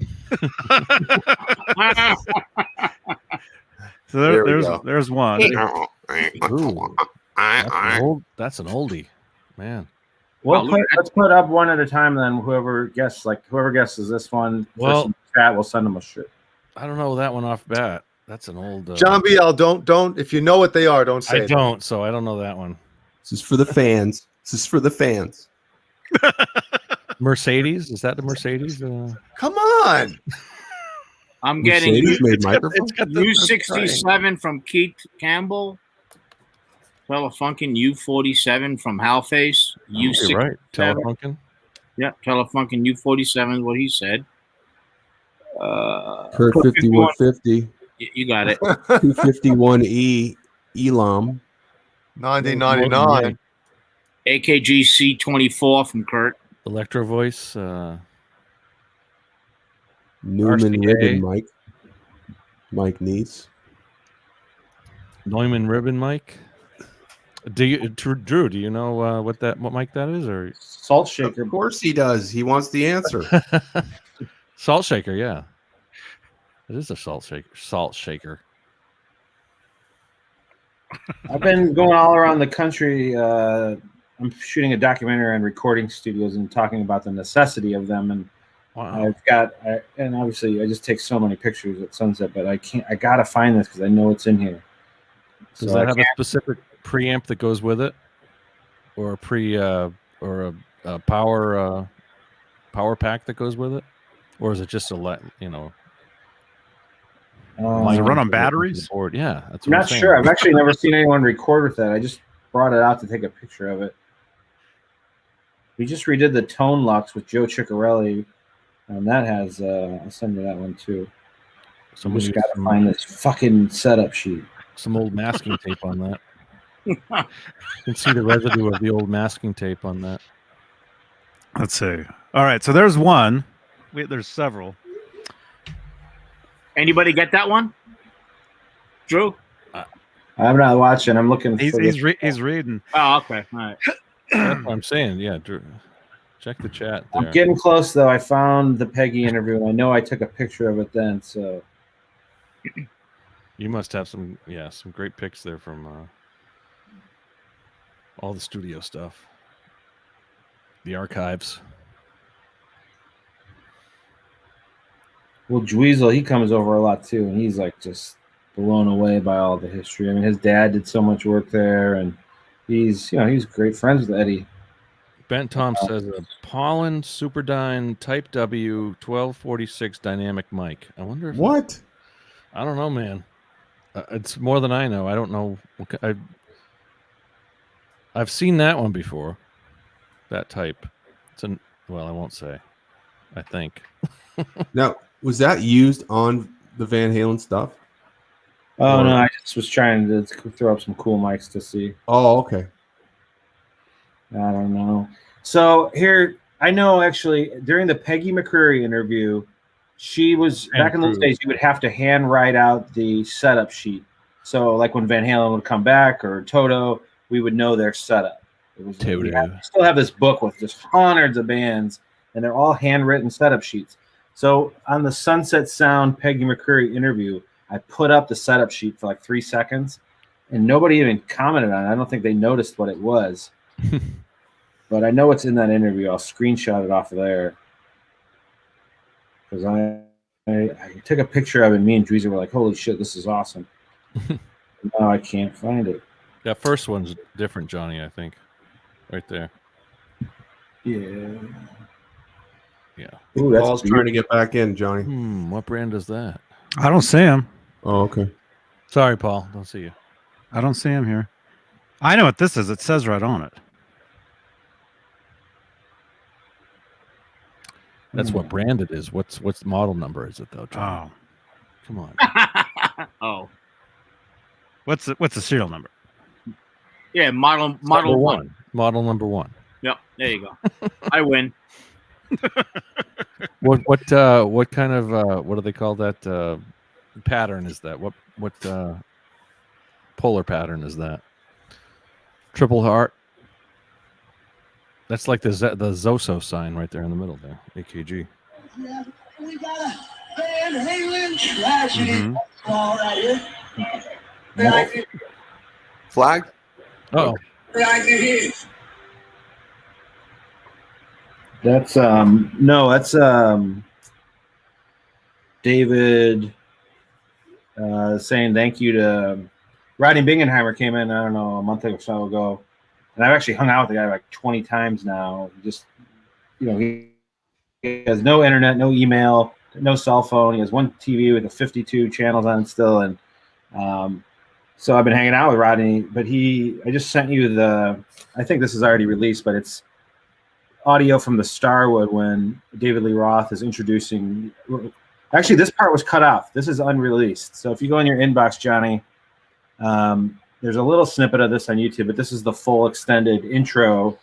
Speaker 2: So
Speaker 6: There we
Speaker 2: there's
Speaker 6: go.
Speaker 2: there's one.
Speaker 1: Ooh, that's an oldie, man.
Speaker 5: Let's put up one at a time. Then whoever guesses this one first in the chat, we'll send them a shirt.
Speaker 1: I don't know that one off bat. That's an old.
Speaker 4: John BL, don't. If you know what they are, don't say.
Speaker 1: I don't, so I don't know that one.
Speaker 6: This is for the fans. This is for the fans.
Speaker 1: Mercedes, is that the Mercedes?
Speaker 4: Come on.
Speaker 7: I'm getting
Speaker 6: Mercedes made microphones.
Speaker 7: U67 from Keith Campbell. Telefunken U47 from Halface. U67.
Speaker 1: You're right. Telefunken.
Speaker 7: Yeah, Telefunken U47 is what he said.
Speaker 6: Kurt 5150.
Speaker 7: You got it.
Speaker 6: 251E Elam.
Speaker 4: 1999.
Speaker 7: AKG C24 from Kurt.
Speaker 1: Electro Voice.
Speaker 6: Newman
Speaker 1: RCA.
Speaker 6: Ribbon mic. Mike Neese.
Speaker 1: Neumann Ribbon mic. Drew, do you know what mic that is? Or
Speaker 5: Salt shaker.
Speaker 6: Of course he does. He wants the answer.
Speaker 1: Salt shaker, yeah. It is a salt shaker.
Speaker 5: I've been going all around the country. I'm shooting a documentary on recording studios and talking about the necessity of them. And
Speaker 1: Wow.
Speaker 5: and obviously I just take so many pictures at sunset, but I gotta find this because I know it's in here.
Speaker 1: Does that have a specific preamp that goes with it, or a power pack that goes with it, or is it just
Speaker 2: Does it
Speaker 1: mic
Speaker 2: run on
Speaker 1: to the
Speaker 2: batteries?
Speaker 1: board? Yeah, that's
Speaker 5: I'm
Speaker 1: what
Speaker 5: not
Speaker 1: saying.
Speaker 5: sure. I've actually never seen anyone record with that. I just brought it out to take a picture of it. We just redid the Tone Lux with Joe Ciccarelli, and that has I'll send you that one too.
Speaker 1: Someone
Speaker 5: Just
Speaker 1: used
Speaker 5: gotta find this fucking setup sheet.
Speaker 1: some old masking tape on that. You can see the residue of the old masking tape on that.
Speaker 2: Let's see. All right, so there's one. There's several.
Speaker 7: Anybody get that one? Drew?
Speaker 5: I'm not watching. I'm looking.
Speaker 2: He's reading.
Speaker 7: Oh, okay. All right.
Speaker 1: That's what I'm saying. Yeah, Drew, check the chat there.
Speaker 5: I'm getting close though. I found the Peggy interview, and I know I took a picture of it then. So
Speaker 1: You must have some great pics there from all the studio stuff, the archives.
Speaker 5: well, Dweezil, he comes over a lot too, and he's like just blown away by all the history. I mean, his dad did so much work there, and he's great friends with Eddie.
Speaker 1: Ben Tom says a Pollen Superdyne Type W 1246 dynamic mic. I wonder if
Speaker 6: What?
Speaker 1: I don't know, man. It's more than I know. I don't know. I've seen that one before. That type. Well, I won't say. I think.
Speaker 6: Now, was that used on the Van Halen stuff?
Speaker 5: Oh no, I just was trying to throw up some cool mics to see.
Speaker 6: Oh, okay.
Speaker 5: I don't know. So here, I know actually during the Peggy McCreary interview, she was back in those days. You would have to hand write out the setup sheet. So like when Van Halen would come back or Toto, we would know their setup. It was
Speaker 1: Toto.
Speaker 5: we still have this book with just hundreds of bands, and they're all handwritten setup sheets. So on the Sunset Sound Peggy McCreary interview, I put up the setup sheet for like 3 seconds, and nobody even commented on it. I don't think they noticed what it was. But I know it's in that interview. I'll screenshot it off of there. Because I took a picture of it, and me and Dweezer were like, holy shit, this is awesome. Now I can't find it.
Speaker 1: That first one's different, Johnny, I think. Right there.
Speaker 5: Yeah.
Speaker 1: Yeah.
Speaker 5: Ooh, that's
Speaker 6: Paul's trying to get back in, Johnny.
Speaker 1: What brand is that?
Speaker 2: I don't see him.
Speaker 6: Oh, okay.
Speaker 1: Sorry, Paul. Don't see you.
Speaker 2: I don't see him here. I know what this is. It says right on it.
Speaker 1: That's what brand it is. What's model number is it though, John?
Speaker 2: Oh,
Speaker 1: Come on.
Speaker 7: Oh,
Speaker 2: what's the serial number?
Speaker 7: yeah, model
Speaker 1: Number
Speaker 7: one.
Speaker 1: Model number 1.
Speaker 7: Yep, there you go. I win.
Speaker 1: What kind of what do they call that pattern is that? What polar pattern is that? Triple heart. That's like the Zoso sign right there in the middle there. AKG.
Speaker 8: Yeah, we got a Van Halen tragedy right here.
Speaker 6: Flag?
Speaker 1: Oh,
Speaker 8: Right here.
Speaker 5: That's no, that's David saying thank you to Rodney Bingenheimer came in, I don't know, a month or so ago. And I've actually hung out with the guy like 20 times now. Just, he has no internet, no email, no cell phone. He has one TV with 52 channels on it still. And so I've been hanging out with Rodney, but I just sent you I think this is already released, but it's audio from the Starwood when David Lee Roth is introducing. Actually, this part was cut off. This is unreleased. So if you go in your inbox, Johnny, there's a little snippet of this on YouTube, but this is the full extended intro.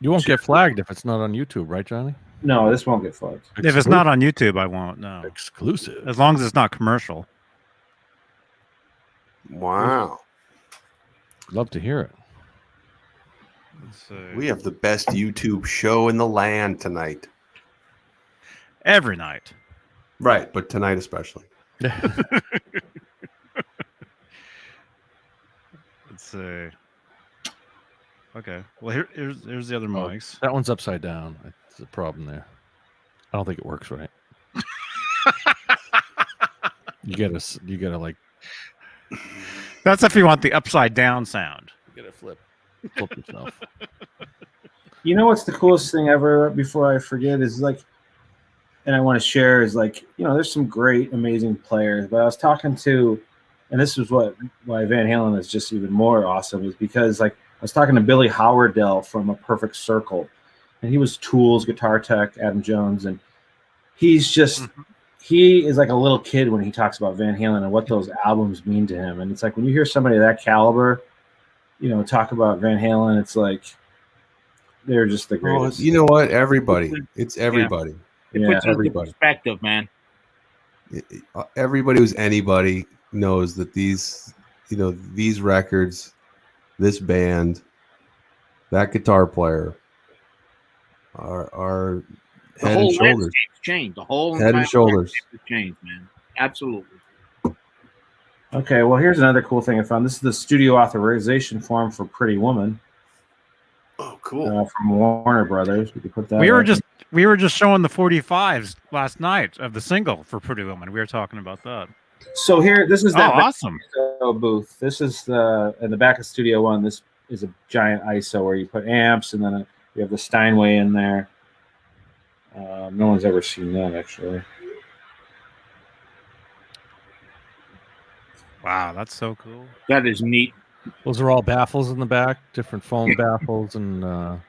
Speaker 1: you won't get flagged if it's not on YouTube, right, Johnny?
Speaker 5: No, this won't get flagged.
Speaker 2: If it's not on YouTube, I won't. No,
Speaker 1: Exclusive.
Speaker 2: as long as it's not commercial.
Speaker 6: Wow.
Speaker 1: Love to hear it.
Speaker 2: Let's see.
Speaker 6: We have the best YouTube show in the land tonight.
Speaker 2: Every night.
Speaker 6: Right, but tonight especially.
Speaker 2: Let's see. Okay. Well, here's the other mics.
Speaker 1: That one's upside down. That's a problem there. I don't think it works right. You gotta like.
Speaker 2: That's if you want the upside down sound.
Speaker 1: You gotta flip yourself.
Speaker 5: You know what's the coolest thing ever? Before I forget, is like, and I want to share is like, there's some great, amazing players. But I was talking to, and this is why Van Halen is just even more awesome, is because like I was talking to Billy Howardell from A Perfect Circle, and he was Tool's guitar tech, Adam Jones, and he's just. He is like a little kid when he talks about Van Halen and what those albums mean to him. And it's like when you hear somebody of that caliber, talk about Van Halen, it's like they're just the greatest.
Speaker 6: Well, you know what? Everybody. It's everybody.
Speaker 5: Yeah,
Speaker 7: Puts it into
Speaker 6: everybody.
Speaker 7: perspective, man.
Speaker 6: Everybody who's anybody knows that these records, this band, that guitar player are
Speaker 7: The
Speaker 6: head
Speaker 7: whole
Speaker 6: and shoulders.
Speaker 7: landscape's changed. The whole
Speaker 6: Head and
Speaker 7: entire
Speaker 6: shoulders.
Speaker 7: landscape has changed, man. Absolutely.
Speaker 5: Okay, well, here's another cool thing I found. This is the studio authorization form for Pretty Woman
Speaker 6: Oh, cool.
Speaker 5: from Warner Brothers. We could put that.
Speaker 2: We were just showing the 45s last night of the single for Pretty Woman. We were talking about that.
Speaker 5: So here, this is that
Speaker 2: awesome
Speaker 5: ISO booth. This is in the back of Studio One. This is a giant ISO where you put amps, and then you have the Steinway in there. No one's ever seen that, actually.
Speaker 2: Wow, that's so cool.
Speaker 7: That is neat.
Speaker 1: Those are all baffles in the back, different foam baffles, and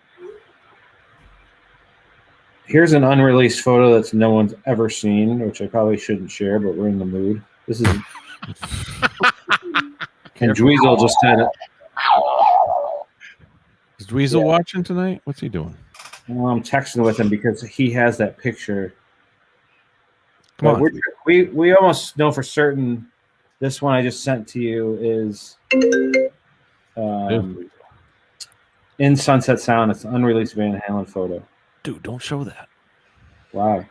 Speaker 5: Here's an unreleased photo that no one's ever seen, which I probably shouldn't share, but we're in the mood. This is. And Dweezil just said it.
Speaker 1: is Dweezil watching tonight? What's he doing?
Speaker 5: Well, I'm texting with him because he has that picture.
Speaker 1: Come on.
Speaker 5: We almost know for certain this one I just sent to you is in Sunset Sound. It's an unreleased Van Halen photo.
Speaker 1: Dude, don't show that.
Speaker 5: Wow.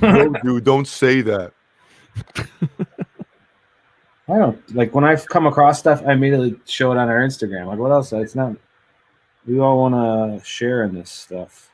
Speaker 4: No, dude, don't say that.
Speaker 5: I don't like when I come across stuff, I immediately show it on our Instagram. Like, what else? It's not. We all want to share in this stuff.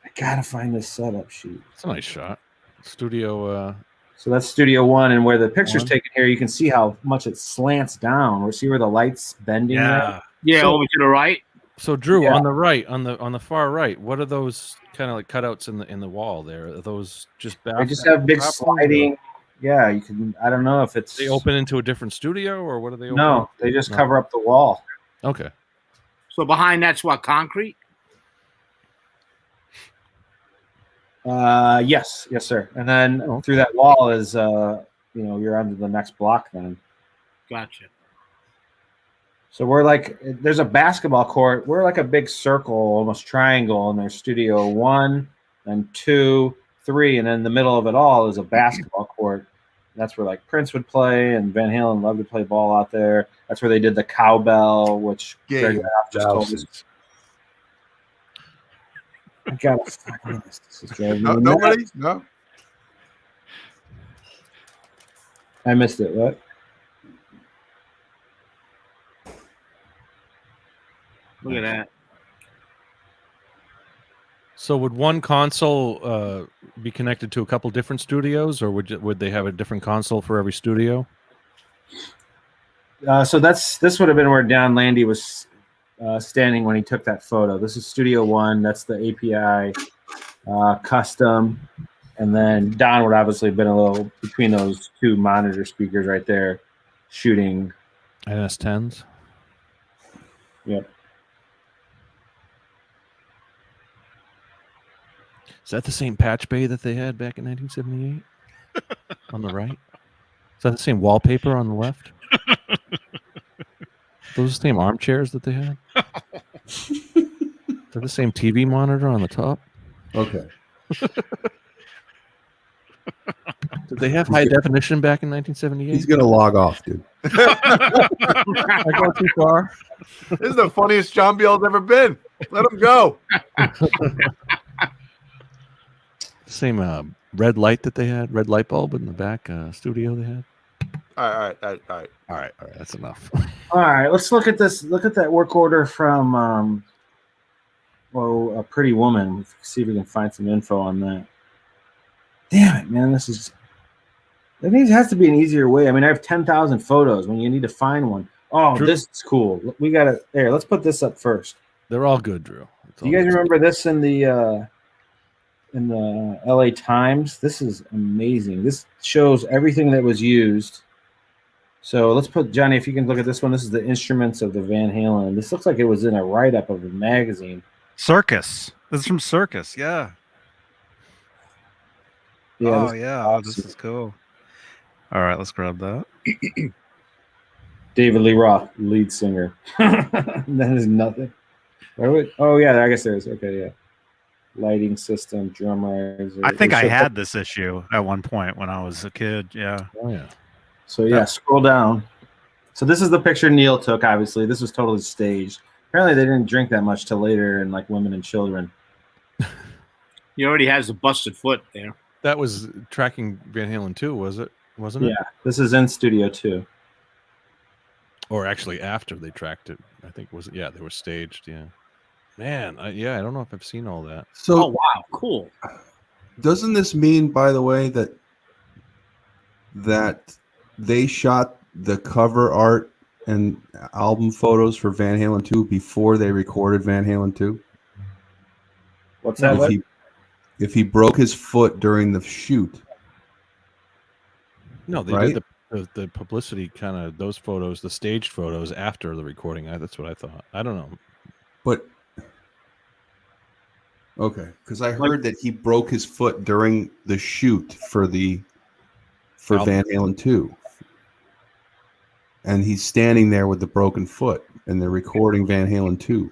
Speaker 5: I gotta find this setup sheet.
Speaker 1: It's a nice shot. Studio.
Speaker 5: So that's Studio One, and where the picture's
Speaker 1: One.
Speaker 5: taken here, you can see how much it slants down. We see where the light's bending. there?
Speaker 7: Yeah,
Speaker 1: So-
Speaker 7: over to the right.
Speaker 1: So Drew,
Speaker 5: Yeah.
Speaker 1: on the right, on the far right, what are those kind of like cutouts in the wall there? Are those just
Speaker 5: They just have big
Speaker 1: baffles?
Speaker 5: sliding. Yeah, you can. I don't know if it's
Speaker 1: They open into a different studio, or what are they?
Speaker 5: No, they just
Speaker 1: No.
Speaker 5: cover up the wall.
Speaker 1: Okay.
Speaker 7: So behind that's what, concrete?
Speaker 5: Yes, sir. And then through that wall is you're under the next block then.
Speaker 7: Gotcha.
Speaker 5: So we're like, there's a basketball court. We're like a big circle, almost triangle, and there's studio 1 and 2, 3, and in the middle of it all is a basketball court. That's where like Prince would play, and Van Halen loved to play ball out there. That's where they did the cowbell, which Greg Raff just told us. I gotta find this. This is driving me
Speaker 4: Nobody?
Speaker 5: nuts.
Speaker 4: No.
Speaker 5: I missed it. What?
Speaker 7: Look at that.
Speaker 1: So would one console be connected to a couple different studios, or would they have a different console for every studio?
Speaker 5: So this would have been where Don Landy was standing when he took that photo. This is Studio 1. That's the API custom. And then Don would obviously have been a little between those two monitor speakers right there shooting.
Speaker 1: NS10s?
Speaker 5: Yep.
Speaker 1: Is that the same patch bay that they had back in 1978? On the right? Is that the same wallpaper on the left? Those the same armchairs that they had? Is that the same TV monitor on the top?
Speaker 6: Okay.
Speaker 1: Did they have high definition back in 1978?
Speaker 6: He's gonna log off, dude.
Speaker 1: I go too far.
Speaker 4: This is the funniest John Beale's ever been. Let him go.
Speaker 1: Same red light that they had, red light bulb in the back studio they had.
Speaker 4: All right.
Speaker 1: That's enough.
Speaker 5: All right, let's look at this. Look at that work order from A Pretty Woman. See if we can find some info on that. Damn it, man! There has to be an easier way. I mean, I have 10,000 photos. When you need to find one,
Speaker 1: Drew,
Speaker 5: this is cool. We got it there. Let's put this up first.
Speaker 1: They're all good, Drew.
Speaker 5: Do you guys remember this in the LA Times? This is amazing. This shows everything that was used. So let's put, Johnny, if you can look at this one. This is the instruments of the Van Halen. This looks like it was in a write-up of a magazine.
Speaker 2: Circus. This is from Circus. Yeah.
Speaker 5: Yeah,
Speaker 2: This is cool. All right, let's grab that.
Speaker 5: David Lee Roth, lead singer. That is nothing. Oh, yeah, I guess there is. Okay, yeah. Lighting system, drum riser.
Speaker 2: I think I had this issue at one point when I was a kid. Yeah.
Speaker 1: Oh, yeah.
Speaker 5: So, yeah, scroll down. So this is the picture Neil took, obviously. This was totally staged. Apparently they didn't drink that much till later in, like, Women and Children.
Speaker 7: He already has a busted foot there.
Speaker 1: That was tracking Van Halen 2, wasn't it?
Speaker 5: Yeah, this is in Studio 2.
Speaker 1: Or actually after they tracked it. I think they were staged, yeah. Man, I don't know if I've seen all that.
Speaker 6: So,
Speaker 7: Oh, wow. Cool.
Speaker 6: doesn't this mean, by the way, that they shot the cover art and album photos for Van Halen 2 before they recorded Van Halen 2?
Speaker 5: What's that?
Speaker 6: If he broke his foot during the shoot.
Speaker 1: No, they did the publicity kind of those photos, the staged photos after the recording. That's what I thought. I don't know.
Speaker 6: But okay, because I heard that he broke his foot during the shoot for Van Halen 2. And he's standing there with the broken foot, and they're recording Van Halen 2.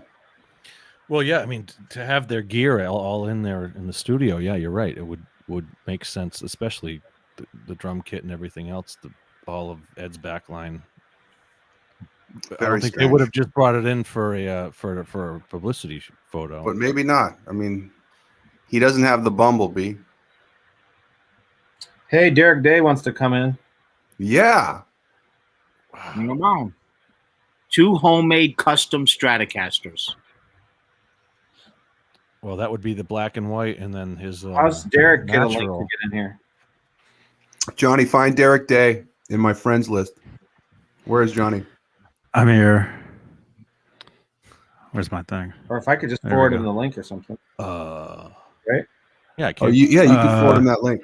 Speaker 1: Well, yeah, I mean, to have their gear all in there in the studio, yeah, you're right. It would make sense, especially the drum kit and everything else, all of Ed's backline. I don't think they would have just brought it in for a publicity photo.
Speaker 6: But maybe not. I mean, he doesn't have the bumblebee.
Speaker 5: Hey, Derek Day wants to come in.
Speaker 6: Yeah.
Speaker 7: Come on. 2 homemade custom Stratocasters.
Speaker 1: Well, that would be the black and white, and then his.
Speaker 5: How's Derek get a link
Speaker 1: natural.
Speaker 5: to get in here?
Speaker 6: Johnny, find Derek Day in my friends list. Where is Johnny?
Speaker 2: I'm here. Where's my thing?
Speaker 5: Or if I could just
Speaker 2: There
Speaker 5: forward
Speaker 2: we
Speaker 5: him
Speaker 2: go.
Speaker 5: the link or something.
Speaker 1: Right?
Speaker 5: Right?
Speaker 1: Yeah, I
Speaker 6: Oh,
Speaker 1: can.
Speaker 6: you can forward him that link.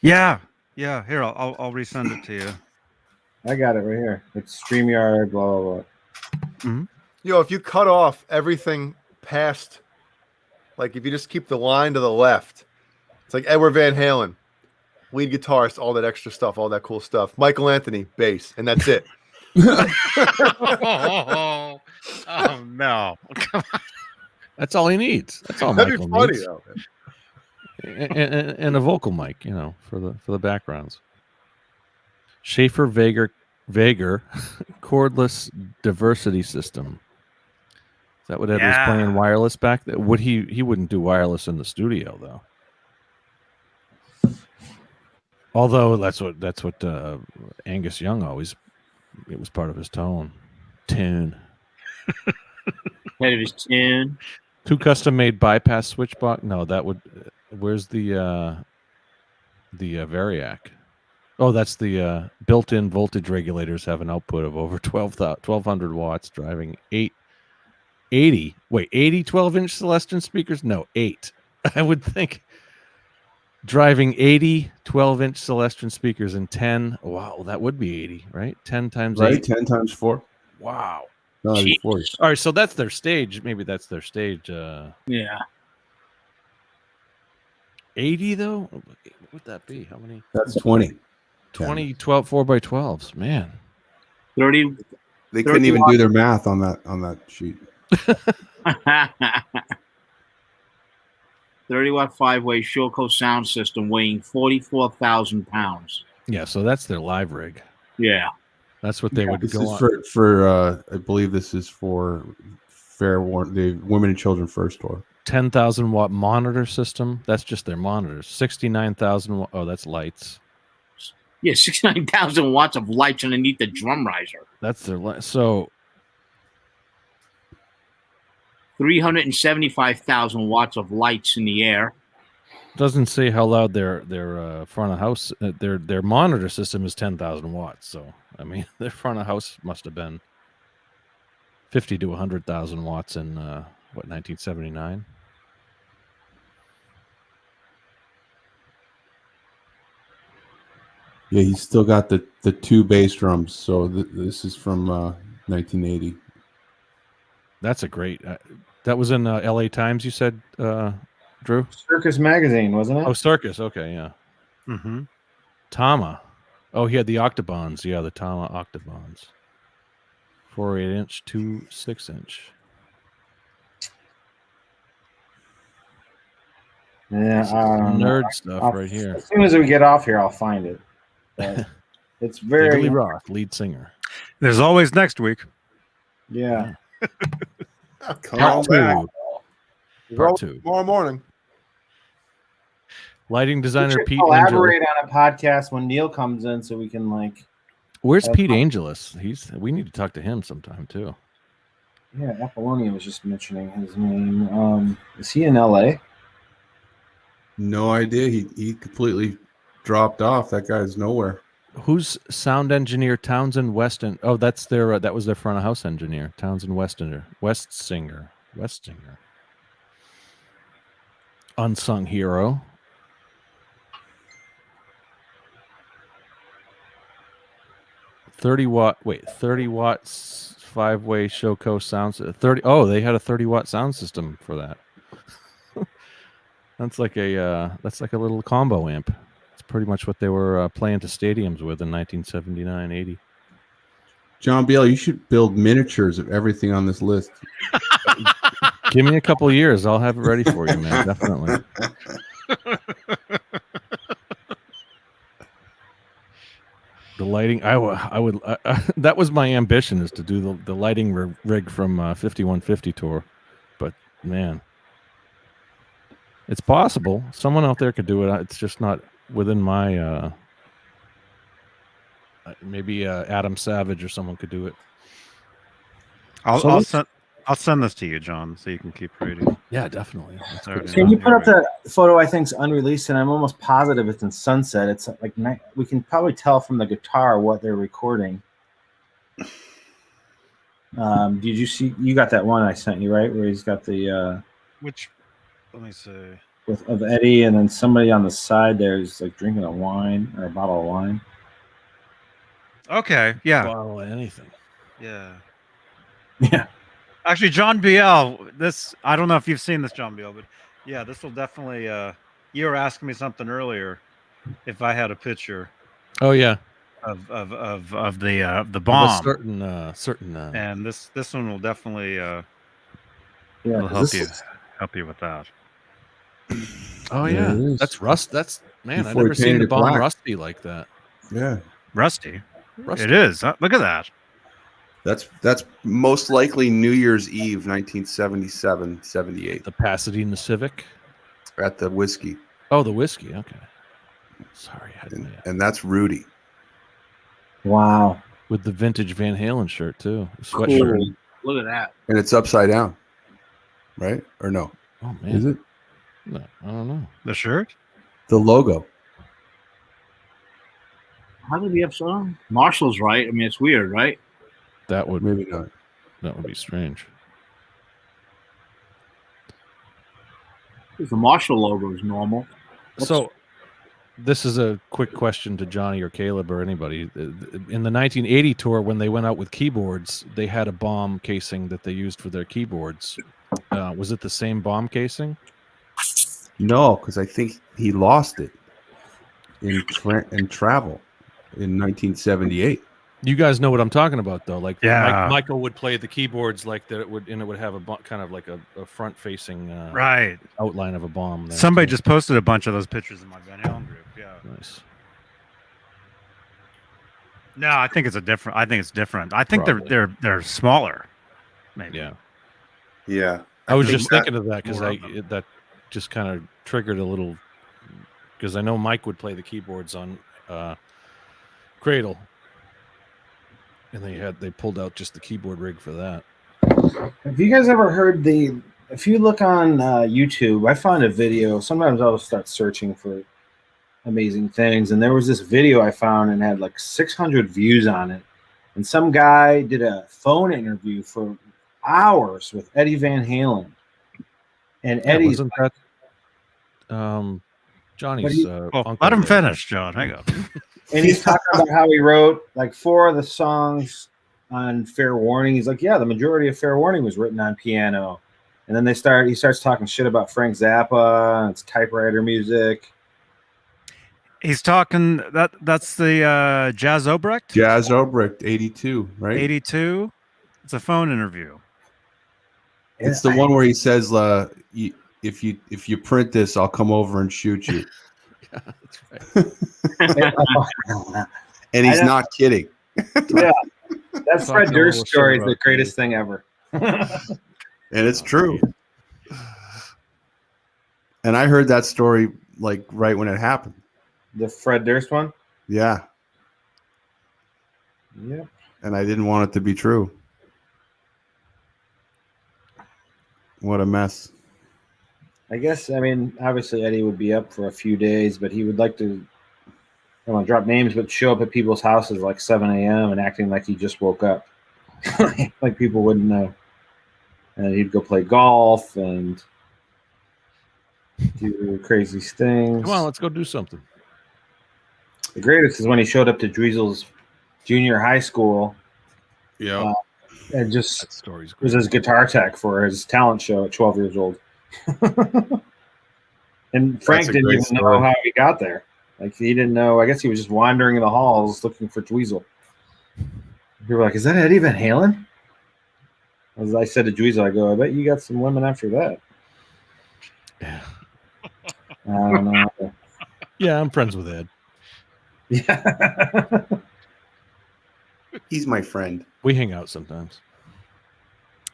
Speaker 2: Yeah. Yeah, here I'll resend it to you.
Speaker 5: I got it right here. It's StreamYard, blah blah blah.
Speaker 4: Yo, if you cut off everything past, like if you just keep the line to the left, it's like Edward Van Halen, lead guitarist, all that extra stuff, all that cool stuff. Michael Anthony, bass, and that's it.
Speaker 2: Oh no!
Speaker 1: That's all he needs. That's all
Speaker 4: That'd be
Speaker 1: Michael
Speaker 4: funny
Speaker 1: needs.
Speaker 4: though.
Speaker 1: And a vocal mic, for the backgrounds. Schaefer Vager cordless diversity system. Is that what Ed was playing wireless back there? Would he wouldn't do wireless in the studio though. Although that's what Angus Young always, it was part of his tune.
Speaker 7: Head of his tune.
Speaker 1: 2 custom-made bypass switch box. No, that would. Where's the Variac? Oh, that's the built-in voltage regulators have an output of over 1200 watts, driving 80 12-inch Celestion speakers? No, 8. I would think driving 80 12-inch Celestion speakers and 10. Wow, that would be 80, right? 10 times 8.
Speaker 6: 10 times 4.
Speaker 1: Wow.
Speaker 6: No, that'd be 40.
Speaker 1: All right, so that's their stage. Maybe that's their stage.
Speaker 7: Yeah.
Speaker 1: 80 though? What would that be? How many?
Speaker 6: That's 20.
Speaker 1: 20 12 4x12s. Man.
Speaker 7: 30.
Speaker 6: They couldn't even do their math on that sheet.
Speaker 7: 30-watt 5-way Showco sound system weighing 44,000 pounds.
Speaker 1: Yeah, so that's their live rig.
Speaker 7: Yeah.
Speaker 1: That's what they would
Speaker 6: This
Speaker 1: go
Speaker 6: is
Speaker 1: on.
Speaker 6: for I believe this is for the Women and Children First tour.
Speaker 1: 10,000 watt monitor system. That's just their monitors. 69,000. Oh, that's lights.
Speaker 7: Yeah, 69,000 watts of lights underneath the drum riser.
Speaker 1: That's their so
Speaker 7: 375,000 watts of lights in the air.
Speaker 1: doesn't say how loud their front of house their monitor system is 10,000 watts. So I mean, their front of house must have been 50 to 100,000 watts in 1979.
Speaker 6: Yeah, he's still got the 2 bass drums. So this is from 1980.
Speaker 1: That's a great. That was in L.A. Times. You said, Drew?
Speaker 5: Circus Magazine, wasn't it?
Speaker 1: Oh, Circus. Okay, yeah.
Speaker 2: Mm-hmm.
Speaker 1: Tama. Oh, he had the Octobons. Yeah, the Tama Octobons. 4 8-inch, 2 6-inch.
Speaker 5: Yeah,
Speaker 1: Nerd stuff right here.
Speaker 5: As soon as we get off here, I'll find it. But it's very
Speaker 1: Lee Roth, lead singer.
Speaker 2: There's always next week.
Speaker 5: yeah.
Speaker 1: Part 2. Part 2.
Speaker 4: Tomorrow morning.
Speaker 1: Lighting
Speaker 5: We
Speaker 1: designer
Speaker 5: should
Speaker 1: Pete
Speaker 5: collaborate
Speaker 1: Angelus.
Speaker 5: on a podcast when Neil comes in, so we can like.
Speaker 1: Where's Pete Angelus? We need to talk to him sometime too.
Speaker 5: Yeah, Apollonia was just mentioning his name. Is he in L.A.?
Speaker 6: No idea. He completely dropped off. That guy's nowhere.
Speaker 1: Who's sound engineer Townsend Weston? Oh, that's their that was their front of house engineer, Townsend Westsinger. Unsung hero. $30 watts 5-way Showco sounds. 30. Oh, they had a 30-watt sound system for that. That's like a little combo amp. It's pretty much what they were playing to stadiums with in 1979, 80.
Speaker 6: John Beale, you should build miniatures of everything on this list.
Speaker 1: Give me a couple of years, I'll have it ready for you, man. Definitely. The lighting, I would. That was my ambition, is to do the lighting rig from 5150 tour, but man, it's possible. Someone out there could do it. It's just not within my. Maybe Adam Savage or someone could do it.
Speaker 2: I'll send this to you, John, so you can keep reading.
Speaker 1: Yeah, definitely.
Speaker 5: Can you put up the photo? I think's unreleased, and I'm almost positive it's in sunset. It's like we can probably tell from the guitar what they're recording. Did you see? You got that one I sent you, right? Where he's got the.
Speaker 2: Which? Let me see.
Speaker 5: of Eddie, and then somebody on the side there is like drinking a wine or a bottle of wine.
Speaker 2: Okay, yeah,
Speaker 1: Bottle of anything.
Speaker 2: yeah.
Speaker 5: Yeah.
Speaker 2: Actually, John BL, this I don't know if you've seen this, John BL, but yeah, this will definitely. You were asking me something earlier, if I had a picture
Speaker 1: Oh yeah,
Speaker 2: of the
Speaker 1: of a
Speaker 2: bomb,
Speaker 1: certain.
Speaker 2: and this one will definitely
Speaker 5: Yeah,
Speaker 2: will
Speaker 5: 'cause
Speaker 2: help you with that.
Speaker 1: Oh
Speaker 6: There
Speaker 1: yeah,
Speaker 6: it is.
Speaker 1: that's rust. That's man.
Speaker 6: Before
Speaker 1: I
Speaker 6: he
Speaker 1: never seen
Speaker 6: painted
Speaker 1: the
Speaker 6: it
Speaker 1: bomb
Speaker 6: black.
Speaker 1: rusty like that.
Speaker 6: Yeah.
Speaker 2: Rusty.
Speaker 1: Rusty.
Speaker 2: It is. Look at that.
Speaker 6: That's most likely New Year's Eve, 1977, 78,
Speaker 1: The Pasadena Civic.
Speaker 6: at the Whiskey.
Speaker 1: Oh, the whiskey. Okay. Sorry, I had my,
Speaker 6: And that's Rudy.
Speaker 5: wow.
Speaker 1: with the vintage Van Halen shirt too, the sweatshirt.
Speaker 7: Cool. Look at that.
Speaker 6: And it's upside down. Right? Or no?
Speaker 1: Oh man,
Speaker 6: Is it?
Speaker 1: No, I don't know.
Speaker 2: The shirt.
Speaker 6: The logo.
Speaker 7: How did he have some? Marshall's right. I mean, it's weird, right?
Speaker 1: That would
Speaker 6: Maybe not.
Speaker 1: be strange.
Speaker 7: The Marshall logo is normal.
Speaker 1: So, this is a quick question to Johnny or Caleb or anybody. In the 1980 tour, when they went out with keyboards, they had a bomb casing that they used for their keyboards. Was it the same bomb casing?
Speaker 6: No, because I think he lost it in travel in 1978.
Speaker 1: You guys know what I'm talking about, though. Like,
Speaker 2: Yeah.
Speaker 1: Michael would play the keyboards like that. It would have a kind of like a front-facing
Speaker 2: Right.
Speaker 1: outline of a bomb. There,
Speaker 2: Somebody
Speaker 1: too.
Speaker 2: just posted a bunch of those pictures in my Van Halen group. Yeah.
Speaker 1: Nice.
Speaker 2: No, I think it's different. I think
Speaker 1: Probably.
Speaker 2: they're smaller. Maybe.
Speaker 1: Yeah.
Speaker 4: Yeah.
Speaker 1: I was
Speaker 4: think
Speaker 1: just
Speaker 4: that-
Speaker 1: thinking of that because
Speaker 2: more of
Speaker 1: that just kind of triggered a little, because I know Mike would play the keyboards on Cradle, and they pulled out just the keyboard rig for that.
Speaker 5: Have you guys ever heard if you look on YouTube, I find a video. Sometimes I'll start searching for amazing things, and there was this video I found and had like 600 views on it. And some guy did a phone interview for hours with Eddie Van Halen. And
Speaker 1: Yeah,
Speaker 5: Eddie's
Speaker 1: wasn't that Johnny's
Speaker 5: What
Speaker 2: Well,
Speaker 1: uncle
Speaker 2: let him
Speaker 1: there?
Speaker 2: finish, John. Hang on.
Speaker 5: and he's talking about how he wrote like 4 of the songs on Fair Warning. He's like, yeah, the majority of Fair Warning was written on piano. And then he starts talking shit about Frank Zappa and it's typewriter music.
Speaker 2: He's talking that's the Jazz Obrecht.
Speaker 6: Jazz Obrecht, 82, right?
Speaker 2: 82. It's a phone interview.
Speaker 6: It's the one where he says, if you print this, I'll come over and shoot you.
Speaker 1: That's right.
Speaker 6: And he's not kidding.
Speaker 5: Yeah, that Fred
Speaker 1: Fuck,
Speaker 5: Durst
Speaker 1: no,
Speaker 5: story is
Speaker 1: shut
Speaker 5: the
Speaker 1: up,
Speaker 5: greatest thing ever.
Speaker 6: And it's true. And I heard that story like right when it happened.
Speaker 5: The Fred Durst one?
Speaker 6: Yeah.
Speaker 5: Yeah.
Speaker 6: And I didn't want it to be true. What a mess.
Speaker 5: I guess, I mean, obviously Eddie would be up for a few days, but he would like to, I don't want to drop names, but show up at people's houses like 7 a.m. and acting like he just woke up. Like people wouldn't know. And he'd go play golf and do crazy things.
Speaker 1: Come on, let's go do something.
Speaker 5: The greatest is when he showed up to Dweezil's junior high school
Speaker 6: Yeah.
Speaker 5: and just
Speaker 1: That story's
Speaker 5: was his guitar tech for his talent show at 12 years old. And Frank
Speaker 6: That's a
Speaker 5: didn't
Speaker 6: great
Speaker 5: even
Speaker 6: story.
Speaker 5: know how he got there. Like he didn't know. I guess he was just wandering in the halls looking for Dweezil. People were like, "Is that Eddie Van Halen?" As I said to Dweezil, I go, "I bet you got some women after that."
Speaker 1: Yeah.
Speaker 5: I don't know.
Speaker 1: Yeah, I'm friends with Ed.
Speaker 5: Yeah.
Speaker 6: He's my friend.
Speaker 1: We hang out sometimes.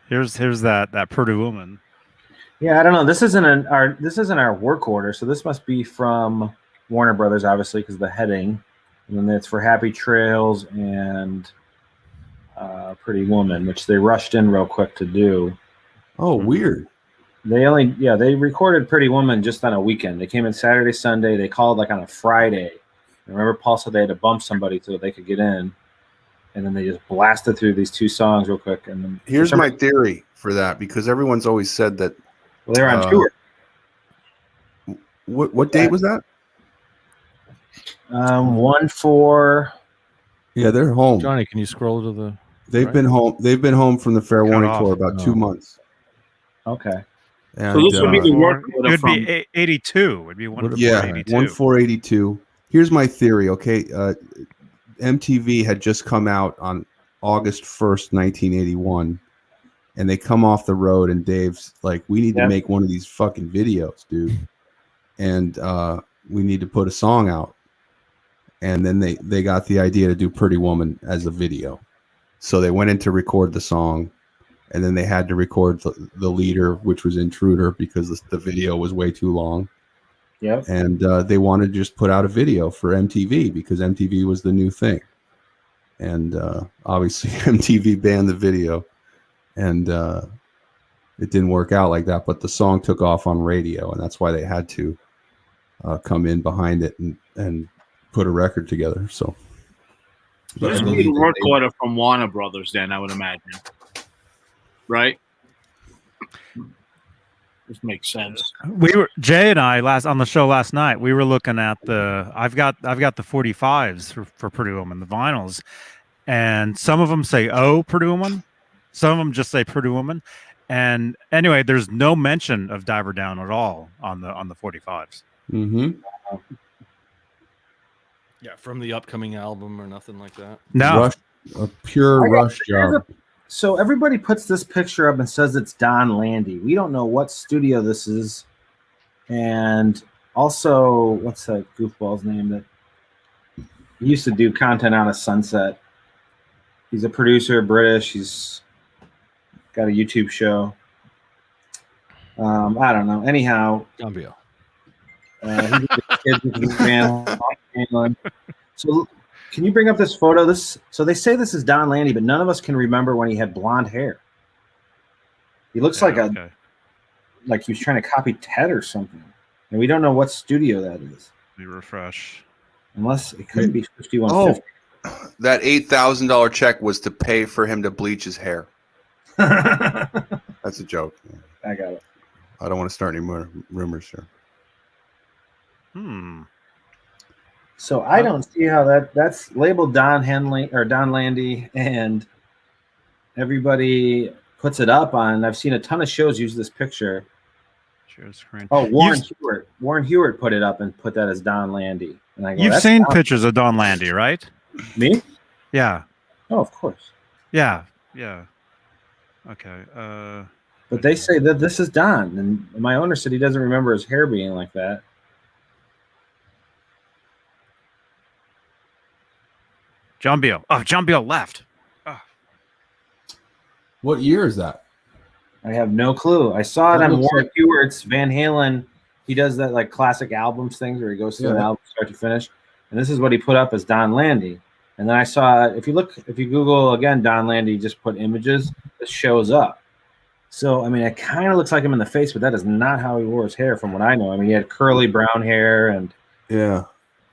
Speaker 2: Here's that Purdue woman.
Speaker 5: Yeah, I don't know. This isn't our work order, so this must be from Warner Brothers, obviously, because the heading, and then it's for Happy Trails and Pretty Woman, which they rushed in real quick to do.
Speaker 6: Oh, weird.
Speaker 5: They recorded Pretty Woman just on a weekend. They came in Saturday, Sunday. They called like on a Friday. I remember Paul said they had to bump somebody so they could get in, and then they just blasted through these 2 songs real quick. And then
Speaker 6: Here's my theory for that, because everyone's always said that
Speaker 5: they were on tour.
Speaker 6: What date was that?
Speaker 5: 1-4.
Speaker 6: Yeah, they're home.
Speaker 1: Johnny, can you scroll to the?
Speaker 6: They've been home. They've been home from the Fair
Speaker 2: Cut
Speaker 6: Warning
Speaker 2: off.
Speaker 6: tour about 2 months.
Speaker 5: Okay.
Speaker 6: And,
Speaker 7: So this would be the work
Speaker 2: It
Speaker 7: order
Speaker 2: would
Speaker 7: from.
Speaker 2: be 82. It would be 1
Speaker 6: yeah,
Speaker 2: 82.
Speaker 6: 1482. Here's my theory. Okay, MTV had just come out on August 1st, 1981, and they come off the road, and Dave's like, "We need to make one of these fucking videos, dude, and we need to put a song out." And then they got the idea to do Pretty Woman as a video, so they went in to record the song. And then they had to record the leader, which was Intruder, because the video was way too long.
Speaker 5: Yep.
Speaker 6: And they wanted to just put out a video for MTV because MTV was the new thing. And obviously MTV banned the video. And it didn't work out like that. But the song took off on radio. And that's why they had to come in behind it and put a record together. So
Speaker 7: This would be the work order from Warner Brothers, then, I would imagine. Right? This makes sense.
Speaker 2: We were Jay and I on the show last night. We were looking at I've got the 45s for Purdue Woman, the vinyls, and some of them say Purdue Woman, some of them just say Purdue Woman, and anyway, there's no mention of Diver Down at all on the 45s.
Speaker 6: Mm-hmm.
Speaker 1: Yeah, from the upcoming album or nothing like that.
Speaker 2: No,
Speaker 6: a pure Rush job.
Speaker 5: So everybody puts this picture up and says it's Don Landy. We don't know what studio this is. And also, what's that goofball's name that he used to do content out of Sunset? He's a producer, British. He's got a YouTube show. I don't know. Anyhow,
Speaker 1: Gambio.
Speaker 5: he's a kid with a band. So can you bring up this photo? So they say this is Don Landy, but none of us can remember when he had blonde hair. He looks like he was trying to copy Ted or something. And we don't know what studio that is.
Speaker 2: Let me refresh.
Speaker 5: Unless it couldn't be 5150.
Speaker 9: Oh, that $8,000 check was to pay for him to bleach his hair.
Speaker 6: That's a joke.
Speaker 5: I got it.
Speaker 6: I don't want to start any more rumors here.
Speaker 5: So I don't see how that's labeled Don Henley or Don Landy, and everybody puts it up on. I've seen a ton of shows use this picture.
Speaker 2: Share screen.
Speaker 5: Oh, Warren Hewart. Warren Hewart put it up and put that as Don Landy. And I go,
Speaker 2: You've seen pictures of Don Landy, right?
Speaker 5: Me?
Speaker 2: Yeah.
Speaker 5: Oh, of course.
Speaker 2: Yeah. Okay.
Speaker 5: But they say that this is Don, and my owner said he doesn't remember his hair being like that.
Speaker 2: John Beale. Oh, John Beale left.
Speaker 6: What year is that?
Speaker 5: I have no clue. I saw it on Warren Hewart's Van Halen. He does that like classic albums things where he goes through an album start to finish. And this is what he put up as Don Landy. And then I saw, if you Google again, Don Landy, just put images, this shows up. So, I mean, it kind of looks like him in the face, but that is not how he wore his hair from what I know. I mean, he had curly brown hair and.
Speaker 6: Yeah.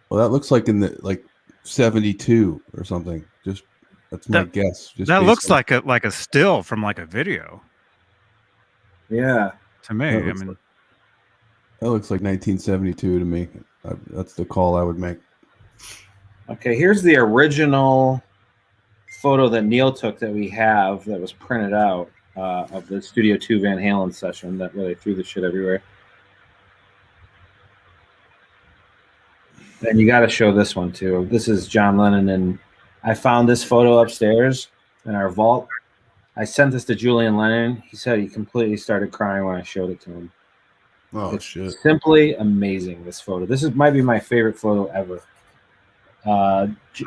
Speaker 6: Well, that looks like in the 72 or something. Just that's my guess. Just
Speaker 2: that looks like a still from like a video.
Speaker 5: Yeah.
Speaker 2: To me, I mean,
Speaker 6: that looks like 1972 to me. That's the call I would make.
Speaker 5: Okay, here's the original photo that Neil took that we have that was printed out of the Studio 2 Van Halen session that really threw the shit everywhere. And you got to show this one too. This is John Lennon, and I found this photo upstairs in our vault. I sent this to Julian Lennon. He said he completely started crying when I showed it to him.
Speaker 6: Oh,
Speaker 5: it's
Speaker 6: shit.
Speaker 5: Simply amazing, this photo. This might be my favorite photo ever. We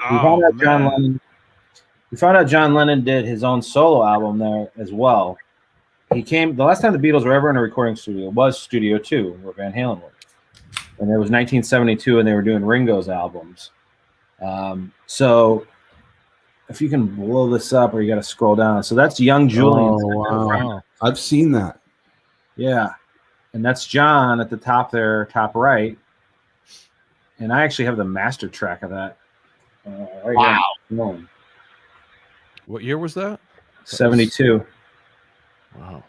Speaker 5: found out John Lennon did his own solo album there as well. The last time the Beatles were ever in a recording studio was Studio 2, where Van Halen worked. And it was 1972, and they were doing Ringo's albums. So if you can blow this up, or you got to scroll down. So that's young Julian.
Speaker 6: Oh, wow. I've seen that.
Speaker 5: Yeah. And that's John at the top there, top right. And I actually have the master track of that. Right
Speaker 7: wow.
Speaker 5: Here.
Speaker 1: What year was that?
Speaker 5: 72.
Speaker 1: Wow.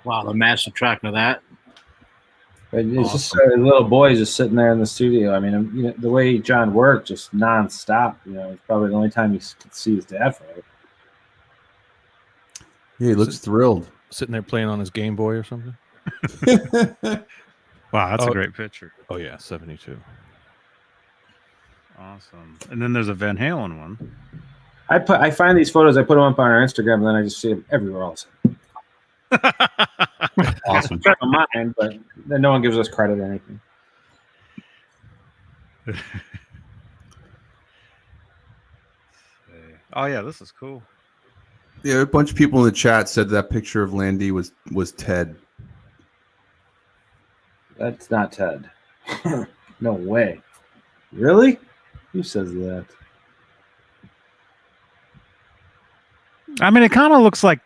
Speaker 7: Wow, the master track of that.
Speaker 5: But it's just a little boy just sitting there in the studio. I mean, you know, the way John worked, just nonstop. You know, it's probably the only time he could see his dad for it.
Speaker 6: Yeah, he looks thrilled.
Speaker 1: Sitting there playing on his Game Boy or something.
Speaker 2: Wow, that's a great picture.
Speaker 1: Oh yeah, 72.
Speaker 2: Awesome. And then there's a Van Halen one.
Speaker 5: I find these photos, I put them up on our Instagram, and then I just see them everywhere else.
Speaker 6: Awesome.
Speaker 5: Check on mine, but then no one gives us credit or anything.
Speaker 2: Oh yeah, this is cool.
Speaker 6: Yeah, a bunch of people in the chat said that picture of Landy was Ted.
Speaker 5: That's not Ted. No way. Really? Who says that?
Speaker 2: I mean, it kind of looks like.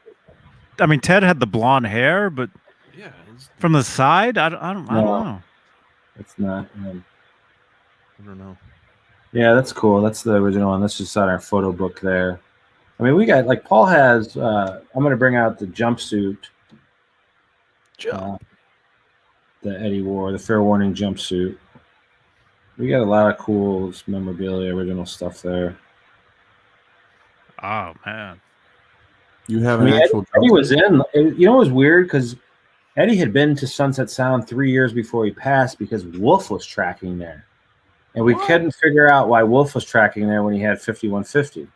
Speaker 2: I mean, Ted had the blonde hair, but
Speaker 1: Yeah.
Speaker 2: from the side, I don't know.
Speaker 5: It's not.
Speaker 1: I don't know.
Speaker 5: Yeah, that's cool. That's the original one. That's just on our photo book there. I mean, we got, like, Paul has, I'm going to bring out the jumpsuit that Eddie wore, the Fair Warning jumpsuit. We got a lot of cool memorabilia, original stuff there.
Speaker 2: Oh man.
Speaker 6: You have
Speaker 5: I
Speaker 6: an
Speaker 5: mean,
Speaker 6: actual.
Speaker 5: Eddie was in, you know, it was weird because Eddie had been to Sunset Sound 3 years before he passed because Wolf was tracking there. And we couldn't figure out why Wolf was tracking there when he had 5150.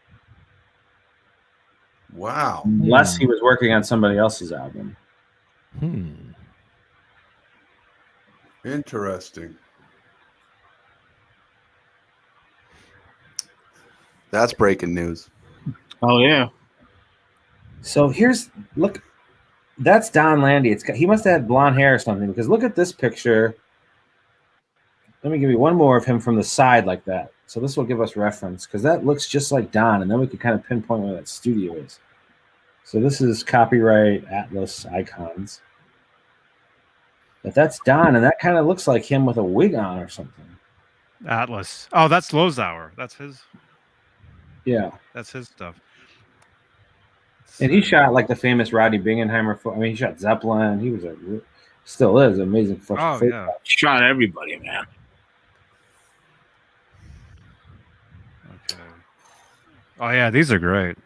Speaker 6: Wow.
Speaker 5: Unless he was working on somebody else's album.
Speaker 6: Interesting.
Speaker 9: That's breaking news.
Speaker 7: Oh yeah.
Speaker 5: So look, that's Don Landy. He must have had blonde hair or something because look at this picture. Let me give you one more of him from the side like that. So this will give us reference because that looks just like Don, and then we can kind of pinpoint where that studio is. So this is copyright Atlas Icons. But that's Don, and that kind of looks like him with a wig on or something.
Speaker 2: Atlas. Oh, that's Lozauer. That's his.
Speaker 5: Yeah.
Speaker 2: That's his stuff.
Speaker 5: And he shot like the famous Rodney Bingenheimer. I mean, he shot Zeppelin. He was still is an amazing fucking.
Speaker 2: Oh yeah.
Speaker 7: Shot everybody, man.
Speaker 2: Okay. Oh yeah, these are great.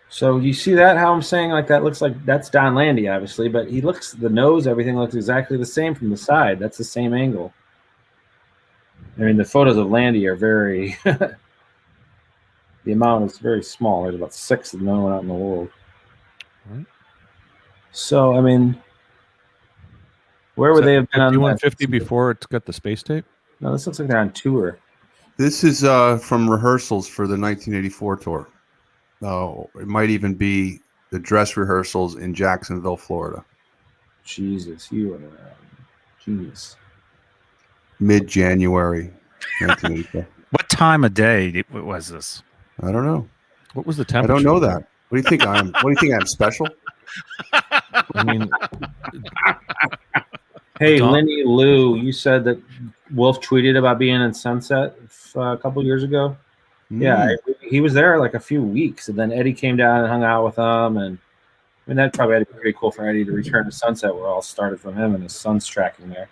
Speaker 5: So you see that? How I'm saying like that looks like that's Don Landy, obviously, but the nose, everything looks exactly the same from the side. That's the same angle. I mean, the photos of Landy are very. The amount is very small. There's about 6 of them out in the world.
Speaker 1: Right.
Speaker 5: So I mean, where would they have been on
Speaker 1: 5150 before it's got the space tape?
Speaker 5: No, this looks like they're on tour.
Speaker 6: This is from rehearsals for the 1984 tour. Oh, it might even be the dress rehearsals in Jacksonville, Florida.
Speaker 5: Jesus, you are genius.
Speaker 6: Mid-January, 1984.
Speaker 2: What time of day was this?
Speaker 6: I don't know.
Speaker 1: What was the
Speaker 6: I
Speaker 1: temperature?
Speaker 6: don't know that. What do you think I'm? What do you think I'm special?
Speaker 1: I mean,
Speaker 5: Hey,
Speaker 1: Tom?
Speaker 5: Lenny Lou, you said that Wolf tweeted about being in Sunset a couple years ago. Yeah, he was there like a few weeks, and then Eddie came down and hung out with him. And I mean, that probably had to be pretty cool for Eddie to return to Sunset, where it all started from him, and his son's tracking there.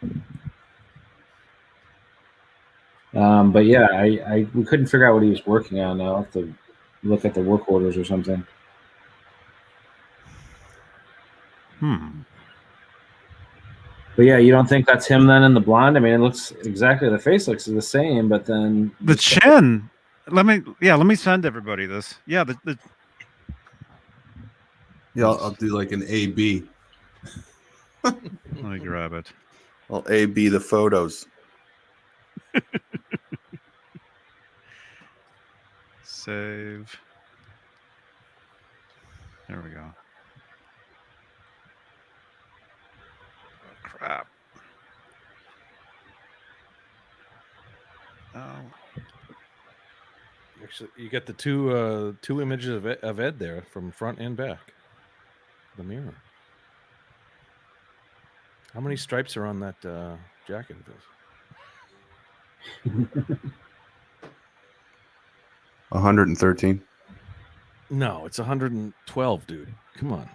Speaker 5: But yeah, we couldn't figure out what he was working on. I'll have to look at the work orders or something. But yeah, you don't think that's him then in the blonde? I mean, it looks exactly, the face looks the same, but then
Speaker 2: The chin. Let me send everybody this. Yeah,
Speaker 6: Yeah, I'll do like an A/B.
Speaker 2: let me grab it.
Speaker 9: Well, A/B the photos.
Speaker 2: Save. There we go. Oh, crap. Oh.
Speaker 1: actually, you got the two images of Ed there from front and back. The mirror. How many stripes are on that jacket of his?
Speaker 6: 113.
Speaker 1: No, it's 112, dude. Come on.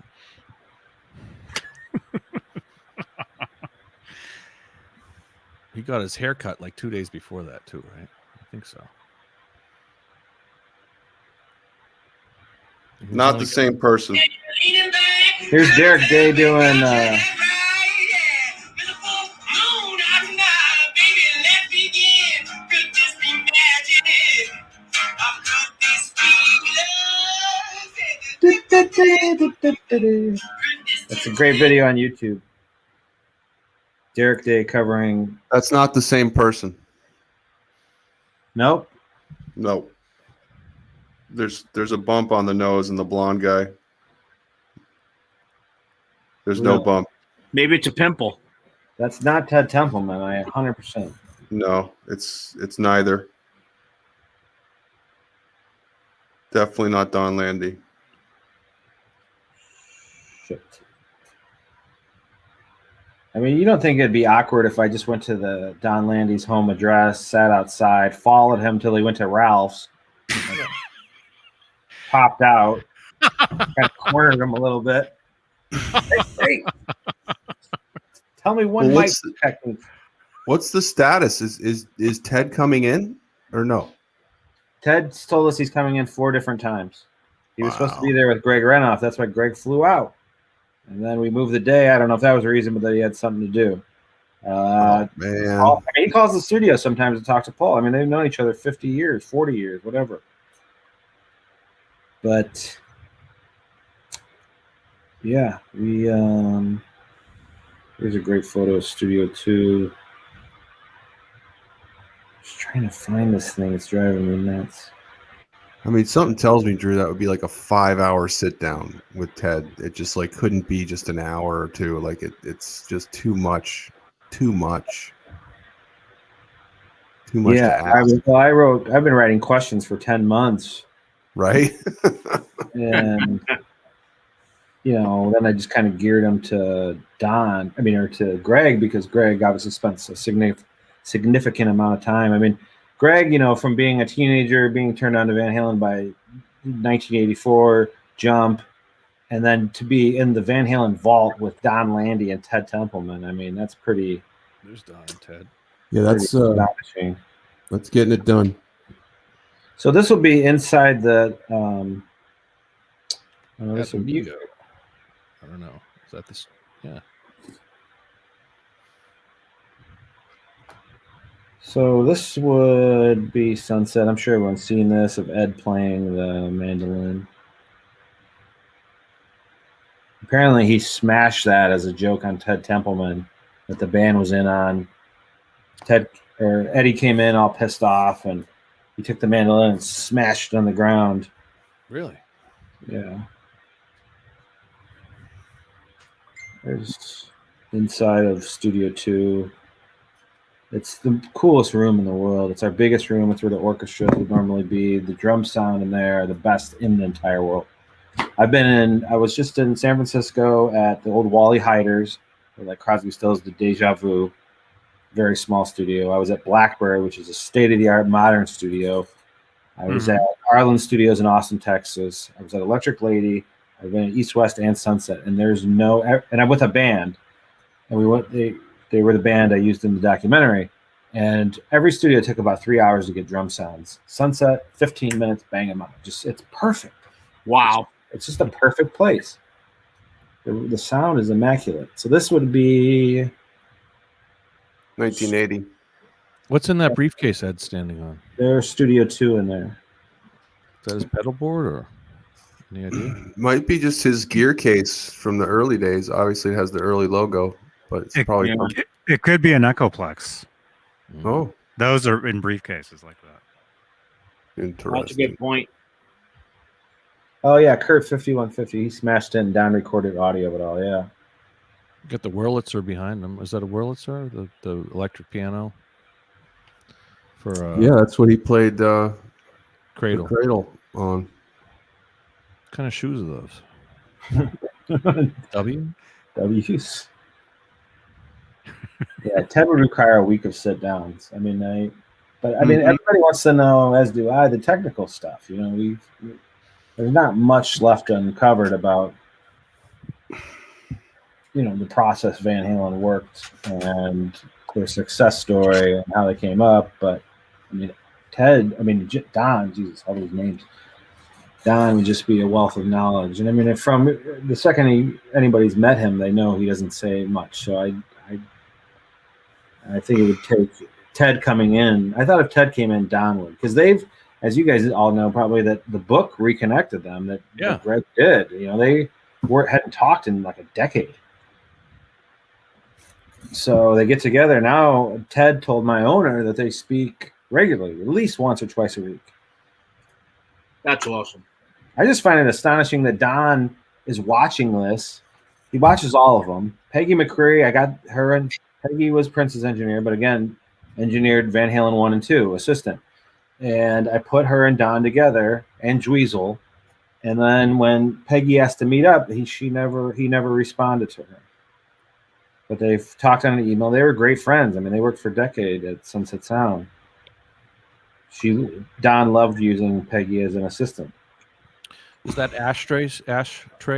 Speaker 1: He got his hair cut like 2 days before that too, right? I think so. He was
Speaker 9: Not
Speaker 1: only-
Speaker 9: the same person.
Speaker 5: Here's Derek Day doing. That's a great video on YouTube. Derek Day covering.
Speaker 9: That's not the same person.
Speaker 5: Nope.
Speaker 9: No. There's a bump on the nose in the blonde guy. There's no
Speaker 5: Really?
Speaker 9: bump.
Speaker 7: Maybe it's a pimple.
Speaker 5: That's not Ted Templeman. 100%.
Speaker 9: No, it's neither. Definitely not Don Landy.
Speaker 5: Shit. I mean, you don't think it'd be awkward if I just went to the Don Landy's home address, sat outside, followed him till he went to Ralph's, popped out, kind of cornered him a little bit. Hey, tell me one
Speaker 9: Well,
Speaker 5: mic technique.
Speaker 9: What's the status? Is Ted coming in or no?
Speaker 5: Ted told us he's coming in 4 different times. He was supposed to be there with Greg Renoff. That's why Greg flew out. And then we moved the day. I don't know if that was the reason, but that he had something to do.
Speaker 9: Man.
Speaker 5: He calls the studio sometimes to talk to Paul. I mean, they've known each other 50 years, 40 years, whatever. But yeah, we here's a great photo of Studio 2. Just trying to find this thing. It's driving me nuts.
Speaker 6: I mean, something tells me, Drew, that would be like a 5-hour sit down with Ted. It just like couldn't be just an hour or two. Like it's just too much. Too much. Too much to ask.
Speaker 5: I've been writing questions for 10 months.
Speaker 6: Right?
Speaker 5: And then I just kind of geared him to to Greg, because Greg obviously spent a significant amount of time. I mean, Greg, from being a teenager, being turned on to Van Halen by 1984, Jump, and then to be in the Van Halen vault with Don Landy and Ted Templeman. I mean, that's pretty.
Speaker 1: There's Don and Ted.
Speaker 6: Yeah, that's
Speaker 5: astonishing.
Speaker 6: That's getting it done.
Speaker 5: So this will be inside the.
Speaker 1: That's Amigo. I don't know. Is that this? Yeah.
Speaker 5: So this would be Sunset. I'm sure everyone's seen this, of Ed playing the mandolin. Apparently he smashed that as a joke on Ted Templeman that the band was in on. Eddie came in all pissed off, and he took the mandolin and smashed it on the ground.
Speaker 1: Really?
Speaker 5: Yeah. There's inside of Studio 2. It's the coolest room in the world. It's our biggest room. It's where the orchestra would normally be. The drum sound in there are the best in the entire world. I was just in San Francisco at the old Wally Hiders, where like Crosby, Stills did Deja Vu. Very small studio. I was at Blackberry, which is a state-of-the-art modern studio. I was at Arlen Studios in Austin, Texas. I was at Electric Lady. I've been at East West and Sunset, and I'm with a band, and they were the band I used in the documentary, and every studio took about 3 hours to get drum sounds. Sunset, 15 minutes, bang them out. It's perfect.
Speaker 7: Wow.
Speaker 5: It's just a perfect place. The sound is immaculate. So this would be
Speaker 9: 1980.
Speaker 1: What's in that briefcase Ed's standing on?
Speaker 5: there's Studio 2 in there.
Speaker 1: Is that his pedal board or any idea?
Speaker 6: Might be just his gear case from the early days. Obviously, it has the early logo, but it's probably.
Speaker 2: It could be an Echoplex.
Speaker 6: Oh,
Speaker 2: Those are in briefcases like that.
Speaker 6: interesting.
Speaker 7: That's a good point.
Speaker 5: Oh yeah, Kurt 5150. He smashed in down-recorded audio of it all. Yeah.
Speaker 1: Got the Wurlitzer behind him. Is that a Wurlitzer? The electric piano? For
Speaker 6: Yeah, that's what he played
Speaker 1: Cradle.
Speaker 6: the Cradle on.
Speaker 1: What kind of shoes are those? W?
Speaker 5: W's. Yeah, Ted would require a week of sit-downs. I mean, everybody wants to know, as do I, the technical stuff. There's not much left uncovered about, the process Van Halen worked, and their success story and how they came up. But I mean, Don, Jesus, all those names. Don would just be a wealth of knowledge, and I mean, from the second anybody's met him, they know he doesn't say much. So I think it would take Ted coming in. I thought if Ted came in, Don would, because they've, as you guys all know, probably that the book reconnected them. That Greg did. You know, they hadn't talked in like a decade. So they get together now. Ted told my owner that they speak regularly, at least once or twice a week.
Speaker 7: That's awesome.
Speaker 5: I just find it astonishing that Don is watching this. He watches all of them. Peggy McCreary, I got her, and Peggy was Prince's engineer, but again, engineered Van Halen 1 and 2, assistant. And I put her and Don together, and Dweezil. And then when Peggy asked to meet up, he never responded to her. But they've talked on an email. They were great friends. I mean, they worked for a decade at Sunset Sound. Don loved using Peggy as an assistant.
Speaker 1: Is that ashtray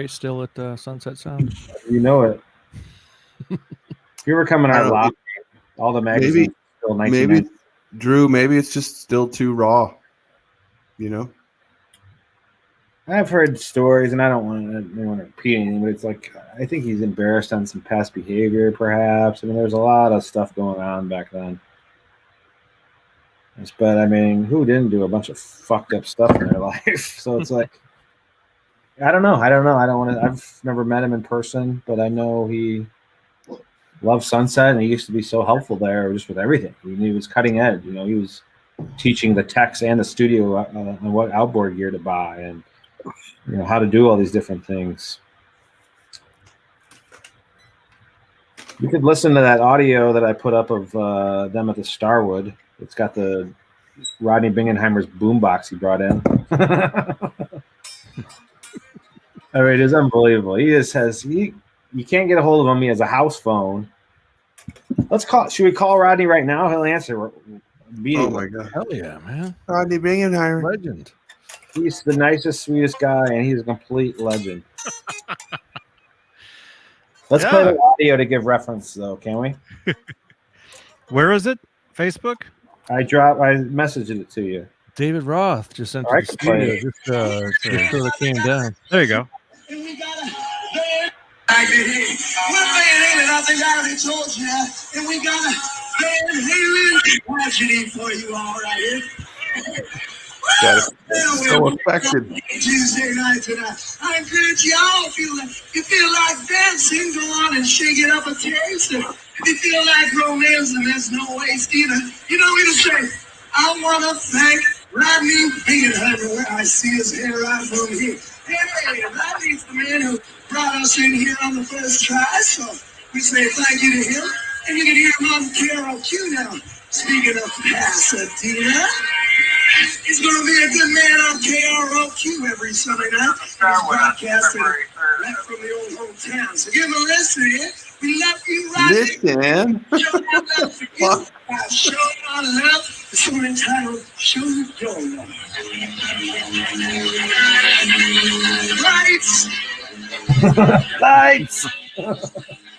Speaker 1: still at Sunset Sound?
Speaker 5: You know it. If you ever come in our lobby, all the magazines still 1990.
Speaker 6: Maybe, Drew, maybe it's just still too raw. You know?
Speaker 5: I've heard stories, and I don't want to repeat anything, but it's like, I think he's embarrassed on some past behavior, perhaps. I mean, there's a lot of stuff going on back then. But, I mean, who didn't do a bunch of fucked up stuff in their life? So it's like, I don't know. I've never met him in person, but I know he loved Sunset, and he used to be so helpful there just with everything. He was cutting edge. You know, he was teaching the techs and the studio on what outboard gear to buy and, you know, how to do all these different things. You could listen to that audio that I put up of them at the Starwood. It's got the Rodney Bingenheimer's boombox he brought in. I mean, it is unbelievable. He just has you can't get a hold of him. He has a house phone. Should we call Rodney right now? He'll answer. Beane.
Speaker 6: Oh my god.
Speaker 1: Hell yeah, man.
Speaker 6: Rodney Bingenheimer.
Speaker 1: Legend.
Speaker 5: He's the nicest, sweetest guy, and he's a complete legend. Let's play the audio to give reference, though, can we?
Speaker 2: Where is it? Facebook?
Speaker 5: I messaged it to you.
Speaker 1: David Roth just entered the
Speaker 5: play
Speaker 1: studio. Just sort of came down.
Speaker 2: There you go.
Speaker 8: And we got a band. We're Van Halen, I think I already told you that. And we got a Van Halen tragedy for you all right here.
Speaker 6: So affected.
Speaker 8: Tuesday night tonight. I encourage you all, if you feel like dancing, go on and shake it up a taste. And if you feel like romance, and there's no waste either, you know me to say, I want to thank Rodney Bingenheimer, where I see his hair right from here. Hey, Rodney's the man who brought us in here on the first try, so we say thank you to him. And you can hear him on KROQ now. Speaking of Pasadena, he's going to be a good man on KROQ every Sunday night. He's broadcasting right from the old hometown. So give him a listen here. We love you, Rodney.
Speaker 6: Listen.
Speaker 8: Show my love for you. I show my love. The song entitled Show Your Love. Lights.
Speaker 5: Lights.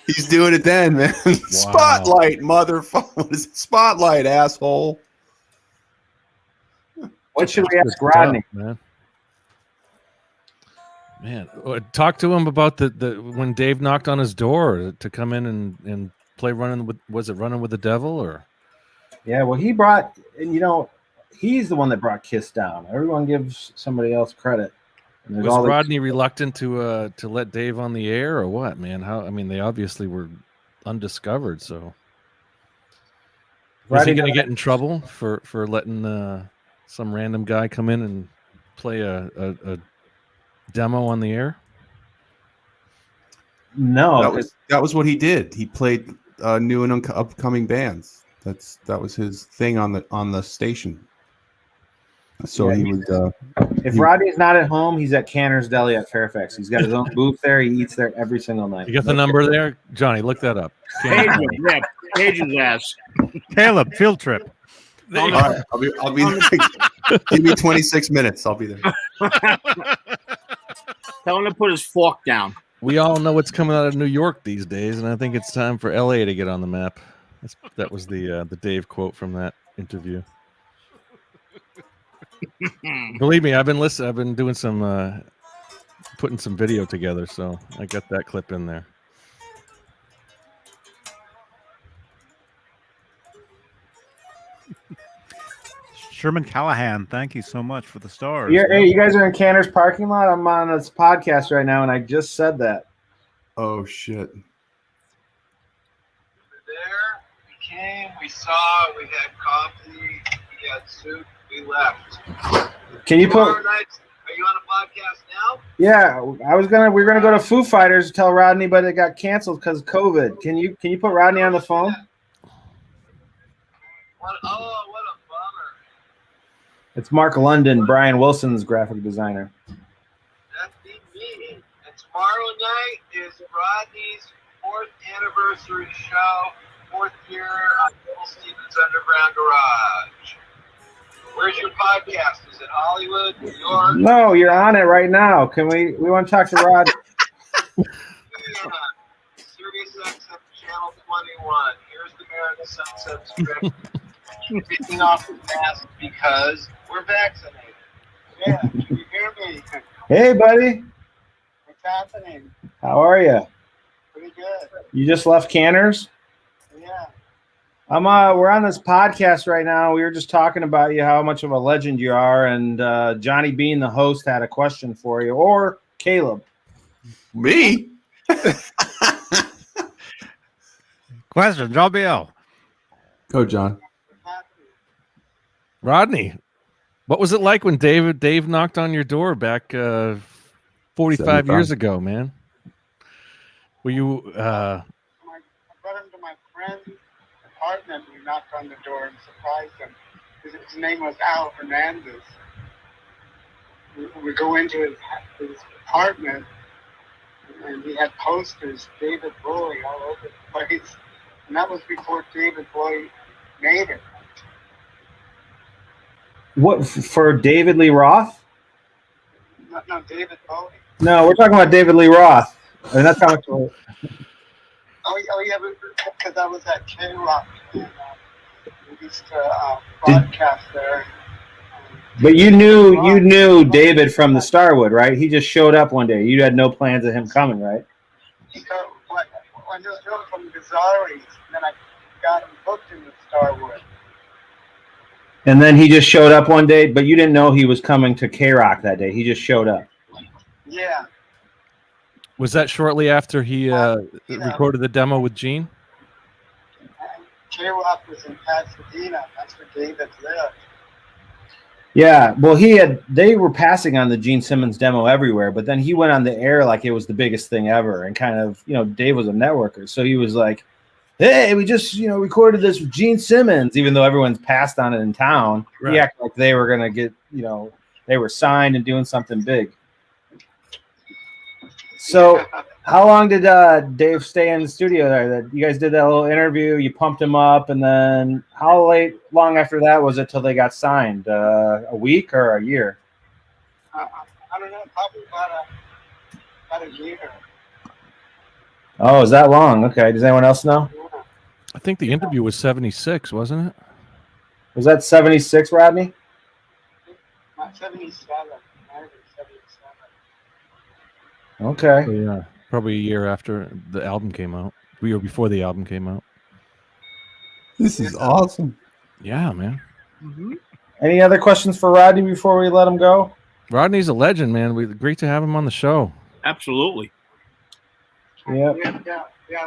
Speaker 6: He's doing it then, man. Wow. Spotlight, motherfucker. What is it? Spotlight, asshole.
Speaker 5: What should we ask Rodney?
Speaker 1: Man, talk to him about the when Dave knocked on his door to come in and play Running with the Devil or?
Speaker 5: Yeah, well, he brought, and you know, he's the one that brought Kiss down. Everyone gives somebody else credit. And
Speaker 1: was Rodney reluctant to let Dave on the air or what, man? I mean, they obviously were undiscovered, so is he going to get in trouble for letting some random guy come in and play a demo on the air?
Speaker 5: No,
Speaker 6: that was what he did. He played new and upcoming bands. That was his thing on the station. So
Speaker 5: yeah,
Speaker 6: he would.
Speaker 5: If Rodney's not at home, he's at Canner's Deli at Fairfax. He's got his own booth there. He eats there every single night.
Speaker 1: You got the number there, Johnny? Look that up.
Speaker 7: Page's ass.
Speaker 2: Caleb, field trip.
Speaker 6: All right, I'll be there. Give me 26 minutes. I'll be there.
Speaker 7: Tell him to put his fork down.
Speaker 1: We all know what's coming out of New York these days, and I think it's time for LA to get on the map. That was the Dave quote from that interview. Believe me, I've been doing some putting some video together, so I got that clip in there.
Speaker 2: Sherman Callahan, thank you so much for the stars.
Speaker 5: Hey, you guys are in Canner's parking lot. I'm on this podcast right now, and I just said that.
Speaker 6: Oh shit.
Speaker 8: There, we came, we saw, we had coffee, we had soup, we left.
Speaker 5: Can you
Speaker 8: Tomorrow
Speaker 5: put?
Speaker 8: night, are you on a podcast now?
Speaker 5: Yeah, we were gonna go to Foo Fighters to tell Rodney, but it got canceled because of COVID. Can you put Rodney on the phone?
Speaker 8: What a bummer.
Speaker 5: It's Mark London, Brian Wilson's graphic designer.
Speaker 8: That'd be me. And tomorrow night is Rodney's 4th anniversary show, 4th year on Little Stevens Underground Garage. Where's your podcast? Is it Hollywood, New York?
Speaker 5: No, you're on it right now. Can we want to talk to Rod?
Speaker 8: Yeah. Sirius XM Channel 21. Here's the Mayor of the Sunset Strip. Taking off the mask because we're vaccinated. Yeah, can you hear me?
Speaker 5: Hey, buddy.
Speaker 8: What's happening?
Speaker 5: How are you?
Speaker 8: Pretty good.
Speaker 5: You just left Canner's?
Speaker 8: Yeah.
Speaker 5: We're on this podcast right now. We were just talking about you, how much of a legend you are, and Johnny Beane, the host, had a question for you, or Caleb.
Speaker 9: Me?
Speaker 2: Question, John B.L.
Speaker 6: Go, John.
Speaker 1: Rodney, what was it like when Dave knocked on your door back 45 years ago, man? Were you
Speaker 8: I brought him to my friend's apartment. We knocked on the door and surprised him. His name was Al Hernandez. We go into his apartment, and he had posters, David Bowie, all over the place. And that was before David Bowie made it.
Speaker 5: What, for David Lee Roth?
Speaker 8: No, David Bowie.
Speaker 5: No, we're talking about David Lee Roth. And that's how much.
Speaker 8: Oh yeah, because I was at K-Rock. And, we used to broadcast there.
Speaker 5: But you knew David from the Starwood, right? He just showed up one day. You had no plans of him coming, right?
Speaker 8: So I knew him from Bizarreries, and then I got him booked in the Starwood.
Speaker 5: And then he just showed up one day, but you didn't know he was coming to K-Rock that day. He just showed up.
Speaker 8: Yeah.
Speaker 1: Was that shortly after he recorded the demo with Gene?
Speaker 8: K-Rock was in Pasadena. That's where David lived.
Speaker 5: Yeah, well, they were passing on the Gene Simmons demo everywhere, but then he went on the air like it was the biggest thing ever, and kind of, Dave was a networker, so he was like, hey, we just, recorded this with Gene Simmons, even though everyone's passed on it in town.
Speaker 1: Right.
Speaker 5: He acted like they were going to get, they were signed and doing something big. So how long did Dave stay in the studio there? You guys did that little interview, you pumped him up, and then how long after that was it till they got signed? A week or a year?
Speaker 8: I don't know, probably about a year.
Speaker 5: Oh, is that long? Okay. Does anyone else know?
Speaker 1: I think the interview was 76, wasn't it?
Speaker 5: Was that 76, Rodney?
Speaker 8: Not 77.
Speaker 5: Okay.
Speaker 1: So, yeah, probably a year after the album came out. Or before the album came out.
Speaker 6: This is awesome.
Speaker 1: Yeah, man.
Speaker 5: Any other questions for Rodney before we let him go?
Speaker 1: Rodney's a legend, man. Great to have him on the show.
Speaker 7: Absolutely.
Speaker 5: Yeah.
Speaker 8: Yeah.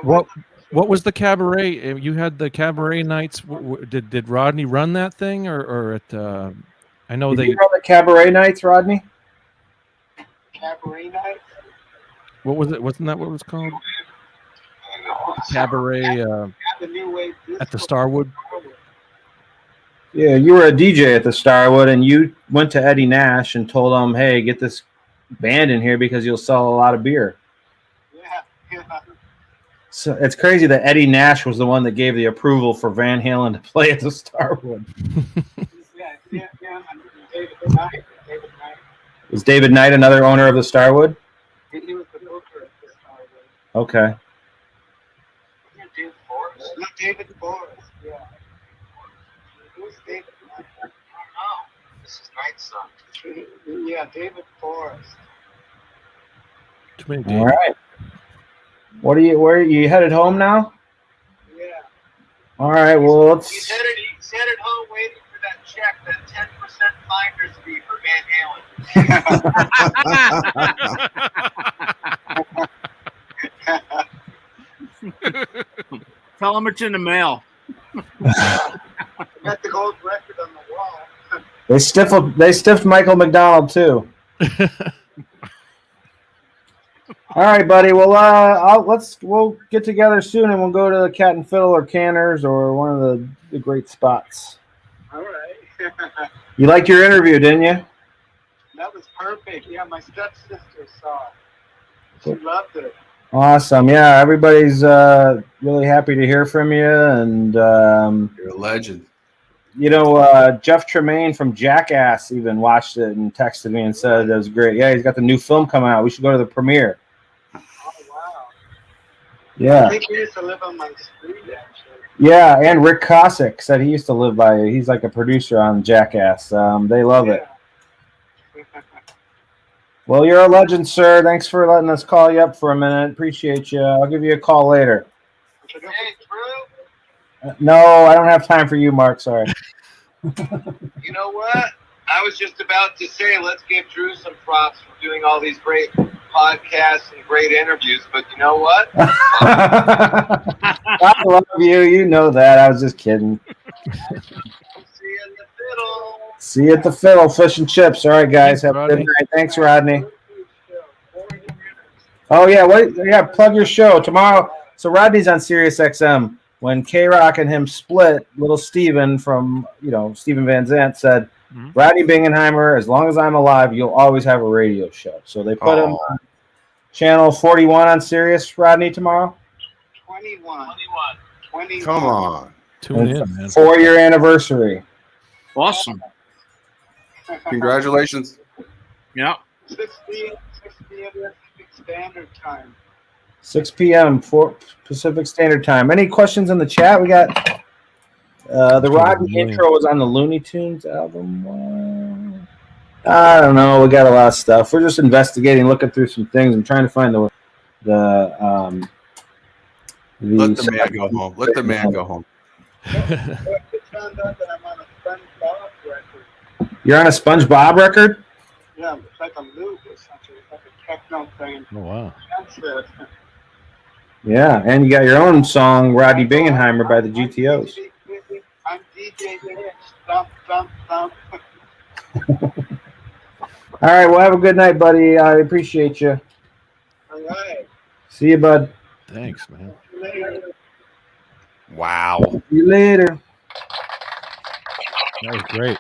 Speaker 1: What was the cabaret? You had the cabaret nights. Did Rodney run that thing, or at? I know
Speaker 5: Did
Speaker 1: they.
Speaker 5: you run the cabaret nights, Rodney?
Speaker 8: Cabaret night?
Speaker 1: What was it? Wasn't that what it was called? Cabaret at the Starwood.
Speaker 5: Yeah, you were a DJ at the Starwood, and you went to Eddie Nash and told him, "Hey, get this band in here because you'll sell a lot of beer."
Speaker 8: Yeah.
Speaker 5: So it's crazy that Eddie Nash was the one that gave the approval for Van Halen to play at the Starwood.
Speaker 8: Yeah. David Knight.
Speaker 5: Was David Knight another owner of the Starwood?
Speaker 8: He was the booker at the Starwood.
Speaker 5: Okay.
Speaker 8: Not David Forrest. Yeah. Who's David? I don't know. This is Knight's son. Yeah, David Forrest.
Speaker 1: Too many
Speaker 5: All
Speaker 1: days.
Speaker 5: right. Where are you headed home now?
Speaker 8: Yeah.
Speaker 5: All right. Well, let's.
Speaker 8: He's headed home waiting for that check, that 10% finder's fee for Van Halen.
Speaker 7: Tell him it's in the mail.
Speaker 8: Got the gold record on the wall.
Speaker 5: They stiffed Michael McDonald too. All right, buddy. Well, we'll get together soon, and we'll go to the Cat and Fiddle or Canners or one of the great spots.
Speaker 8: All right.
Speaker 5: You liked your interview, didn't you?
Speaker 8: That was perfect. Yeah, my stepsister saw it. She loved it.
Speaker 5: Awesome. Yeah, everybody's really happy to hear from you, and
Speaker 9: You're a legend.
Speaker 5: you know, Jeff Tremaine from Jackass even watched it and texted me and said it was great. Yeah, he's got the new film coming out. We should go to the premiere.
Speaker 8: Oh, wow.
Speaker 5: Yeah.
Speaker 8: I think he used to live on my street, actually.
Speaker 5: Yeah, and Rick Cossack said he used to live by it. He's like a producer on Jackass. They love it. Well, you're a legend, sir. Thanks for letting us call you up for a minute. Appreciate you. I'll give you a call later.
Speaker 8: Hey, Drew.
Speaker 5: No, I don't have time for you, Mark. Sorry.
Speaker 8: You know what? I was just about to say, let's give Drew some props for doing all these great podcasts and great interviews, but you know what?
Speaker 5: I love you. You know that. I was just kidding.
Speaker 8: See you in the fiddle.
Speaker 5: See you at the Fiddle, fish and chips. All right, guys. Have a good night. Thanks, Rodney. Oh, yeah. Yeah, plug your show tomorrow. So Rodney's on Sirius XM. When K-Rock and him split, little Steven from, Steven Van Zandt said, Rodney Bingenheimer, as long as I'm alive, you'll always have a radio show. So they put him on channel 41 on Sirius, Rodney, tomorrow.
Speaker 8: 21.
Speaker 6: Come on.
Speaker 1: Tune in, man.
Speaker 5: 4-year anniversary.
Speaker 7: Awesome.
Speaker 9: Congratulations.
Speaker 7: Yeah.
Speaker 8: 6 p.m. Standard Time.
Speaker 5: 6 p.m. for Pacific Standard Time. Any questions in the chat? We got the Rodney intro was on the Looney Tunes album. I don't know. We got a lot of stuff. We're just investigating, looking through some things. I'm trying to find the
Speaker 9: Let the man go home. Let the man go home.
Speaker 8: I just found out that I'm on a SpongeBob record.
Speaker 5: You're on a SpongeBob record?
Speaker 8: Yeah, it's like a loop or something. It's like a techno thing.
Speaker 1: Oh, wow.
Speaker 8: That's it.
Speaker 5: Yeah, and you got your own song, Rodney Bingenheimer by the GTOs.
Speaker 8: I'm DJ Rich. Thump, thump, thump.
Speaker 5: All right, well, have a good night, buddy. I appreciate you.
Speaker 8: All right.
Speaker 5: See you, bud.
Speaker 1: Thanks, man.
Speaker 8: Later.
Speaker 9: Wow.
Speaker 5: See you later.
Speaker 1: That was great.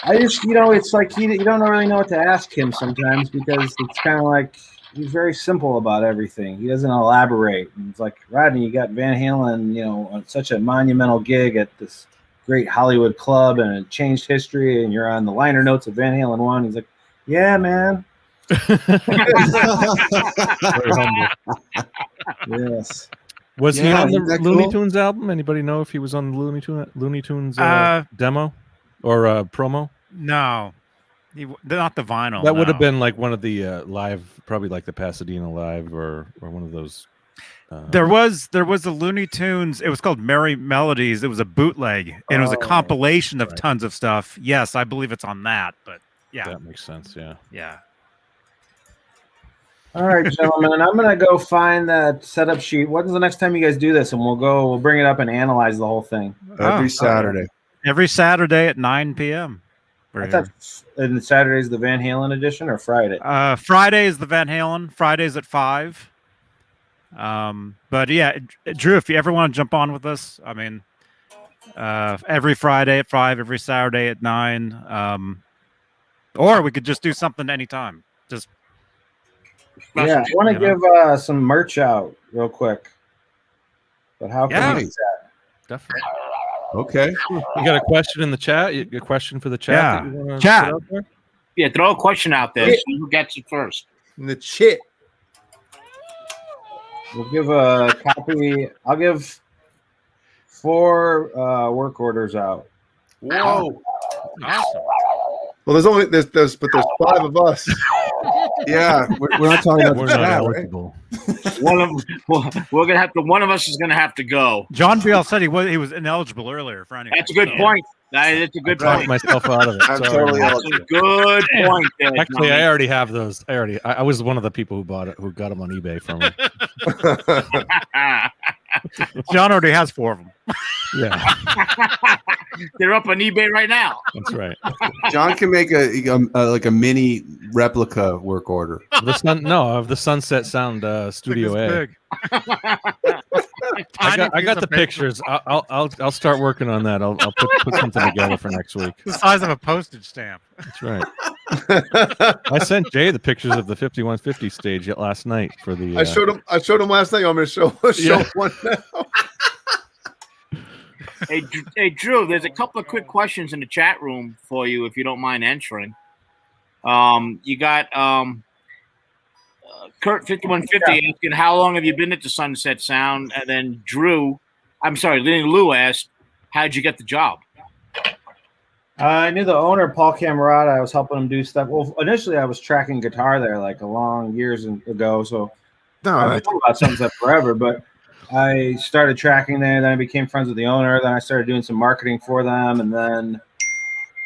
Speaker 5: I just, it's like you don't really know what to ask him sometimes because it's kind of like he's very simple about everything. He doesn't elaborate. And it's like, Rodney, you got Van Halen, on such a monumental gig at this great Hollywood club and it changed history and you're on the liner notes of Van Halen 1. He's like, yeah, man.
Speaker 1: Very humble.
Speaker 5: Yes.
Speaker 1: Was he
Speaker 6: Yeah,
Speaker 1: on the
Speaker 6: isn't that
Speaker 1: Looney
Speaker 6: cool?
Speaker 1: Tunes album? Anybody know if he was on the Looney Tunes demo or promo?
Speaker 2: No, not the vinyl.
Speaker 1: That would have
Speaker 2: no.
Speaker 1: been like one of the live, probably like the Pasadena Live or one of those.
Speaker 2: There was a Looney Tunes. It was called Merry Melodies. It was a bootleg, and it was a compilation of tons of stuff. Yes, I believe it's on that. But yeah,
Speaker 1: That makes sense. Yeah.
Speaker 2: yeah.
Speaker 5: All right, gentlemen, I'm going to go find that setup sheet. When's the next time you guys do this? And we'll bring it up and analyze the whole thing.
Speaker 6: Every Saturday.
Speaker 2: Every Saturday at 9 p.m.
Speaker 5: I thought and Saturday's the Van Halen edition or Friday?
Speaker 2: Friday is the Van Halen. Friday's at 5. But yeah, Drew, if you ever want to jump on with us, I mean, every Friday at 5, every Saturday at 9. Or we could just do something anytime. Just
Speaker 5: Yeah, I want to give some merch out real quick. But how can we do that?
Speaker 1: Definitely.
Speaker 6: Okay.
Speaker 1: You got a question in the chat? A question for the chat?
Speaker 2: Yeah.
Speaker 1: That you wanna
Speaker 2: Chat.
Speaker 1: put out there?
Speaker 7: Yeah, throw a question out there. See who gets it first.
Speaker 4: In the chit.
Speaker 5: We'll give a copy. I'll give 4 work orders out.
Speaker 9: Whoa.
Speaker 2: Awesome.
Speaker 4: Well, there's 5 of us.
Speaker 6: Yeah, we're not talking about
Speaker 1: We're
Speaker 6: the
Speaker 1: not
Speaker 6: chat, right?
Speaker 1: eligible.
Speaker 7: We're gonna have to. One of us is gonna have to go.
Speaker 2: John Biel said he was ineligible earlier for anything.
Speaker 7: That's a good point. That's a good
Speaker 1: Talked
Speaker 7: point.
Speaker 1: myself out of it.
Speaker 9: I'm
Speaker 1: Sorry.
Speaker 9: totally
Speaker 7: That's
Speaker 9: eligible.
Speaker 7: a good point. There,
Speaker 1: Actually,
Speaker 7: Johnny.
Speaker 1: I already have those. I was one of the people who bought it, who got them on eBay from him.
Speaker 2: John already has 4 of them.
Speaker 1: Yeah,
Speaker 7: They're up on eBay right now.
Speaker 1: that's right.
Speaker 6: John can make a mini replica work order.
Speaker 1: Of the Sunset Sound Studio A. I got the pictures. I'll start working on that. I'll put something together for next week.
Speaker 2: The size of a postage stamp.
Speaker 1: That's right. I sent Jay the pictures of the 5150 stage last night for the.
Speaker 4: I showed him last night. I'm going to show one now.
Speaker 7: Hey, Drew, there's a couple of quick questions in the chat room for you, if you don't mind answering. You got Kurt 5150 asking, how long have you been at the Sunset Sound? And then Lou asked, how'd you get the job?
Speaker 5: I knew the owner, Paul Camerata. I was helping him do stuff. Well, initially I was tracking guitar there like a long years ago. So I've known about Sunset forever, but I started tracking there. Then I became friends with the owner. Then I started doing some marketing for them. And then,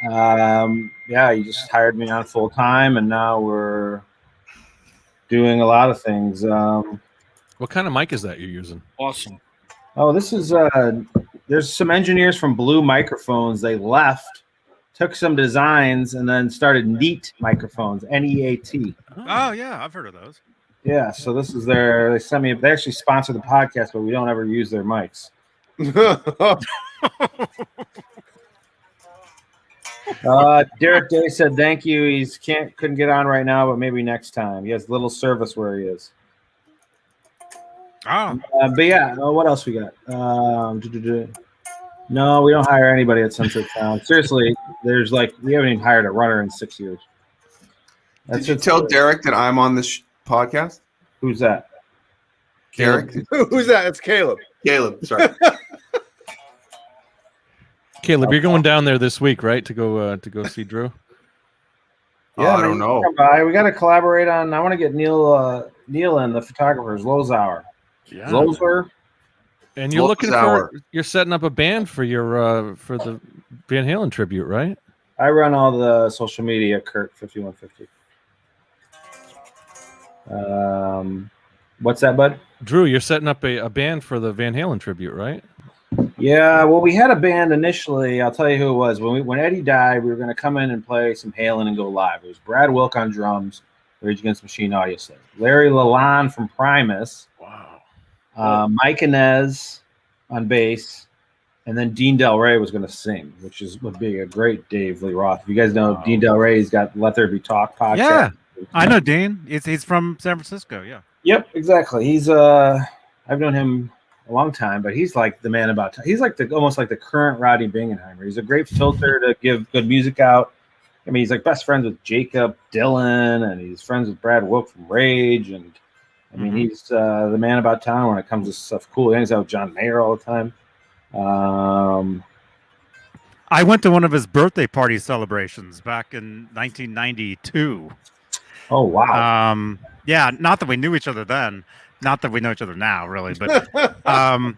Speaker 5: he just hired me on full time. And now we're doing a lot of things.
Speaker 1: What kind of mic is that you're using?
Speaker 7: Awesome.
Speaker 5: Oh, this is there's some engineers from Blue Microphones. They left, took some designs, and then started Neat Microphones, N-E-A-T.
Speaker 2: Oh yeah, I've heard of those.
Speaker 5: Yeah, so this is they sent me, they actually sponsor the podcast, but we don't ever use their mics. Derek Day said thank you. He's couldn't get on right now, but maybe next time. He has little service where he is.
Speaker 2: Oh,
Speaker 5: But yeah, what else we got? No, we don't hire anybody at Sunset Sound. Seriously, we haven't even hired a runner in 6 years.
Speaker 6: Did you tell Derek that I'm on this podcast?
Speaker 5: Who's that?
Speaker 6: Derek?
Speaker 4: Who's that? It's Caleb.
Speaker 6: Caleb, sorry.
Speaker 1: Caleb, you're going down there this week, right? To go see Drew.
Speaker 6: Yeah, I don't know.
Speaker 5: We got to collaborate on. I want to get Neil in, the photographers, Lozower.
Speaker 1: Yeah.
Speaker 5: Lozer.
Speaker 1: And you're looking for. You're setting up a band for your for the Van Halen tribute, right?
Speaker 5: I run all the social media. Kurt 5150. What's that, bud?
Speaker 1: Drew, you're setting up a band for the Van Halen tribute, right?
Speaker 5: Yeah, well, we had a band initially. I'll tell you who it was. When Eddie died, we were going to come in and play some Halen and go live. It was Brad Wilk on drums, Rage Against the Machine audio set, Larry Lalonde from Primus,
Speaker 1: Wow,
Speaker 5: Mike Inez on bass, and then Dean Del Rey was going to sing, which would be a great Dave Lee Roth. If you guys know Dean Del Rey, he's got Let There Be Talk podcast.
Speaker 2: yeah, I know Dean. He's from San Francisco. Yeah.
Speaker 5: Yep, exactly. He's I've known him a long time, but he's like the man about time. He's like almost like the current Rodney Bingenheimer. He's a great filter to give good music out. I mean, he's like best friends with Jacob Dylan, and he's friends with Brad Wilk from Rage, and I mean, he's the man about town when it comes to stuff cool. He hangs out with John Mayer all the time.
Speaker 2: I went to one of his birthday party celebrations back in 1992.
Speaker 5: Oh wow!
Speaker 2: Yeah, not that we knew each other then, not that we know each other now, really. But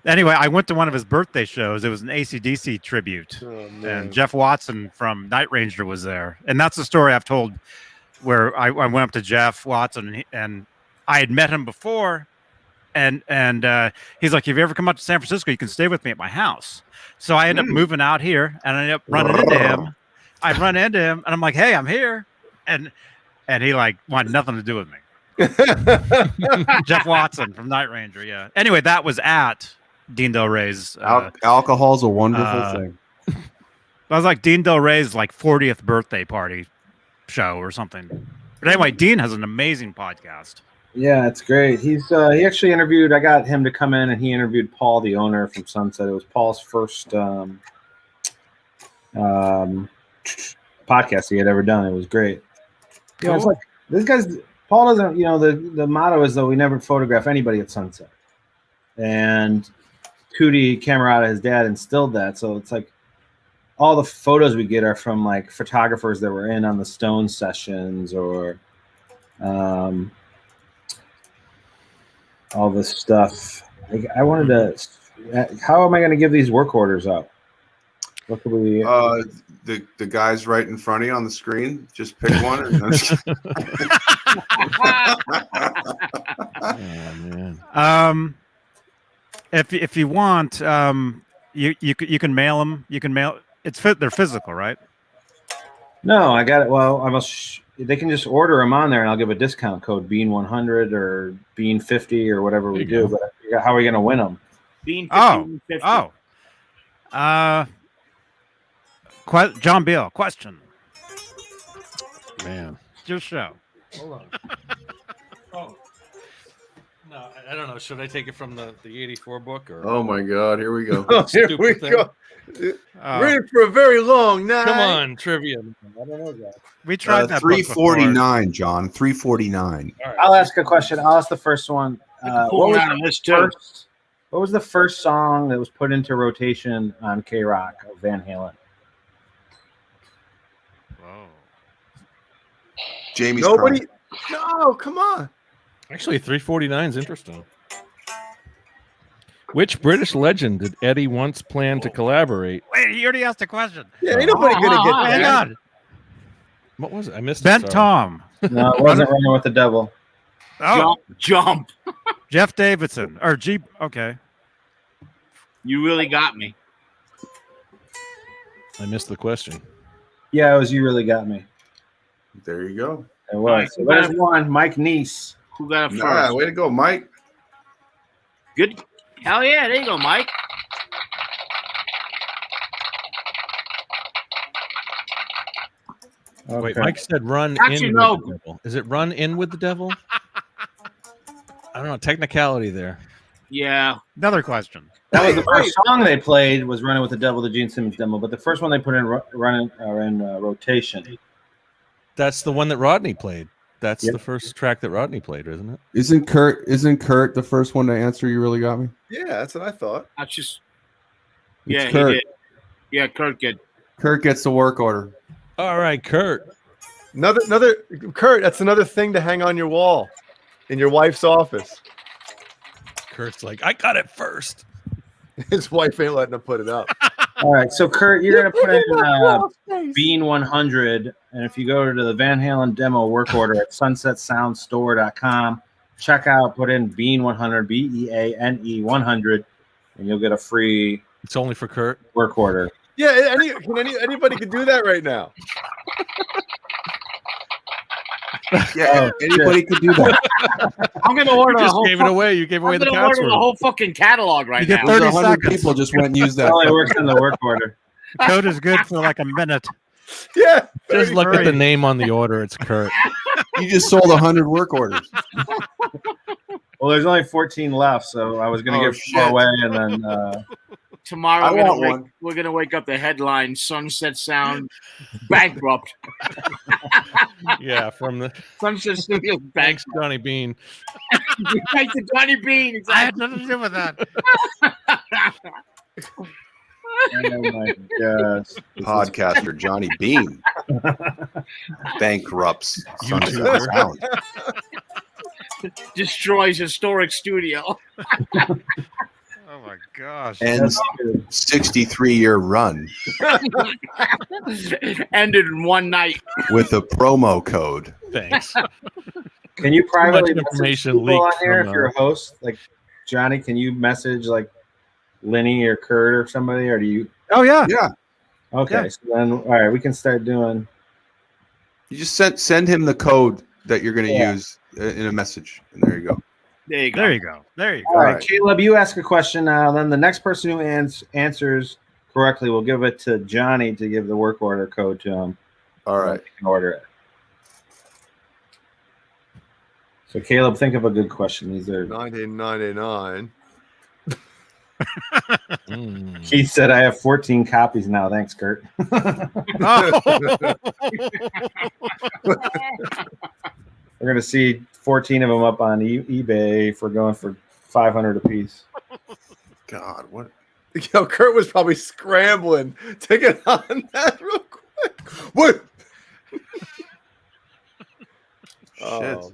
Speaker 2: anyway, I went to one of his birthday shows. It was an AC/DC tribute, and Jeff Watson from Night Ranger was there. And that's the story I've told, where I went up to Jeff Watson, and I had met him before, and he's like, "If you ever come out to San Francisco, you can stay with me at my house." So I ended up moving out here, and I ended up running into him. I run into him, and I'm like, "Hey, I'm here," and he like wanted nothing to do with me. Jeff Watson from Night Ranger, yeah. Anyway, that was at Dean Del Rey's.
Speaker 6: Alcohol's a wonderful thing.
Speaker 2: That was like Dean Del Rey's like 40th birthday party show or something. But anyway, Dean has an amazing podcast.
Speaker 5: Yeah, it's great. He actually interviewed. I got him to come in, and he interviewed Paul, the owner from Sunset. It was Paul's first podcast he had ever done. It was great. Yeah, it's like this guy's. Paul doesn't. The motto is though we never photograph anybody at Sunset, and Cootie Camerata, his dad, instilled that. So it's like all the photos we get are from like photographers that were in on the Stone sessions, or all this stuff. I wanted to. How am I going to give these work orders out? What could we?
Speaker 9: The guys right in front of you on the screen. Just pick one.
Speaker 1: Oh man.
Speaker 2: If you want, you can mail them. You can mail. They're physical, right?
Speaker 5: No, I got it. Well, they can just order them on there, and I'll give a discount code, Beane 100 or Beane 50 or whatever we do. But how are we going to win them?
Speaker 7: Beane 50.
Speaker 2: John Beale, question.
Speaker 1: Man.
Speaker 2: Just show.
Speaker 1: Hold on. Oh. No, I don't know. Should I take it from the 84 book or?
Speaker 6: Oh my God, here we go.
Speaker 4: Here we go. Ready for a very long night.
Speaker 1: Come on, trivia. I don't know that.
Speaker 2: We tried that.
Speaker 6: 349, John. 349.
Speaker 1: All right.
Speaker 5: I'll ask a question. I'll ask the first one. What was the first song that was put into rotation on K-Rock of Van Halen?
Speaker 1: Whoa.
Speaker 9: Jamie's
Speaker 4: Nobody.
Speaker 9: crying.
Speaker 4: No, come on.
Speaker 1: Actually, 349 is interesting. Which British legend did Eddie once plan to collaborate?
Speaker 2: Wait, he already asked a question.
Speaker 4: Yeah, ain't nobody gonna get
Speaker 2: Hang
Speaker 4: that.
Speaker 2: on.
Speaker 1: What was it? I missed
Speaker 2: Bent
Speaker 1: it. Sorry.
Speaker 2: Tom.
Speaker 5: No, it wasn't Running with the Devil.
Speaker 2: Oh,
Speaker 7: Jump.
Speaker 2: Jeff Davidson or Jeep. Okay.
Speaker 7: You really got me.
Speaker 1: I missed the question.
Speaker 5: Yeah, it was You Really Got Me.
Speaker 6: There you go.
Speaker 5: It was. So there's one. Mike Neese.
Speaker 7: Who got it first?
Speaker 6: Nah, way to go, Mike.
Speaker 7: Good. Hell yeah. There you go, Mike.
Speaker 5: Okay.
Speaker 1: Wait, Mike said run
Speaker 7: Actually,
Speaker 1: in
Speaker 7: no.
Speaker 1: with the devil. Is it run in with the devil? I don't know. Technicality there.
Speaker 7: Yeah.
Speaker 2: Another question.
Speaker 5: That was the first song they played was Running with the Devil, the Gene Simmons demo, but the first one they put in rotation.
Speaker 1: That's the one that Rodney played. That's
Speaker 5: Yep.
Speaker 1: the first track that Rodney played, isn't it?
Speaker 6: Isn't Kurt the first one to answer? You really got me.
Speaker 4: Yeah, that's what I thought.
Speaker 7: That's just.
Speaker 6: It's
Speaker 7: Yeah,
Speaker 6: Kurt.
Speaker 7: he did. Yeah, Kurt did.
Speaker 6: Kurt gets the work order.
Speaker 1: All right, Kurt.
Speaker 4: Another Kurt. That's another thing to hang on your wall in your wife's office.
Speaker 1: Kurt's like, I got it first.
Speaker 4: His wife ain't letting him put it up.
Speaker 5: All right, so Kurt, you're gonna put in Beane 100, and if you go to the Van Halen demo work order at sunsetsoundstore.com, check out, put in Beane 100, BEANE 100, and you'll get a free
Speaker 1: It's only for Kurt.
Speaker 5: work order.
Speaker 4: Yeah, anybody could do that right now.
Speaker 6: Yeah, anybody could do that.
Speaker 7: I'm gonna order
Speaker 1: You
Speaker 7: the
Speaker 1: just
Speaker 7: whole.
Speaker 1: gave it away. You gave away
Speaker 7: I'm
Speaker 1: the
Speaker 7: gonna order
Speaker 1: password.
Speaker 7: the whole fucking catalog right
Speaker 2: You get
Speaker 7: now.
Speaker 2: 30
Speaker 6: 100
Speaker 2: seconds.
Speaker 6: people just went and used
Speaker 5: It
Speaker 6: that.
Speaker 5: only works in the work order.
Speaker 2: Code is good for like a minute.
Speaker 4: Yeah.
Speaker 1: Just look at the
Speaker 2: Hurry.
Speaker 1: name on the order. It's Kurt.
Speaker 6: You just sold 100 work orders.
Speaker 5: Well, there's only 14 left, so I was gonna
Speaker 6: Oh,
Speaker 5: give
Speaker 6: shit.
Speaker 5: 4 away, and then
Speaker 7: Tomorrow
Speaker 6: I want one.
Speaker 7: we're gonna wake up the headline Sunset Sound bankrupt.
Speaker 1: Yeah, from the
Speaker 7: Sunset Studios
Speaker 1: thanks,
Speaker 7: bankrupt.
Speaker 1: Johnny Bean.
Speaker 7: Thanks to Johnny Beane.
Speaker 2: I had
Speaker 7: Exactly.
Speaker 2: nothing to do with that.
Speaker 5: oh my gosh.
Speaker 9: Podcaster Johnny Beane bankrupts Sunset
Speaker 1: YouTuber.
Speaker 9: Sound.
Speaker 7: Destroys historic studio.
Speaker 2: Oh my gosh.
Speaker 9: Ends 63-year run
Speaker 7: Ended in one night.
Speaker 9: with a promo code.
Speaker 1: Thanks.
Speaker 5: Can you privately
Speaker 1: much
Speaker 5: message
Speaker 1: information
Speaker 5: people on
Speaker 1: leaked
Speaker 5: here
Speaker 1: from,
Speaker 5: if you're a host? Like Johnny, can you message like Lenny or Kurt or somebody, or do you?
Speaker 2: Oh yeah.
Speaker 6: Yeah.
Speaker 5: Okay,
Speaker 2: Yeah.
Speaker 5: so then all right, we can start doing.
Speaker 9: You just send him the code that you're going to
Speaker 5: Yeah.
Speaker 9: use in a message, and there you go.
Speaker 7: There you go.
Speaker 2: There you go. There you
Speaker 5: All
Speaker 2: go.
Speaker 5: right, Caleb, you ask a question now. Then the next person who answers correctly, we'll give it to Johnny to give the work order code to him.
Speaker 9: All right.
Speaker 5: You can order it. So Caleb, think of a good question. These are.
Speaker 4: 1999.
Speaker 1: Mm.
Speaker 5: Keith said, "I have 14 copies now." Thanks, Kurt.
Speaker 2: Oh.
Speaker 5: We're gonna see 14 of them up on eBay if we're going for 500 a piece.
Speaker 9: God, what?
Speaker 4: Yo, Kurt was probably scrambling to get on that real quick. What?
Speaker 9: Shit.
Speaker 4: Man.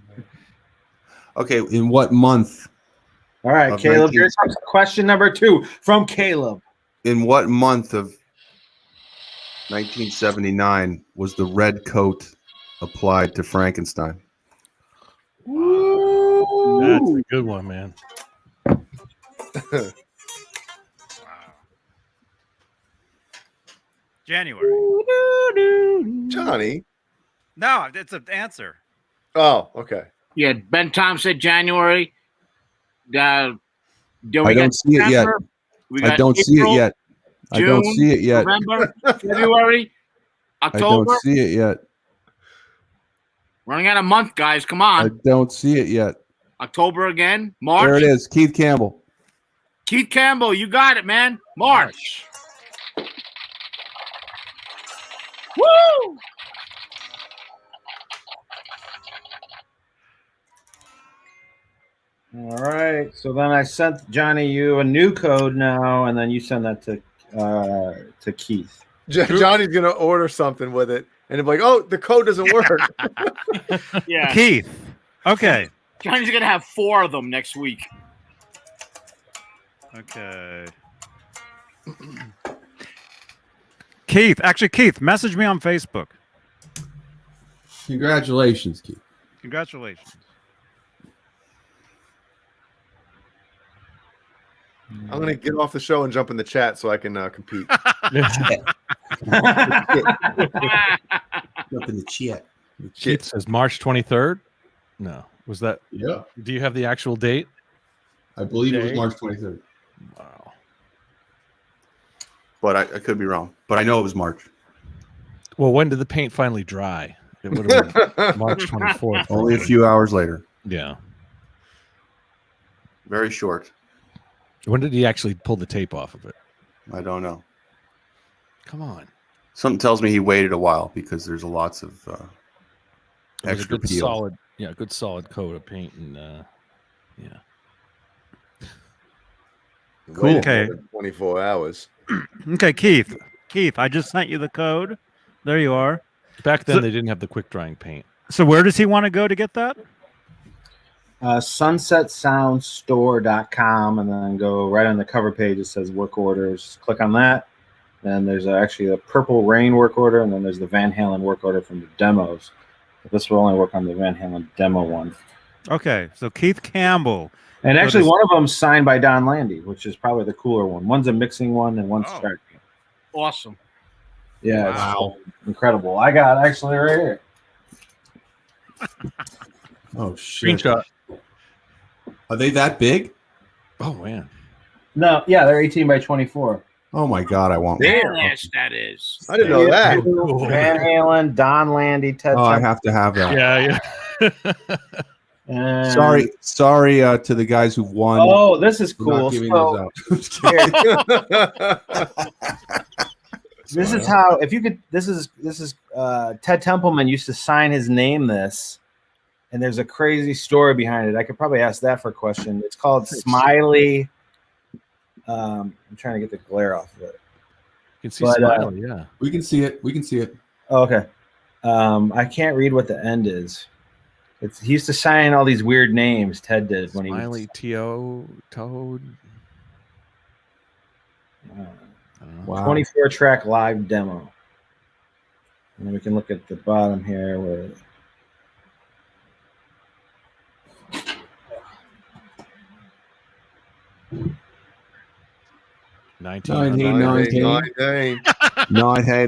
Speaker 6: Okay, in what month?
Speaker 5: All right,
Speaker 6: Of
Speaker 5: Caleb.
Speaker 6: 19
Speaker 5: Here's question number 2 from Caleb.
Speaker 6: In what month of 1979 was the red coat applied to Frankenstein?
Speaker 1: That's a good one, man.
Speaker 2: January.
Speaker 4: Johnny.
Speaker 2: No, it's an answer.
Speaker 4: Oh, okay.
Speaker 7: Yeah, Ben Tom said January. Do
Speaker 6: I
Speaker 7: we
Speaker 6: don't
Speaker 7: got
Speaker 6: see it yet.
Speaker 7: December? We
Speaker 6: I
Speaker 7: got
Speaker 6: don't see it
Speaker 7: April,
Speaker 6: yet. I don't
Speaker 7: June,
Speaker 6: see it yet.
Speaker 7: November, February,
Speaker 6: I
Speaker 7: October.
Speaker 6: don't see it yet.
Speaker 7: Running out of month, guys. Come
Speaker 6: I
Speaker 7: on.
Speaker 6: don't see it yet.
Speaker 7: October again. March.
Speaker 6: There it is. Keith Campbell.
Speaker 7: Keith Campbell, you got it, man. March. Woo!
Speaker 5: All right. So then I sent Johnny you a new code now, and then you send that to Keith.
Speaker 4: Johnny's gonna order something with it, and he'll be like, "Oh, the code doesn't work."
Speaker 7: Yeah.
Speaker 2: Keith. Okay.
Speaker 7: Johnny's gonna have 4 of them next week.
Speaker 2: Okay. Keith, message me on Facebook.
Speaker 6: Congratulations, Keith.
Speaker 2: Congratulations.
Speaker 4: I'm gonna get off the show and jump in the chat so I can compete.
Speaker 6: Up in the chat.
Speaker 1: Keith says March 23rd. No, was that?
Speaker 6: Yeah,
Speaker 1: Do you have the actual date?
Speaker 6: I believe it was
Speaker 1: Day?
Speaker 6: March 23rd.
Speaker 1: Wow.
Speaker 9: But I could be wrong. But I know it was March.
Speaker 1: Well, when did the paint finally dry? It would have been March 24th.
Speaker 6: Only a few hours later.
Speaker 1: Yeah.
Speaker 9: Very short.
Speaker 1: When did he actually pull the tape off of it?
Speaker 9: I don't know.
Speaker 1: Come on.
Speaker 9: Something tells me he waited a while because there's lots of
Speaker 1: It was a
Speaker 9: extra
Speaker 1: good
Speaker 9: peel.
Speaker 1: solid, good solid coat of paint, and
Speaker 6: Cool.
Speaker 2: Okay.
Speaker 4: 24 hours.
Speaker 2: Okay, Keith. I just sent you the code. There you are.
Speaker 1: back then
Speaker 2: So-
Speaker 1: they didn't have the quick drying paint.
Speaker 2: So where does he want to go to get that?
Speaker 5: SunsetSoundStore.com, and then go right on the cover page. It says work orders. Click on that. Then there's actually a Purple Rain work order, and then there's the Van Halen work order from the demos. But this will only work on the Van Halen demo one.
Speaker 2: Okay, so Keith Campbell.
Speaker 5: And
Speaker 2: So
Speaker 5: actually,
Speaker 2: this-
Speaker 5: one of them signed by Don Landy, which is probably the cooler one. One's a mixing one, and one's
Speaker 2: Oh.
Speaker 5: start.
Speaker 7: Awesome.
Speaker 5: Yeah,
Speaker 2: Wow.
Speaker 5: it's incredible. I got actually right here.
Speaker 6: Oh, shit.
Speaker 1: Screenshot.
Speaker 6: Are they that big?
Speaker 1: Oh man.
Speaker 5: No, yeah, they're 18 by 24.
Speaker 6: Oh, my God. I want one.
Speaker 7: Badass that is.
Speaker 4: I didn't know that.
Speaker 5: Van Halen, Don Landy, Ted.
Speaker 6: Oh, I
Speaker 5: Templeman,
Speaker 6: have to have that.
Speaker 1: Yeah.
Speaker 5: and-
Speaker 6: Sorry to the guys who've won.
Speaker 5: Oh, this is
Speaker 6: for
Speaker 5: cool.
Speaker 6: not giving
Speaker 5: So,
Speaker 6: those out.
Speaker 5: this is how, if you could, this is Ted Templeman used to sign his name this, and there's a crazy story behind it. I could probably ask that for a question. It's called Smiley. I'm trying to get the glare off of it.
Speaker 1: You can see
Speaker 5: But,
Speaker 1: Smiley, yeah.
Speaker 6: We can see it.
Speaker 5: Oh, okay. I can't read what the end is. He used to sign all these weird names. Ted did when
Speaker 1: Smiley T.O. Toad.
Speaker 5: he was
Speaker 1: I don't know.
Speaker 6: Wow.
Speaker 5: 24 track live demo. And then we can look at the bottom here where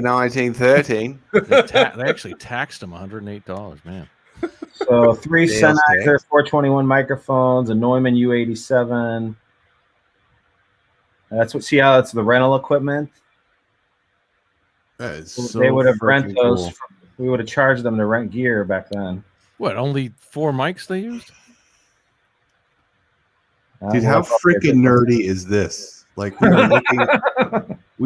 Speaker 9: 1913.
Speaker 1: They actually taxed him $108, man.
Speaker 5: so 3
Speaker 9: Sales
Speaker 5: Sennheiser 421 microphones, a Neumann U87. See how it's the rental equipment?
Speaker 6: That is so
Speaker 5: They would have rent
Speaker 6: freaking
Speaker 5: those.
Speaker 6: cool.
Speaker 5: We would have charged them to rent gear back then.
Speaker 1: What, only 4 mics they used?
Speaker 6: Dude, how freaking nerdy is this? Like we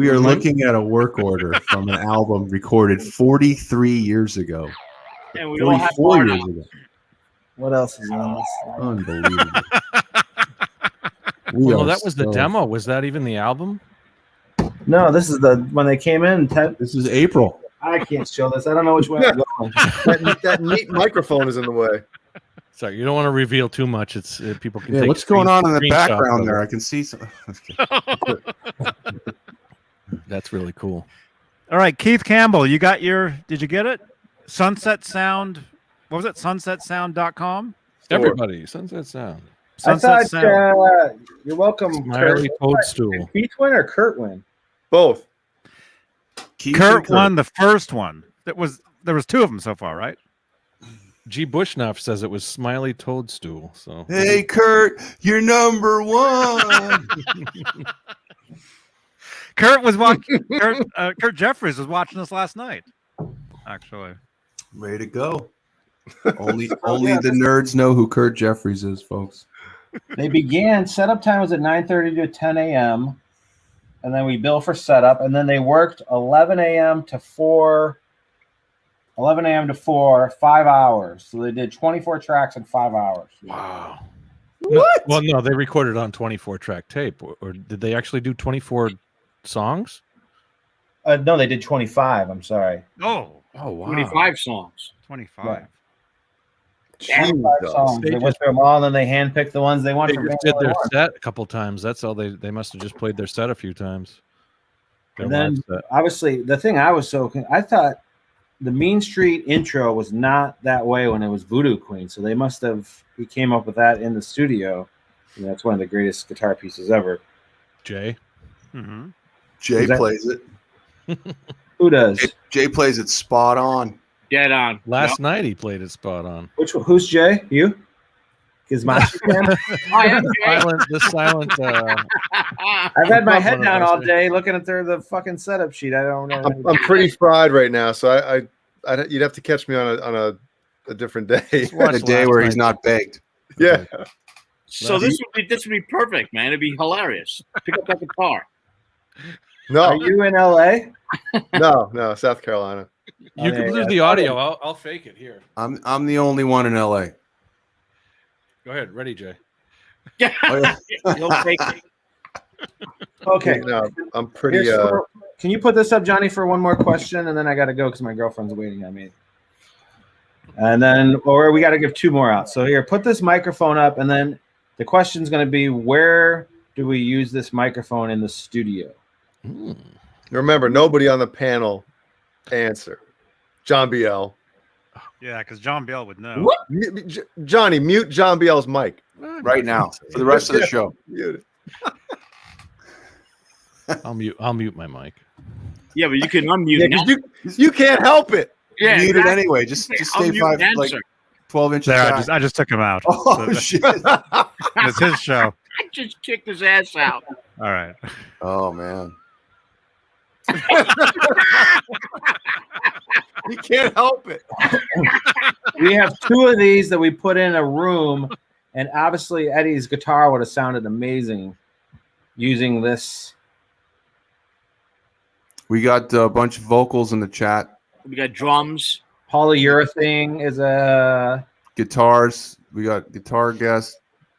Speaker 6: are looking at a work order from an album recorded 43 years ago.
Speaker 7: And we all have
Speaker 6: 44
Speaker 7: hard
Speaker 6: years
Speaker 7: on.
Speaker 6: ago.
Speaker 5: What else is on this?
Speaker 6: Unbelievable.
Speaker 1: Well, that was the demo. Was that even the album?
Speaker 5: No, this is when they came in.
Speaker 6: This is April.
Speaker 5: I can't show this. I don't know which way I'm going.
Speaker 4: that neat microphone is in the way.
Speaker 1: Sorry, you don't want to reveal too much. It's people can.
Speaker 6: Yeah,
Speaker 1: take
Speaker 6: what's going on in the
Speaker 1: screenshots
Speaker 6: background
Speaker 1: of
Speaker 6: there?
Speaker 1: it.
Speaker 6: I can see some.
Speaker 1: That's really cool.
Speaker 2: All right, Keith Campbell, you got your? Did you get it? Sunset Sound. What was it? SunsetSound.com.
Speaker 1: Everybody, Sunset Sound.
Speaker 2: Sunset Sound.
Speaker 5: You're welcome.
Speaker 1: Smiley
Speaker 5: Kurt.
Speaker 1: Toadstool.
Speaker 5: Did Keith win or Kurt win?
Speaker 4: Both.
Speaker 2: Kurt won the first one. There was 2 of them so far, right?
Speaker 1: G. Bushnuff says it was Smiley Toadstool. So
Speaker 6: Hey, Kurt, you're number 1.
Speaker 2: Kurt was watching. Kurt Jeffries was watching us last night. Actually,
Speaker 6: Way to go. Only the nerds know who Kurt Jeffries is, folks.
Speaker 5: They began. Setup time was at 9:30 to 10 a.m. And then we bill for setup. And then they worked 11 a.m. to 4. 11 a.m. to 4, 5 hours. So they did 24 tracks in 5 hours.
Speaker 1: wow.
Speaker 4: What?
Speaker 1: Well, no, they recorded on 24-track tape, or did they actually do 24 songs?
Speaker 5: No, they did 25. I'm sorry.
Speaker 2: oh,
Speaker 1: wow.
Speaker 7: 25 songs.
Speaker 2: 25.
Speaker 5: Right.
Speaker 4: Jesus.
Speaker 5: 25 songs. They went through them all, and then they handpicked the ones they want
Speaker 1: They
Speaker 5: for
Speaker 1: just did their set a couple times. That's all. They must have just played their set a few times. Their
Speaker 5: And then,
Speaker 1: live set.
Speaker 5: obviously, the thing I thought the Mean Street intro was not that way when it was Voodoo Queen. So they must have, he came up with that in the studio. And that's one of the greatest guitar pieces ever.
Speaker 1: Jay.
Speaker 2: Mm-hmm.
Speaker 6: Jay
Speaker 5: Is that-
Speaker 6: plays it.
Speaker 5: Who does?
Speaker 6: Jay plays it spot on.
Speaker 7: Dead on.
Speaker 1: Last night he played it spot on.
Speaker 5: Who's Jay? You? Gizmachi fan?
Speaker 7: I am Jay.
Speaker 1: The silent.
Speaker 5: I've had my head down all day looking at the fucking setup sheet. I don't know.
Speaker 4: I'm pretty fried right now, so you'd have to catch me on a different day.
Speaker 6: A day where he's not baked.
Speaker 4: Yeah.
Speaker 7: So this would be perfect, man. It'd be hilarious. Pick up that guitar.
Speaker 5: Are
Speaker 4: No,
Speaker 5: you in LA?
Speaker 4: no, South Carolina.
Speaker 1: You can do the audio. I'll fake it here.
Speaker 6: I'm the only one in LA.
Speaker 1: Go ahead. Ready, Jay.
Speaker 7: Yeah.
Speaker 6: Oh, yeah.
Speaker 7: You'll take it.
Speaker 5: Okay.
Speaker 4: No, I'm pretty.
Speaker 5: Can you put this up, Johnny, for one more question, and then I got to go because my girlfriend's waiting on me. And then, or we got to give 2 more out. So here, put this microphone up, and then the question's going to be, where do we use this microphone in the studio?
Speaker 4: Remember, nobody on the panel answer. John BL.
Speaker 2: Yeah, because John Bell would know.
Speaker 7: What?
Speaker 4: Johnny, mute John BL's mic.
Speaker 6: Right now for the rest of the show.
Speaker 4: Mute it.
Speaker 1: I'll mute my mic.
Speaker 7: Yeah, but you can unmute
Speaker 4: Yeah,
Speaker 7: now.
Speaker 4: 'cause you can't help it.
Speaker 7: Yeah,
Speaker 6: Mute it
Speaker 7: exactly.
Speaker 6: anyway. Just stay
Speaker 7: Unmute and
Speaker 6: 12 inches
Speaker 2: There,
Speaker 6: back.
Speaker 2: I just took him out.
Speaker 6: Oh,
Speaker 2: So
Speaker 6: shit.
Speaker 2: it's his show.
Speaker 7: I just kicked his ass out.
Speaker 2: All right.
Speaker 6: Oh, man.
Speaker 4: He can't help it.
Speaker 5: We have 2 of these that we put in a room, and obviously Eddie's guitar would have sounded amazing using this.
Speaker 6: We got a bunch of vocals in the chat.
Speaker 7: We got drums.
Speaker 5: Polyurethane is a
Speaker 6: Guitars. We got guitar guest,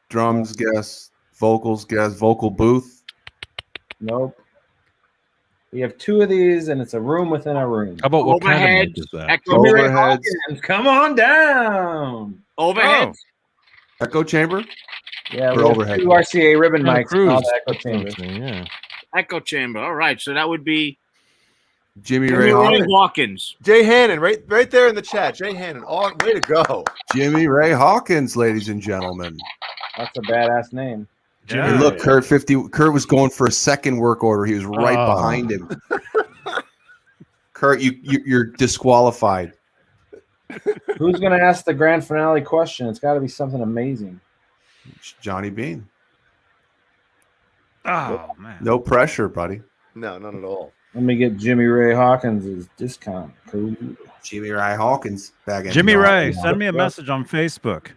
Speaker 6: drums guest, vocals guest, vocal booth.
Speaker 5: nope. We have 2 of these, and it's a room within a room.
Speaker 1: How about what kind of
Speaker 7: Overhead.
Speaker 1: mic is that?
Speaker 7: Echo,
Speaker 6: Overheads.
Speaker 5: Come on down.
Speaker 7: overhead.
Speaker 6: Echo chamber?
Speaker 5: Yeah,
Speaker 6: Or
Speaker 5: we have
Speaker 6: overhead.
Speaker 5: 2 RCA ribbon
Speaker 1: Kind of
Speaker 5: mics. And all
Speaker 1: cruise.
Speaker 5: the echo chambers.
Speaker 1: Yeah.
Speaker 7: Echo chamber. All right. So that would be
Speaker 6: Jimmy
Speaker 7: Ray
Speaker 6: Ray Hawkins.
Speaker 7: Hawkins.
Speaker 4: Jay Hannon, right there in the chat. Jay Hannon. Oh, way to go.
Speaker 6: Jimmy Ray Hawkins, ladies and gentlemen.
Speaker 5: That's a badass name.
Speaker 2: Yeah.
Speaker 6: Hey, look, Kurt was going for a second work order. He was right
Speaker 1: Oh.
Speaker 6: behind him. Kurt, you're disqualified.
Speaker 5: Who's going to ask the grand finale question? It's got to be something amazing.
Speaker 6: It's Johnny Beane.
Speaker 2: Oh man.
Speaker 6: No pressure, buddy.
Speaker 4: No, not at all.
Speaker 5: Let me get Jimmy Ray Hawkins' discount code.
Speaker 6: Jimmy Ray Hawkins back in.
Speaker 2: Jimmy Ray, send me a message on Facebook.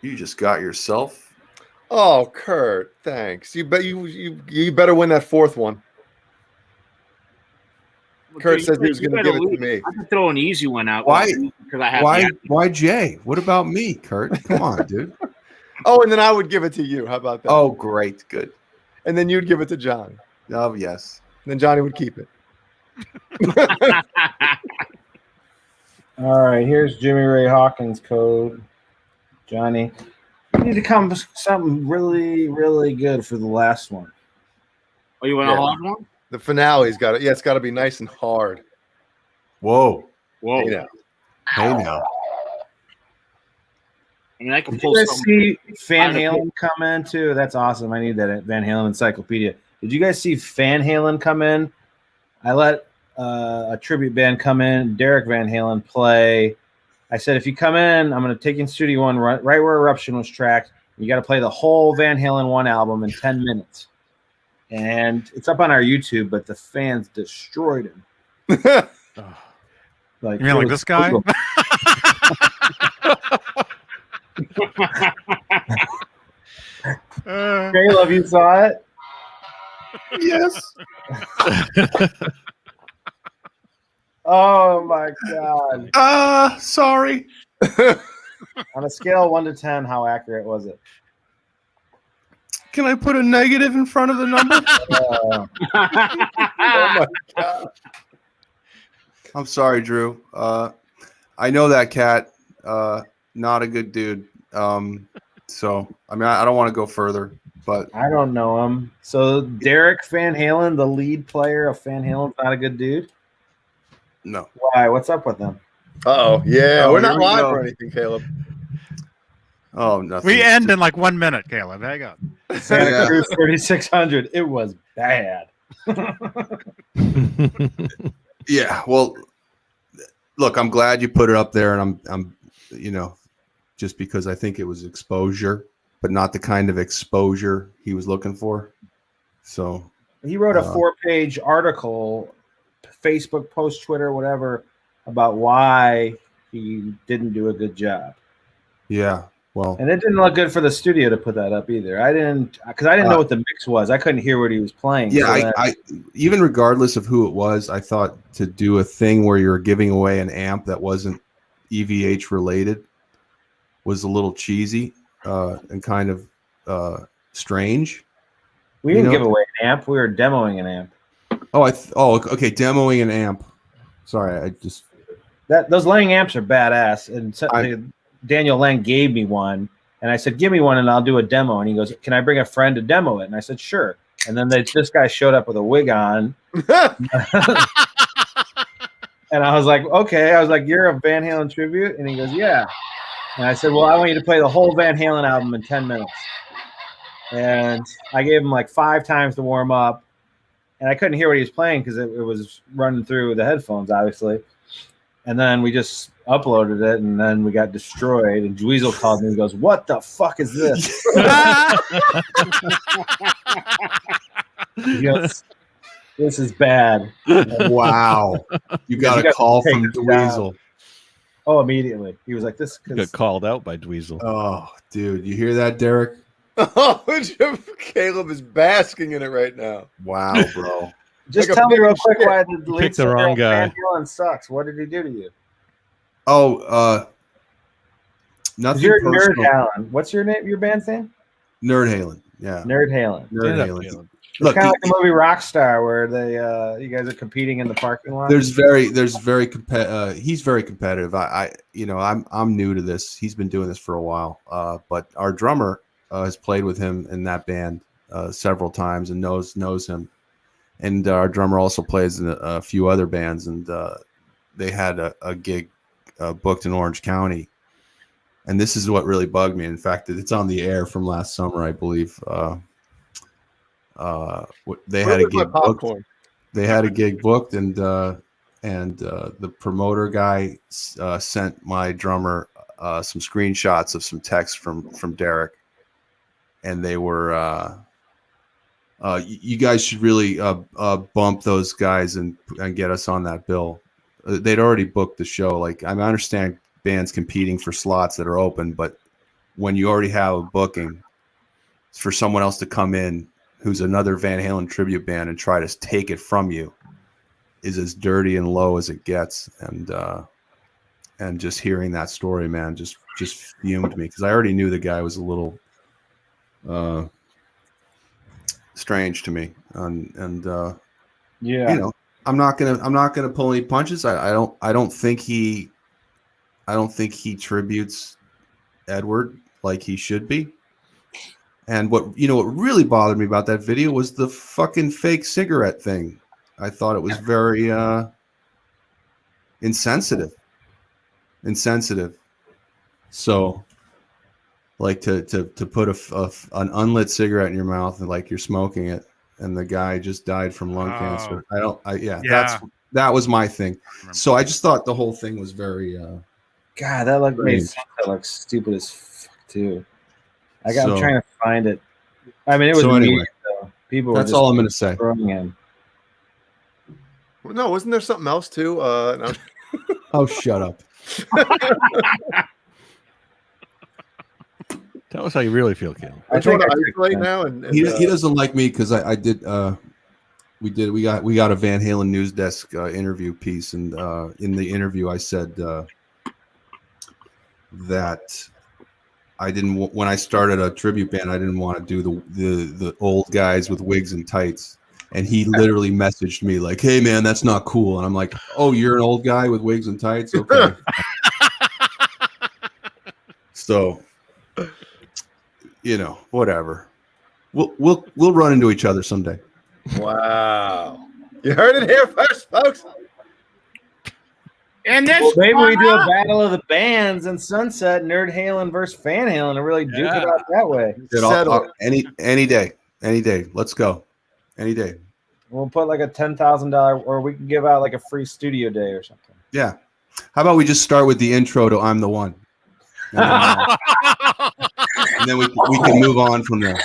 Speaker 6: You just got yourself.
Speaker 4: Oh, Kurt, thanks. You better win that 4th one. Kurt says he was going to give it to me.
Speaker 7: I can throw an easy one out.
Speaker 6: Why?
Speaker 7: Because I have
Speaker 6: Why Jay? What about me, Kurt? Come on, dude.
Speaker 4: Oh, and then I would give it to you. How about that?
Speaker 9: Oh, great. Good.
Speaker 4: And then you'd give it to Johnny.
Speaker 9: Oh, yes.
Speaker 4: And then Johnny would keep it.
Speaker 5: All right, here's Jimmy Ray Hawkins' code. Johnny, you need to come with something really, really good for the last one.
Speaker 7: Oh, you want a hard one?
Speaker 4: The finale's got it. Yeah, it's got to be nice and hard.
Speaker 6: Whoa.
Speaker 7: Whoa.
Speaker 4: You know.
Speaker 6: Hey now.
Speaker 7: I mean, I can
Speaker 5: Did
Speaker 7: pull
Speaker 5: you guys
Speaker 7: something.
Speaker 5: see Van Halen come in too? That's awesome. I need that Van Halen encyclopedia. Did you guys see Van Halen come in? I let a tribute band come in, Derek Van Halen play. I said, if you come in, I'm going to take you in Studio One right where Eruption was tracked. You got to play the whole Van Halen 1 album in 10 minutes. And it's up on our YouTube, but the fans destroyed him. Like,
Speaker 2: You mean like this guy?
Speaker 5: Caleb, you saw it?
Speaker 6: Yes.
Speaker 5: Oh my God.
Speaker 6: Sorry.
Speaker 5: On a scale of 1 to 10, how accurate was it?
Speaker 6: Can I put a negative in front of the number?
Speaker 4: Oh my God.
Speaker 9: I'm sorry, Drew. I know that cat. Not a good dude. So, I mean, I don't want to go further, but
Speaker 5: I don't know him. So Derek Van Halen, the lead player of Van Halen's not a good dude?
Speaker 9: no.
Speaker 5: Why? What's up with him?
Speaker 4: Uh-oh. Yeah,
Speaker 9: Oh,
Speaker 4: we're
Speaker 9: here
Speaker 4: not
Speaker 9: we
Speaker 4: live
Speaker 9: go.
Speaker 4: or anything, Caleb.
Speaker 9: Oh, nothing.
Speaker 2: We end in like 1 minute, Caleb. Hang on.
Speaker 5: Santa
Speaker 9: Yeah.
Speaker 5: Cruz 3600. It was bad.
Speaker 6: Yeah. Well, look, I'm glad you put it up there, and I'm, just because I think it was exposure, but not the kind of exposure he was looking for. So
Speaker 5: He wrote a 4-page article, Facebook post, Twitter, whatever, about why he didn't do a good job.
Speaker 6: yeah. Well,
Speaker 5: And it didn't look good for the studio to put that up either. I didn't know what the mix was. I couldn't hear what he was playing.
Speaker 6: yeah,
Speaker 5: So
Speaker 6: I even regardless of who it was, I thought to do a thing where you're giving away an amp that wasn't EVH related was a little cheesy and kind of strange.
Speaker 5: we didn't give away an amp. We were demoing an amp.
Speaker 6: Okay, demoing an amp. Sorry, I just
Speaker 5: Those Lang amps are badass. And Daniel Lang gave me one, and I said, "Give me one, and I'll do a demo." And he goes, "Can I bring a friend to demo it?" And I said, "Sure." And then this guy showed up with a wig on, and I was like, "Okay." I was like, "You're a Van Halen tribute?" And he goes, "Yeah." And I said, "Well, I want you to play the whole Van Halen album in 10 minutes." And I gave him like 5 times to warm up, and I couldn't hear what he was playing because it was running through the headphones, obviously. And then we just uploaded it, and then we got destroyed. And Dweezil called me and goes, "What the fuck is this?" He goes, "This is bad."
Speaker 6: wow. You got a call from Dweezil.
Speaker 5: Oh, immediately. He was like, "This."
Speaker 1: Got called out by Dweezil.
Speaker 6: Oh, dude, you hear that, Derek?
Speaker 4: Oh, Caleb is basking in it right now.
Speaker 6: Wow, bro.
Speaker 5: Just
Speaker 4: Like a
Speaker 5: tell me
Speaker 4: big
Speaker 5: real quick
Speaker 4: shit.
Speaker 5: why the lead
Speaker 1: Picked the
Speaker 5: singer
Speaker 1: wrong
Speaker 5: of
Speaker 1: guy.
Speaker 5: Van Halen sucks. What did he do to you?
Speaker 6: Oh, nothing
Speaker 5: You're Nerd
Speaker 6: personal.
Speaker 5: Halen. What's your name? Your band's name?
Speaker 6: Nerd Halen. Yeah.
Speaker 5: Nerd Halen.
Speaker 6: Nerd
Speaker 1: Stand up,
Speaker 6: Halen.
Speaker 1: Caleb.
Speaker 5: It's
Speaker 6: Look,
Speaker 5: kind of like the movie Rockstar, where they you guys are competing in the parking lot.
Speaker 6: he's very competitive. I'm new to this. He's been doing this for a while. But our drummer has played with him in that band several times and knows him. And our drummer also plays in a few other bands, and they had a gig booked in Orange County. And this is what really bugged me. In fact, it's on the air from last summer, I believe. They had a gig booked. They had a gig booked, and the promoter guy sent my drummer some screenshots of some text from Derek, and they were. You guys should really bump those guys and get us on that bill. They'd already booked the show. Like, I understand bands competing for slots that are open, but when you already have a booking, it's for someone else to come in who's another Van Halen tribute band and try to take it from you is as dirty and low as it gets. And just hearing that story, man, just fumed me, because I already knew the guy was a little strange to me. And
Speaker 5: Yeah.
Speaker 6: you know, I'm not gonna pull any punches. I don't think he tributes Edward like he should be. And what really bothered me about that video was the fucking fake cigarette thing. I thought it was very insensitive. So, like to put an unlit cigarette in your mouth and like you're smoking it, and the guy just died from lung cancer. That was my thing. So I just thought the whole thing was very.
Speaker 5: God, that looks stupid as fuck too. I'm trying to find it. I mean, it was
Speaker 6: anyway,
Speaker 5: though. People.
Speaker 6: That's all I'm going to say.
Speaker 5: Him.
Speaker 4: No, wasn't there something else too? No.
Speaker 6: Oh, shut up.
Speaker 1: Tell us how you really feel, Kim.
Speaker 4: I think I isolate now, and
Speaker 6: he doesn't like me because I did. We got a Van Halen news desk interview piece, and in the interview I said that I didn't. When I started a tribute band, I didn't want to do the old guys with wigs and tights. And he literally messaged me like, "Hey man, that's not cool." And I'm like, "Oh, you're an old guy with wigs and tights? Okay." So, whatever. We'll run into each other someday.
Speaker 4: Wow, you heard it here first, folks.
Speaker 7: And this
Speaker 5: maybe we do a battle of the bands and Sunset, Nerd Halen versus Fan Halen, and really duke it out that way.
Speaker 6: Any day. Let's go. Any day.
Speaker 5: We'll put like a $10,000, or we can give out like a free studio day or something.
Speaker 6: Yeah. How about we just start with the intro to "I'm the One," and then we can move on from there.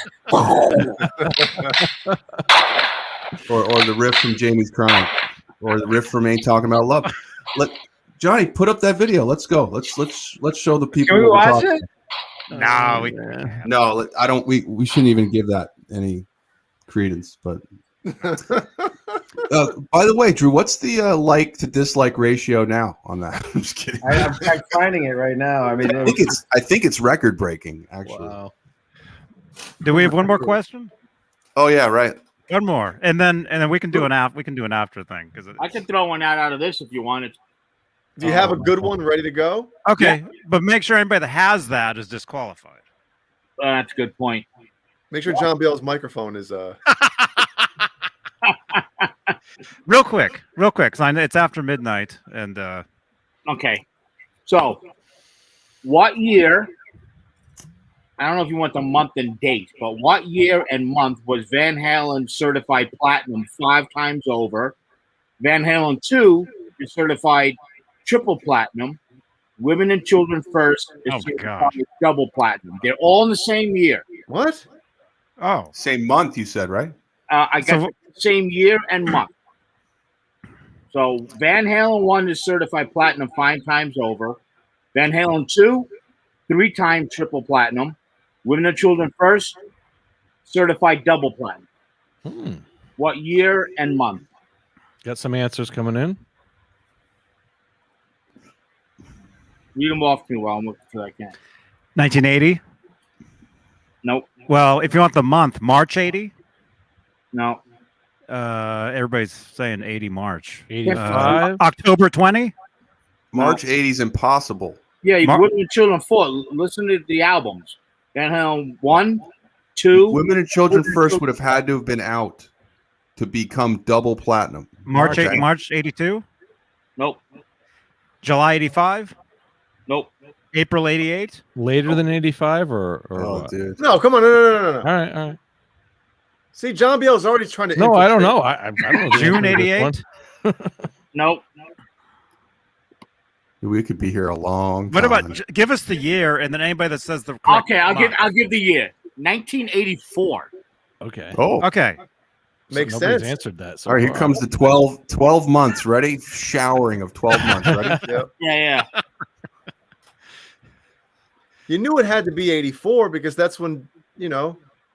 Speaker 6: or the riff from Jamie's Crying, or the riff from Ain't Talking About Love. Johnny, put up that video. Let's go. Let's show the people.
Speaker 5: Can we watch it?
Speaker 2: No,
Speaker 6: no. I don't. We shouldn't even give that any credence. But by the way, Drew, what's the like to dislike ratio now on that? I'm just kidding.
Speaker 5: I'm finding it right now. I mean,
Speaker 6: I think it's record breaking. Actually.
Speaker 1: Wow.
Speaker 2: Do we have one more question?
Speaker 6: Oh yeah, right.
Speaker 2: One more, and then we can do an after thing because
Speaker 7: I can throw one out of this if you wanted.
Speaker 4: Do you have a good one ready to go?
Speaker 2: Okay,
Speaker 7: Yeah.
Speaker 2: But make sure anybody that has that is disqualified.
Speaker 7: That's a good point.
Speaker 4: Make sure John Bale's microphone is
Speaker 2: real quick, because I know it's after midnight, and
Speaker 7: Okay, so what year? I don't know if you want the month and date, but what year and month was Van Halen certified platinum 5 times over? Van Halen II is certified triple platinum. Women and Children First is certified double platinum. They're all in the same year.
Speaker 4: What?
Speaker 2: Oh,
Speaker 6: same month you said, right?
Speaker 7: I got the same year and month. So Van Halen 1 is certified platinum 5 times over. Van Halen 2, 3 times triple platinum. Women and Children First, certified double platinum. What year and month?
Speaker 1: Got some answers coming in.
Speaker 7: Read them off to me while I'm looking for that can.
Speaker 2: 1980.
Speaker 7: Nope.
Speaker 2: Well, if you want the month, March 80.
Speaker 7: No.
Speaker 2: Everybody's saying 80 March.
Speaker 1: 85.
Speaker 2: October 20.
Speaker 6: March 80 is impossible.
Speaker 7: Yeah, Women and Children 4. Listen to the albums. Van Halen 1, 2.
Speaker 6: Women and Children First would have had to have been out to become double platinum.
Speaker 2: March 82.
Speaker 7: Nope.
Speaker 2: July 85.
Speaker 7: Nope.
Speaker 2: April 88.
Speaker 1: Later than 85 or
Speaker 6: oh, dude.
Speaker 4: No, come on. No.
Speaker 1: All right.
Speaker 4: See, John Bale's already trying to.
Speaker 1: No, I don't know. I don't know.
Speaker 2: June 88.
Speaker 7: Nope.
Speaker 6: We could be here a long time.
Speaker 2: What about give us the year, and then anybody that says the correct
Speaker 7: Okay, I'll
Speaker 2: month.
Speaker 7: give the year. 1984.
Speaker 1: Okay.
Speaker 6: Oh,
Speaker 2: Okay.
Speaker 4: Makes
Speaker 1: nobody's
Speaker 4: sense.
Speaker 1: answered that. So
Speaker 6: all right, here
Speaker 1: far.
Speaker 6: comes the 12 months. Ready? Showering of 12 months. Ready?
Speaker 4: Yep.
Speaker 7: Yeah.
Speaker 4: You knew it had to be 84 because that's when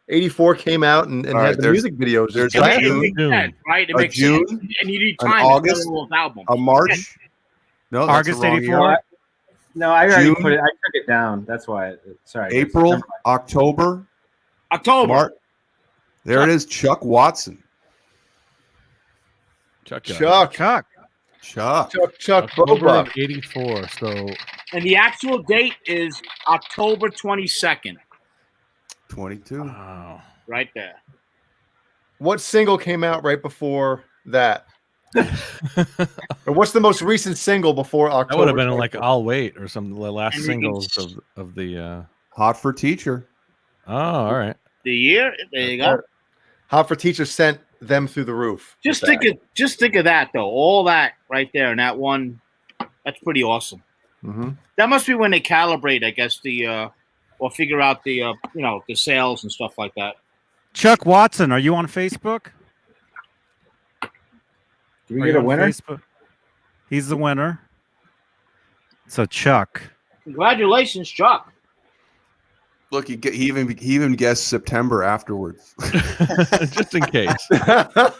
Speaker 4: 84 came out and
Speaker 6: All right,
Speaker 4: had the
Speaker 6: there's-
Speaker 4: music videos.
Speaker 6: there's
Speaker 4: just
Speaker 6: a
Speaker 7: It
Speaker 4: blasting.
Speaker 7: makes sense, right? It
Speaker 6: A
Speaker 7: makes
Speaker 6: June,
Speaker 7: sense. And you need
Speaker 6: an
Speaker 7: time
Speaker 6: August,
Speaker 7: to fill those albums.
Speaker 6: A March? No, that's
Speaker 2: August
Speaker 6: the wrong
Speaker 2: 84?
Speaker 6: year.
Speaker 5: No, I already
Speaker 6: June.
Speaker 5: put it. I took it down. That's why. Sorry.
Speaker 6: April, October,
Speaker 7: October.
Speaker 9: Mark. There it is. Chuck Watson.
Speaker 1: Chuck.
Speaker 2: Chuck.
Speaker 1: October
Speaker 4: Boba.
Speaker 1: of '84. So
Speaker 7: And the actual date is October 22nd.
Speaker 9: 22.
Speaker 1: wow.
Speaker 7: Right there.
Speaker 4: What single came out right before that? Or what's the most recent single before October?
Speaker 1: That would have been like
Speaker 4: 24th?
Speaker 1: "I'll Wait" or some of the last
Speaker 7: And
Speaker 1: singles of the.
Speaker 9: Hot for Teacher.
Speaker 1: Oh, all right.
Speaker 7: The year. There you go.
Speaker 4: Hot for Teacher sent them through the roof.
Speaker 7: Just
Speaker 4: with
Speaker 7: think of that though. All that right there and that one. That's pretty awesome.
Speaker 4: that. Mhm.
Speaker 7: That must be when they calibrate, I guess, or figure out the the sales and stuff like that.
Speaker 2: Chuck Watson, are you on Facebook?
Speaker 5: Do we
Speaker 2: Are
Speaker 5: get
Speaker 2: you
Speaker 5: a
Speaker 2: on
Speaker 5: winner?
Speaker 2: Facebook? He's the winner. So Chuck.
Speaker 7: Congratulations, Chuck.
Speaker 9: Look, he even guessed September afterwards.
Speaker 1: Just in case.
Speaker 9: It's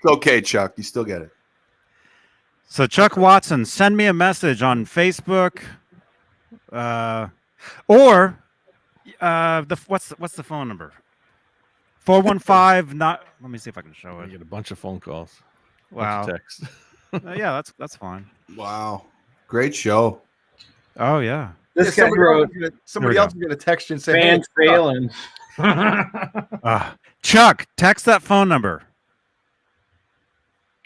Speaker 9: okay, Chuck. You still get it.
Speaker 2: So Chuck Watson, send me a message on Facebook, or what's the phone number? 415. Not. Let me see if I can show
Speaker 1: I
Speaker 2: it.
Speaker 1: get a bunch of phone calls.
Speaker 2: Wow.
Speaker 1: Bunch of texts.
Speaker 2: Yeah, that's fine.
Speaker 9: Wow. Great show.
Speaker 2: Oh yeah.
Speaker 5: This guy
Speaker 4: somebody
Speaker 5: wrote
Speaker 4: somebody
Speaker 2: Here we
Speaker 4: else is going to text you and say, "Hey,
Speaker 5: Van Phelan.
Speaker 2: Chuck, text that phone number.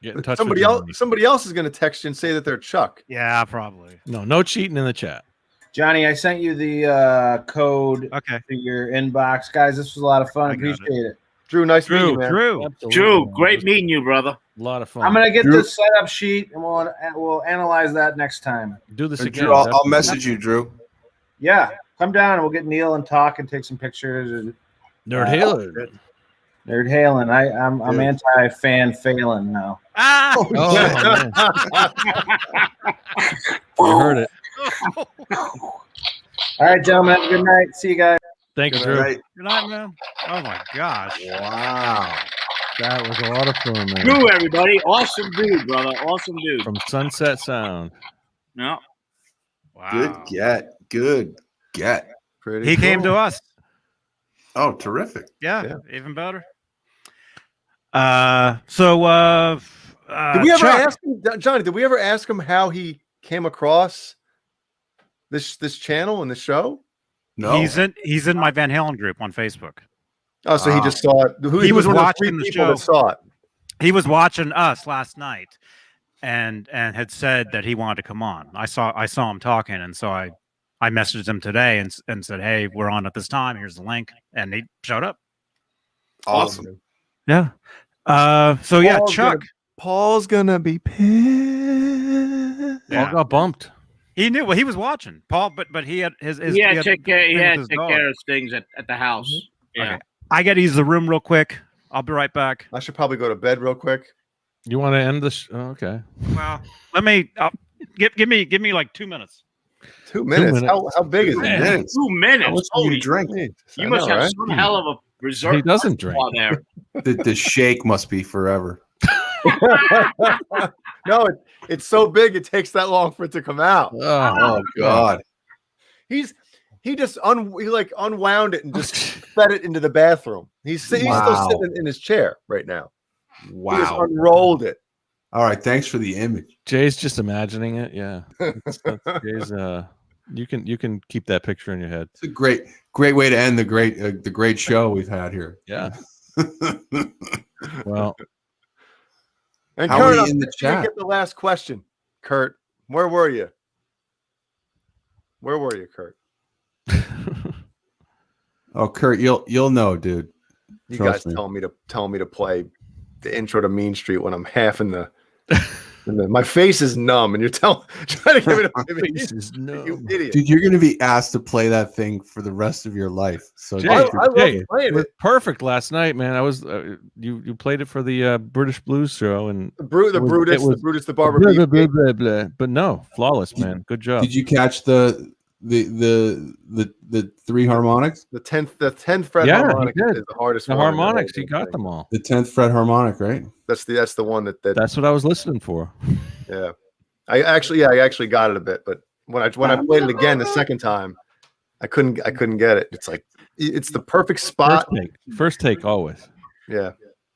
Speaker 1: Get in touch
Speaker 4: somebody
Speaker 1: with
Speaker 4: else.
Speaker 1: Johnny.
Speaker 4: Somebody else is going to text you and say that they're Chuck."
Speaker 2: Yeah, probably.
Speaker 1: No cheating in the chat.
Speaker 5: Johnny, I sent you the code
Speaker 2: Okay.
Speaker 5: to your inbox. Guys, this was a lot of fun.
Speaker 2: I got it.
Speaker 5: Appreciate it.
Speaker 4: Drew, nice meeting you, man.
Speaker 2: Drew.
Speaker 1: Absolutely,
Speaker 7: Drew,
Speaker 1: man.
Speaker 7: great
Speaker 1: Just
Speaker 7: meeting you, brother.
Speaker 1: A lot of fun.
Speaker 5: I'm gonna get
Speaker 9: Drew-
Speaker 5: this setup sheet and we'll analyze that next time.
Speaker 1: do this again.
Speaker 9: Drew, I'll
Speaker 1: Definitely.
Speaker 9: message you, Drew.
Speaker 5: Yeah, come down and we'll get Neil and talk and take some pictures.
Speaker 1: Nerd Halo.
Speaker 5: Nerd Halen. I'm
Speaker 4: Dude.
Speaker 5: anti-fan Phelan now.
Speaker 2: Ah!
Speaker 1: Oh, man. You heard it.
Speaker 5: All right, gentlemen. Have a good night. See you guys.
Speaker 1: Thank you,
Speaker 9: Good
Speaker 1: Drew.
Speaker 9: night.
Speaker 2: Good night, man. Oh my gosh.
Speaker 9: Wow.
Speaker 1: That was a lot of fun, man.
Speaker 7: Drew, everybody. Awesome dude, brother. Awesome dude.
Speaker 1: From Sunset Sound.
Speaker 7: No.
Speaker 2: Wow.
Speaker 9: Good get. Good get.
Speaker 4: Pretty
Speaker 2: He came
Speaker 4: cool.
Speaker 2: to us.
Speaker 9: Oh, terrific.
Speaker 2: Yeah,
Speaker 4: Yeah.
Speaker 2: even better.
Speaker 4: Did we ever
Speaker 2: Chuck,
Speaker 4: ask him, Johnny? Did we ever ask him how he came across this channel and the show?
Speaker 9: No.
Speaker 2: he's in my Van Halen group on Facebook.
Speaker 4: Oh, so he
Speaker 9: Wow.
Speaker 4: just saw it.
Speaker 2: He was
Speaker 4: one of the
Speaker 2: watching
Speaker 4: three
Speaker 2: the
Speaker 4: people
Speaker 2: show.
Speaker 4: that saw it.
Speaker 2: He was watching us last night and had said that he wanted to come on. I saw him talking, and so I messaged him today and said, "Hey, we're on at this time. Here's the link," and he showed up.
Speaker 9: Awesome.
Speaker 2: Yeah. So yeah,
Speaker 4: Paul's
Speaker 2: Chuck.
Speaker 4: Paul's gonna be pissed.
Speaker 2: Yeah.
Speaker 1: Paul got bumped.
Speaker 2: He knew. Well, he was watching Paul, but he had his
Speaker 7: He had to take care. He
Speaker 2: thing
Speaker 7: had
Speaker 2: with
Speaker 7: to
Speaker 2: his
Speaker 7: take
Speaker 2: dog.
Speaker 7: care of things at the house. Yeah.
Speaker 2: Okay. I got to use the room real quick. I'll be right back.
Speaker 4: I should probably go to bed real quick.
Speaker 1: You want to end this? Oh, okay.
Speaker 2: Well, let me give me like 2 minutes.
Speaker 4: 2 minutes.
Speaker 1: minutes.
Speaker 4: How big is it?
Speaker 9: Man,
Speaker 7: 2 minutes.
Speaker 9: how much do
Speaker 7: Holy,
Speaker 9: you drink?
Speaker 7: you must have some hell of a reserve.
Speaker 1: He doesn't drink.
Speaker 7: There.
Speaker 9: The shake must be forever.
Speaker 4: No, it's so big it takes that long for it to come out.
Speaker 9: Oh God.
Speaker 4: He just unwound it and just fed it into the bathroom. He's still
Speaker 9: Wow.
Speaker 4: sitting in his chair right now. He just
Speaker 9: Wow.
Speaker 4: unrolled it.
Speaker 9: All right. Thanks for the image.
Speaker 1: Jay's just imagining it. Yeah. That's Jay's. You can keep that picture in your head.
Speaker 9: It's a great way to end the great show we've had here.
Speaker 1: Yeah. Well,
Speaker 4: And
Speaker 9: How
Speaker 4: Kurt,
Speaker 9: are
Speaker 4: I'm
Speaker 9: you in the
Speaker 4: gonna
Speaker 9: chat?
Speaker 4: get the last question. Kurt, where were you? Where were you, Kurt?
Speaker 9: Oh, Kurt, you'll know, dude.
Speaker 4: You
Speaker 9: Trust
Speaker 4: guys
Speaker 9: me.
Speaker 4: telling me to play the intro to Mean Street when I'm half in the. My face is numb, and you're trying to give it a me. You idiot!
Speaker 9: Dude, you're gonna be asked to play that thing for the rest of your life. So
Speaker 1: Jay,
Speaker 4: I
Speaker 9: just-
Speaker 4: love
Speaker 1: Jay,
Speaker 4: playing
Speaker 1: it was
Speaker 4: it.
Speaker 1: perfect last night, man. I was you played it for the British Blues show and
Speaker 4: The
Speaker 1: it was-
Speaker 4: Brutus,
Speaker 1: it was-
Speaker 4: the Brutus, the Barber.
Speaker 1: blah,
Speaker 4: Beef.
Speaker 1: blah, blah, blah. But no, flawless, man. Good job.
Speaker 9: did you catch the 3 harmonics?
Speaker 4: The 10th fret
Speaker 1: Yeah, he
Speaker 4: harmonic
Speaker 1: did.
Speaker 4: is the hardest
Speaker 1: The
Speaker 4: one. in
Speaker 1: harmonics,
Speaker 4: whole
Speaker 1: he got
Speaker 4: thing.
Speaker 1: them all.
Speaker 9: The 10th fret harmonic, right?
Speaker 4: That's the one that
Speaker 1: That's what I was listening for.
Speaker 4: yeah. I actually got it a bit, but when I played it again the second time, I couldn't get it. It's like it's the perfect spot.
Speaker 1: First take always.
Speaker 4: Yeah.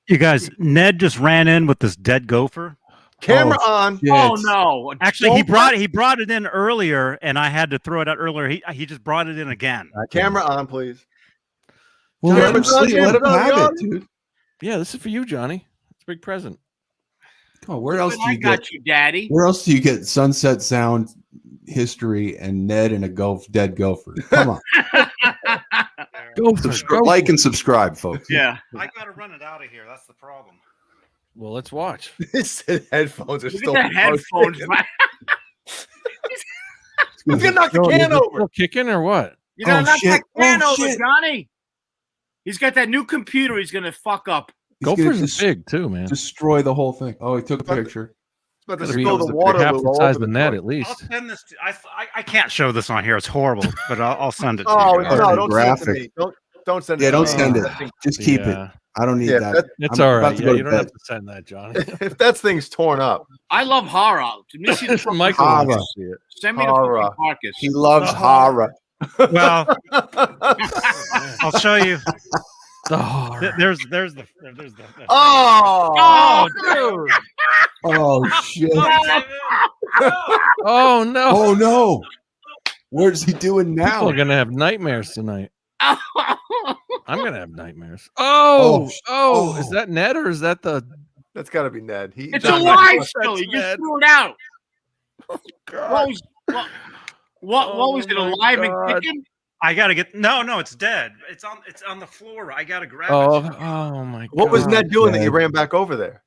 Speaker 2: You guys, Ned just ran in with this dead gopher.
Speaker 4: Camera on.
Speaker 7: Oh no!
Speaker 2: Actually, he brought it in earlier, and I had to throw it out earlier. He just brought it in again.
Speaker 4: Camera on, please.
Speaker 6: Well, let him
Speaker 4: Camera's
Speaker 6: see.
Speaker 4: on,
Speaker 6: Let him
Speaker 4: camera's
Speaker 6: have
Speaker 4: on.
Speaker 6: it, dude.
Speaker 1: Yeah, this is for you, Johnny. It's a big present.
Speaker 6: Come on, where else do
Speaker 7: I
Speaker 6: you
Speaker 7: got
Speaker 6: get?
Speaker 7: you, Daddy.
Speaker 6: Where else do you get Sunset Sound history and Ned and a dead gopher? Come on, like and subscribe, folks.
Speaker 7: Yeah.
Speaker 2: I gotta run it out of here. That's the problem.
Speaker 1: Well, let's watch.
Speaker 4: His headphones are
Speaker 7: Look
Speaker 4: still.
Speaker 7: at the headphones.
Speaker 4: He's gonna knock the can over.
Speaker 1: Still kicking or what?
Speaker 7: You know, not
Speaker 6: shit.
Speaker 7: that can
Speaker 6: Oh,
Speaker 7: over,
Speaker 6: shit.
Speaker 7: Johnny. He's got that new computer. He's gonna fuck up.
Speaker 6: He's gonna
Speaker 1: Gophers is big too, man.
Speaker 6: destroy the whole thing. Oh, he took a picture.
Speaker 4: It's about to
Speaker 1: Gotta be
Speaker 4: spill the water
Speaker 1: half the
Speaker 4: all
Speaker 1: size
Speaker 4: over
Speaker 1: of the
Speaker 4: the
Speaker 1: net
Speaker 4: place.
Speaker 1: at least.
Speaker 2: I'll send this. I can't show this on here. It's horrible, but I'll send it to
Speaker 4: Oh
Speaker 2: you. guys.
Speaker 4: no! Don't send it to
Speaker 6: Graphic.
Speaker 4: me. Don't send it.
Speaker 6: Yeah,
Speaker 4: to
Speaker 6: don't
Speaker 4: me.
Speaker 6: send it. Just keep it.
Speaker 1: Yeah.
Speaker 6: I don't need
Speaker 4: Yeah,
Speaker 6: that.
Speaker 1: It's
Speaker 6: I'm
Speaker 1: all
Speaker 6: about
Speaker 1: right.
Speaker 6: to
Speaker 1: Yeah,
Speaker 6: go to
Speaker 1: you don't
Speaker 6: bed.
Speaker 1: have to send that, Johnny.
Speaker 4: If that thing's torn up,
Speaker 7: I love horror. To me, see the fucking
Speaker 1: Michael
Speaker 6: Horror.
Speaker 1: wants to see it.
Speaker 7: Send me the
Speaker 4: Horror.
Speaker 7: fucking carcass.
Speaker 6: He loves horror.
Speaker 2: Well, I'll show you.
Speaker 1: The horror.
Speaker 2: There's the.
Speaker 4: oh,
Speaker 7: Oh,
Speaker 4: dude.
Speaker 6: Oh shit!
Speaker 1: Oh no!
Speaker 6: Oh no! Where's he doing now?
Speaker 1: People are gonna have nightmares tonight.
Speaker 7: Oh.
Speaker 1: I'm gonna have nightmares. Oh,
Speaker 6: Oh.
Speaker 1: is that Ned or is that the?
Speaker 4: That's got to be Ned.
Speaker 7: It's
Speaker 4: Johnny-
Speaker 7: alive still. You just
Speaker 1: Ned.
Speaker 7: threw it out.
Speaker 1: Oh,
Speaker 7: What was, what was it?
Speaker 1: Oh, my
Speaker 7: Alive
Speaker 1: God.
Speaker 7: and kicking?
Speaker 2: I gotta get. No, it's dead. It's on the floor. I gotta grab
Speaker 1: Oh,
Speaker 2: it.
Speaker 1: oh my God!
Speaker 4: What was Ned doing that you
Speaker 6: Ned.
Speaker 4: ran back over there?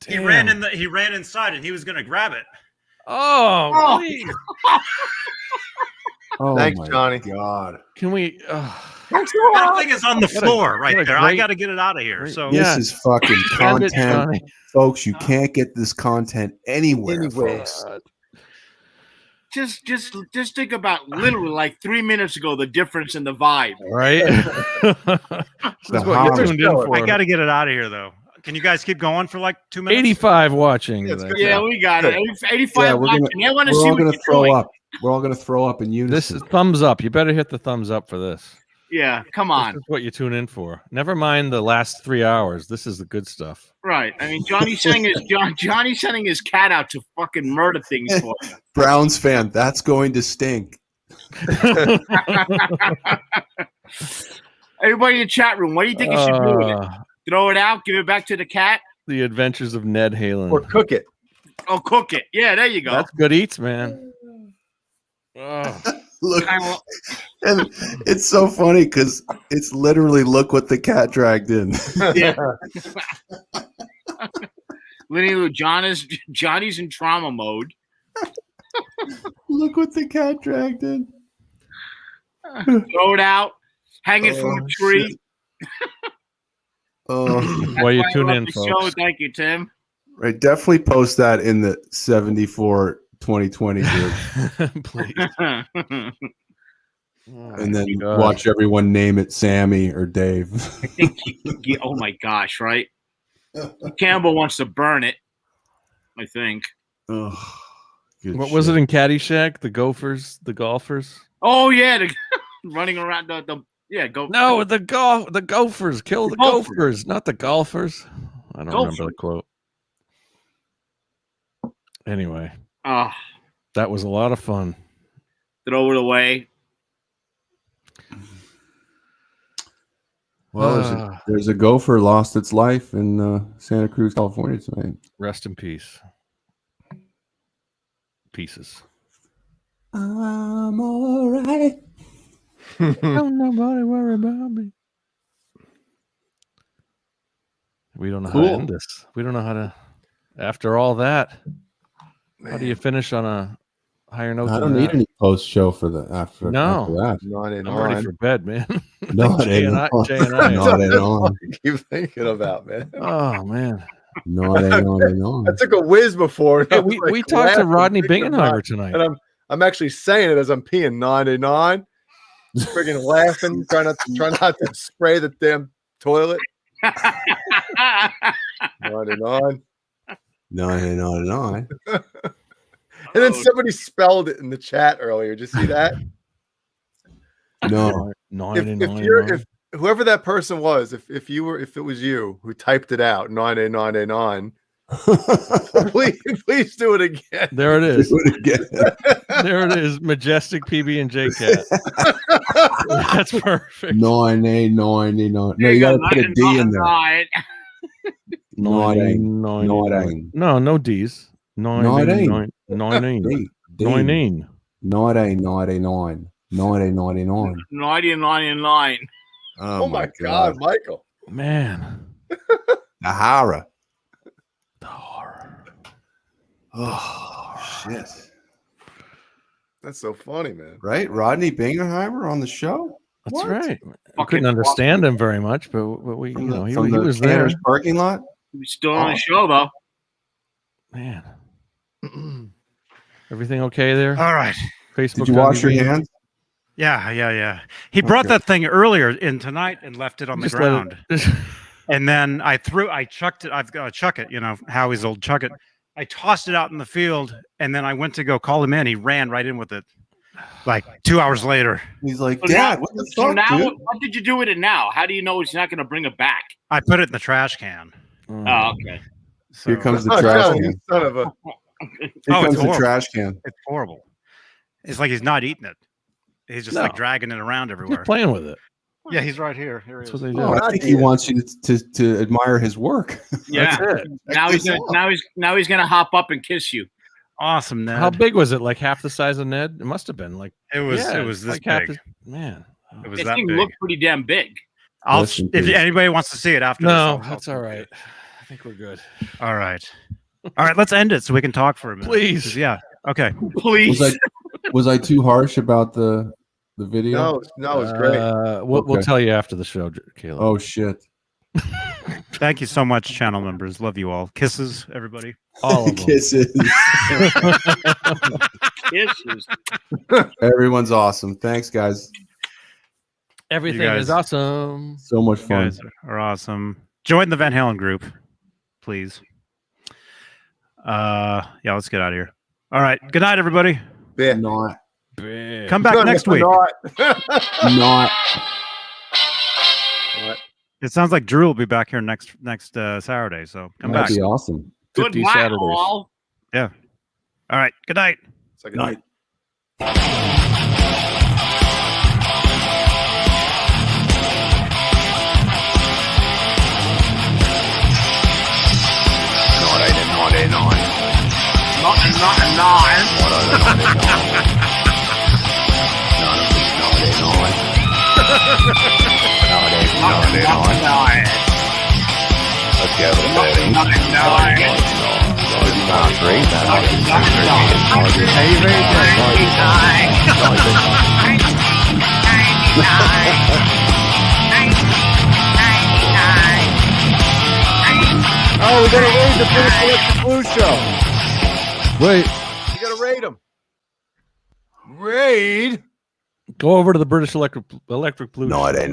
Speaker 2: He ran inside, and he was gonna grab it.
Speaker 1: Oh,
Speaker 7: Oh.
Speaker 1: please.
Speaker 6: Oh
Speaker 4: Thanks,
Speaker 6: my
Speaker 4: Johnny.
Speaker 6: God!
Speaker 1: Can we?
Speaker 2: That thing is on the floor right
Speaker 1: what a
Speaker 2: there. I
Speaker 1: great-
Speaker 2: gotta get it out of here. So
Speaker 1: Yeah.
Speaker 6: This is fucking
Speaker 1: Send it,
Speaker 6: content,
Speaker 1: Johnny.
Speaker 6: folks. You can't get this content anywhere. Folks.
Speaker 7: Just think about literally like 3 minutes ago the difference in the vibe.
Speaker 1: Right? This is what
Speaker 6: horror.
Speaker 1: you're tuned in for.
Speaker 2: I gotta get it out of here, though. Can you guys keep going for like 2 minutes?
Speaker 1: 85 watching.
Speaker 4: Yeah, it's
Speaker 1: today.
Speaker 4: good.
Speaker 7: Yeah, we got it. 85
Speaker 6: Yeah, we're
Speaker 7: watching.
Speaker 6: gonna-
Speaker 7: I want to
Speaker 6: We're
Speaker 7: see
Speaker 6: all
Speaker 7: what
Speaker 6: gonna
Speaker 7: you're
Speaker 6: throw
Speaker 7: doing.
Speaker 6: up. We're all gonna throw up in
Speaker 1: This
Speaker 6: unison.
Speaker 1: is thumbs up. You better hit the thumbs up for this.
Speaker 7: Yeah, come
Speaker 1: This
Speaker 7: on.
Speaker 1: is what you tune in for. Never mind the last 3 hours. This is the good stuff.
Speaker 7: Right. I mean, Johnny's sending his cat out to fucking murder things for you.
Speaker 6: Browns fan. That's going to stink.
Speaker 7: Everybody in the chat room, what do you think you should do with it? Throw it out, give it back to the cat,
Speaker 1: The Adventures of Ned Halen.
Speaker 4: Or cook it?
Speaker 7: or cook it? Yeah, there you go.
Speaker 1: That's good eats, man. Oh.
Speaker 6: Look, and it's so funny because it's literally look what the cat dragged in.
Speaker 7: Yeah. Lenny Lou, Johnny's in trauma mode.
Speaker 6: Look what the cat dragged in.
Speaker 7: Throw it out, hang it from a tree.
Speaker 6: Shit. Oh,
Speaker 7: That's
Speaker 1: While you
Speaker 7: why I
Speaker 1: tune
Speaker 7: love
Speaker 1: in,
Speaker 7: the
Speaker 1: folks.
Speaker 7: show. Thank you, Tim.
Speaker 6: right. Definitely post that in the 74 2020 group,
Speaker 1: Please.
Speaker 6: and then
Speaker 1: God.
Speaker 6: watch everyone name it Sammy or Dave.
Speaker 7: I think oh my gosh, right? Campbell wants to burn it, I think.
Speaker 6: Oh,
Speaker 1: What was it in Caddyshack? The Gophers, the golfers?
Speaker 7: Oh yeah, running around the go.
Speaker 1: No, the Gophers. Kill the
Speaker 7: Gophers.
Speaker 1: Gophers, not the golfers. I don't remember the
Speaker 7: Gophers.
Speaker 1: quote. Anyway,
Speaker 7: Ah,
Speaker 1: that was a lot of fun.
Speaker 7: throw it away.
Speaker 6: Well, there's a gopher lost its life in Santa Cruz, California tonight.
Speaker 1: Rest in peace. Pieces.
Speaker 6: I'm all right.
Speaker 1: Don't nobody worry about me. We don't know how to end this. We don't know how to. After all that, how do you finish on a higher note?
Speaker 6: I
Speaker 1: than
Speaker 6: don't need
Speaker 1: that?
Speaker 6: any post show for the after.
Speaker 1: No.
Speaker 6: after that.
Speaker 4: Not in
Speaker 1: I'm ready for bed, man.
Speaker 6: No, it
Speaker 1: Jay
Speaker 6: ain't
Speaker 1: and I.
Speaker 6: on.
Speaker 1: Jay and I.
Speaker 6: No, it ain't on.
Speaker 4: keep thinking about, man.
Speaker 1: Oh man.
Speaker 6: No, it ain't on. It ain't on.
Speaker 4: I took a whiz before. and
Speaker 1: Hey,
Speaker 4: I was,
Speaker 1: we talked to
Speaker 4: laughing,
Speaker 1: Rodney
Speaker 4: thinking about
Speaker 1: Bingenheimer
Speaker 4: it.
Speaker 1: tonight.
Speaker 4: And I'm actually saying it as I'm peeing 99. Friggin' laughing, trying not to spray the damn toilet. 99.
Speaker 6: No, it ain't on. It ain't on.
Speaker 4: And then somebody spelled it in the chat earlier. Did you see that?
Speaker 6: No.
Speaker 4: If whoever that person was, if it was you who typed it out, 98989, please do it again.
Speaker 1: There it is.
Speaker 6: Do it again.
Speaker 1: There it is. Majestic PB&J cat. That's perfect.
Speaker 6: 989. No, you got to put a D in there. 9.
Speaker 1: No D's. 9.
Speaker 6: 1999.
Speaker 7: 1999.
Speaker 4: Oh my God, Michael.
Speaker 1: Man.
Speaker 6: The horror.
Speaker 1: The horror.
Speaker 6: Oh, shit.
Speaker 4: That's so funny, man.
Speaker 6: Right? Rodney Bingenheimer on the show?
Speaker 1: That's right. I
Speaker 7: Fucking
Speaker 1: couldn't understand him very much, but we, he was there.
Speaker 6: Canner's parking lot?
Speaker 7: He's still on the show, though.
Speaker 1: Man. Everything okay there?
Speaker 2: All right.
Speaker 1: Facebook.
Speaker 6: Did you wash your hands?
Speaker 2: Yeah. He brought that thing earlier in tonight and left it on the
Speaker 1: Just let
Speaker 2: ground. And then I chucked it. I've got to chuck it, Howie's old chuck it. I tossed it out in the field, and then I went to go call him in. He ran right in with it, like 2 hours later.
Speaker 6: He's like,
Speaker 7: So
Speaker 6: Dad,
Speaker 7: now-
Speaker 6: what the
Speaker 7: So
Speaker 6: fuck,
Speaker 7: now,
Speaker 6: dude?
Speaker 7: what did you do with it now? How do you know he's not going to bring it back?
Speaker 2: I put it in the trash can.
Speaker 7: Oh, okay.
Speaker 2: So,
Speaker 6: Here comes the
Speaker 4: Oh,
Speaker 6: trash
Speaker 4: no,
Speaker 6: can.
Speaker 4: you son of a.
Speaker 6: Here
Speaker 2: it's
Speaker 6: comes the
Speaker 2: horrible.
Speaker 6: trash can.
Speaker 2: It's horrible. It's like he's not eating it. He's just like dragging it around everywhere.
Speaker 1: Just playing with it.
Speaker 2: Yeah, he's right here. Here he
Speaker 1: That's
Speaker 2: is.
Speaker 1: what they do.
Speaker 6: Oh, I think he wants you to admire his work.
Speaker 7: Yeah.
Speaker 1: That's it.
Speaker 7: Now he's gonna hop up and kiss you.
Speaker 2: Awesome, Ned.
Speaker 1: How big was it? Like half the size of Ned? It must have been like
Speaker 2: It was.
Speaker 1: yeah,
Speaker 2: it was this
Speaker 1: like half
Speaker 2: big.
Speaker 1: man.
Speaker 2: It was
Speaker 7: This
Speaker 2: that
Speaker 7: thing
Speaker 2: big.
Speaker 7: looked pretty damn big.
Speaker 6: Listen,
Speaker 2: If
Speaker 6: please.
Speaker 2: anybody wants to see it after,
Speaker 1: No,
Speaker 2: this,
Speaker 1: that's all right. I think we're good.
Speaker 2: All right. All right. Let's end it so we can talk for a minute.
Speaker 1: Please.
Speaker 2: 'Cause, Yeah. Okay.
Speaker 7: Please.
Speaker 6: Was I too harsh about the video?
Speaker 4: No, it's great.
Speaker 1: We'll
Speaker 6: Okay.
Speaker 1: tell you after the show, Caleb.
Speaker 6: Oh shit.
Speaker 2: Thank you so much, channel members. Love you all. Kisses, everybody.
Speaker 1: All of them.
Speaker 6: Kisses.
Speaker 7: Kisses.
Speaker 6: Everyone's awesome. Thanks, guys.
Speaker 1: Everything
Speaker 2: You guys-
Speaker 1: is awesome.
Speaker 6: So much
Speaker 2: You
Speaker 6: fun.
Speaker 2: guys are awesome. Join the Van Halen group, please. Yeah, let's get out of here. All right. Good night, everybody.
Speaker 4: Yeah.
Speaker 6: Not.
Speaker 2: Come back next week.
Speaker 6: Not.
Speaker 2: It sounds like Drew will be back here next Saturday. So come back.
Speaker 6: That'd be awesome.
Speaker 1: 50
Speaker 7: Goodbye,
Speaker 1: Saturdays.
Speaker 7: all.
Speaker 2: All right. Good night.
Speaker 4: Second night.
Speaker 9: Oh, we gotta raid the British Electric Blues show.
Speaker 6: Wait.
Speaker 4: You gotta rate them.
Speaker 9: Raid?
Speaker 1: Go over to the British Electric Blue.
Speaker 6: No, it ain't.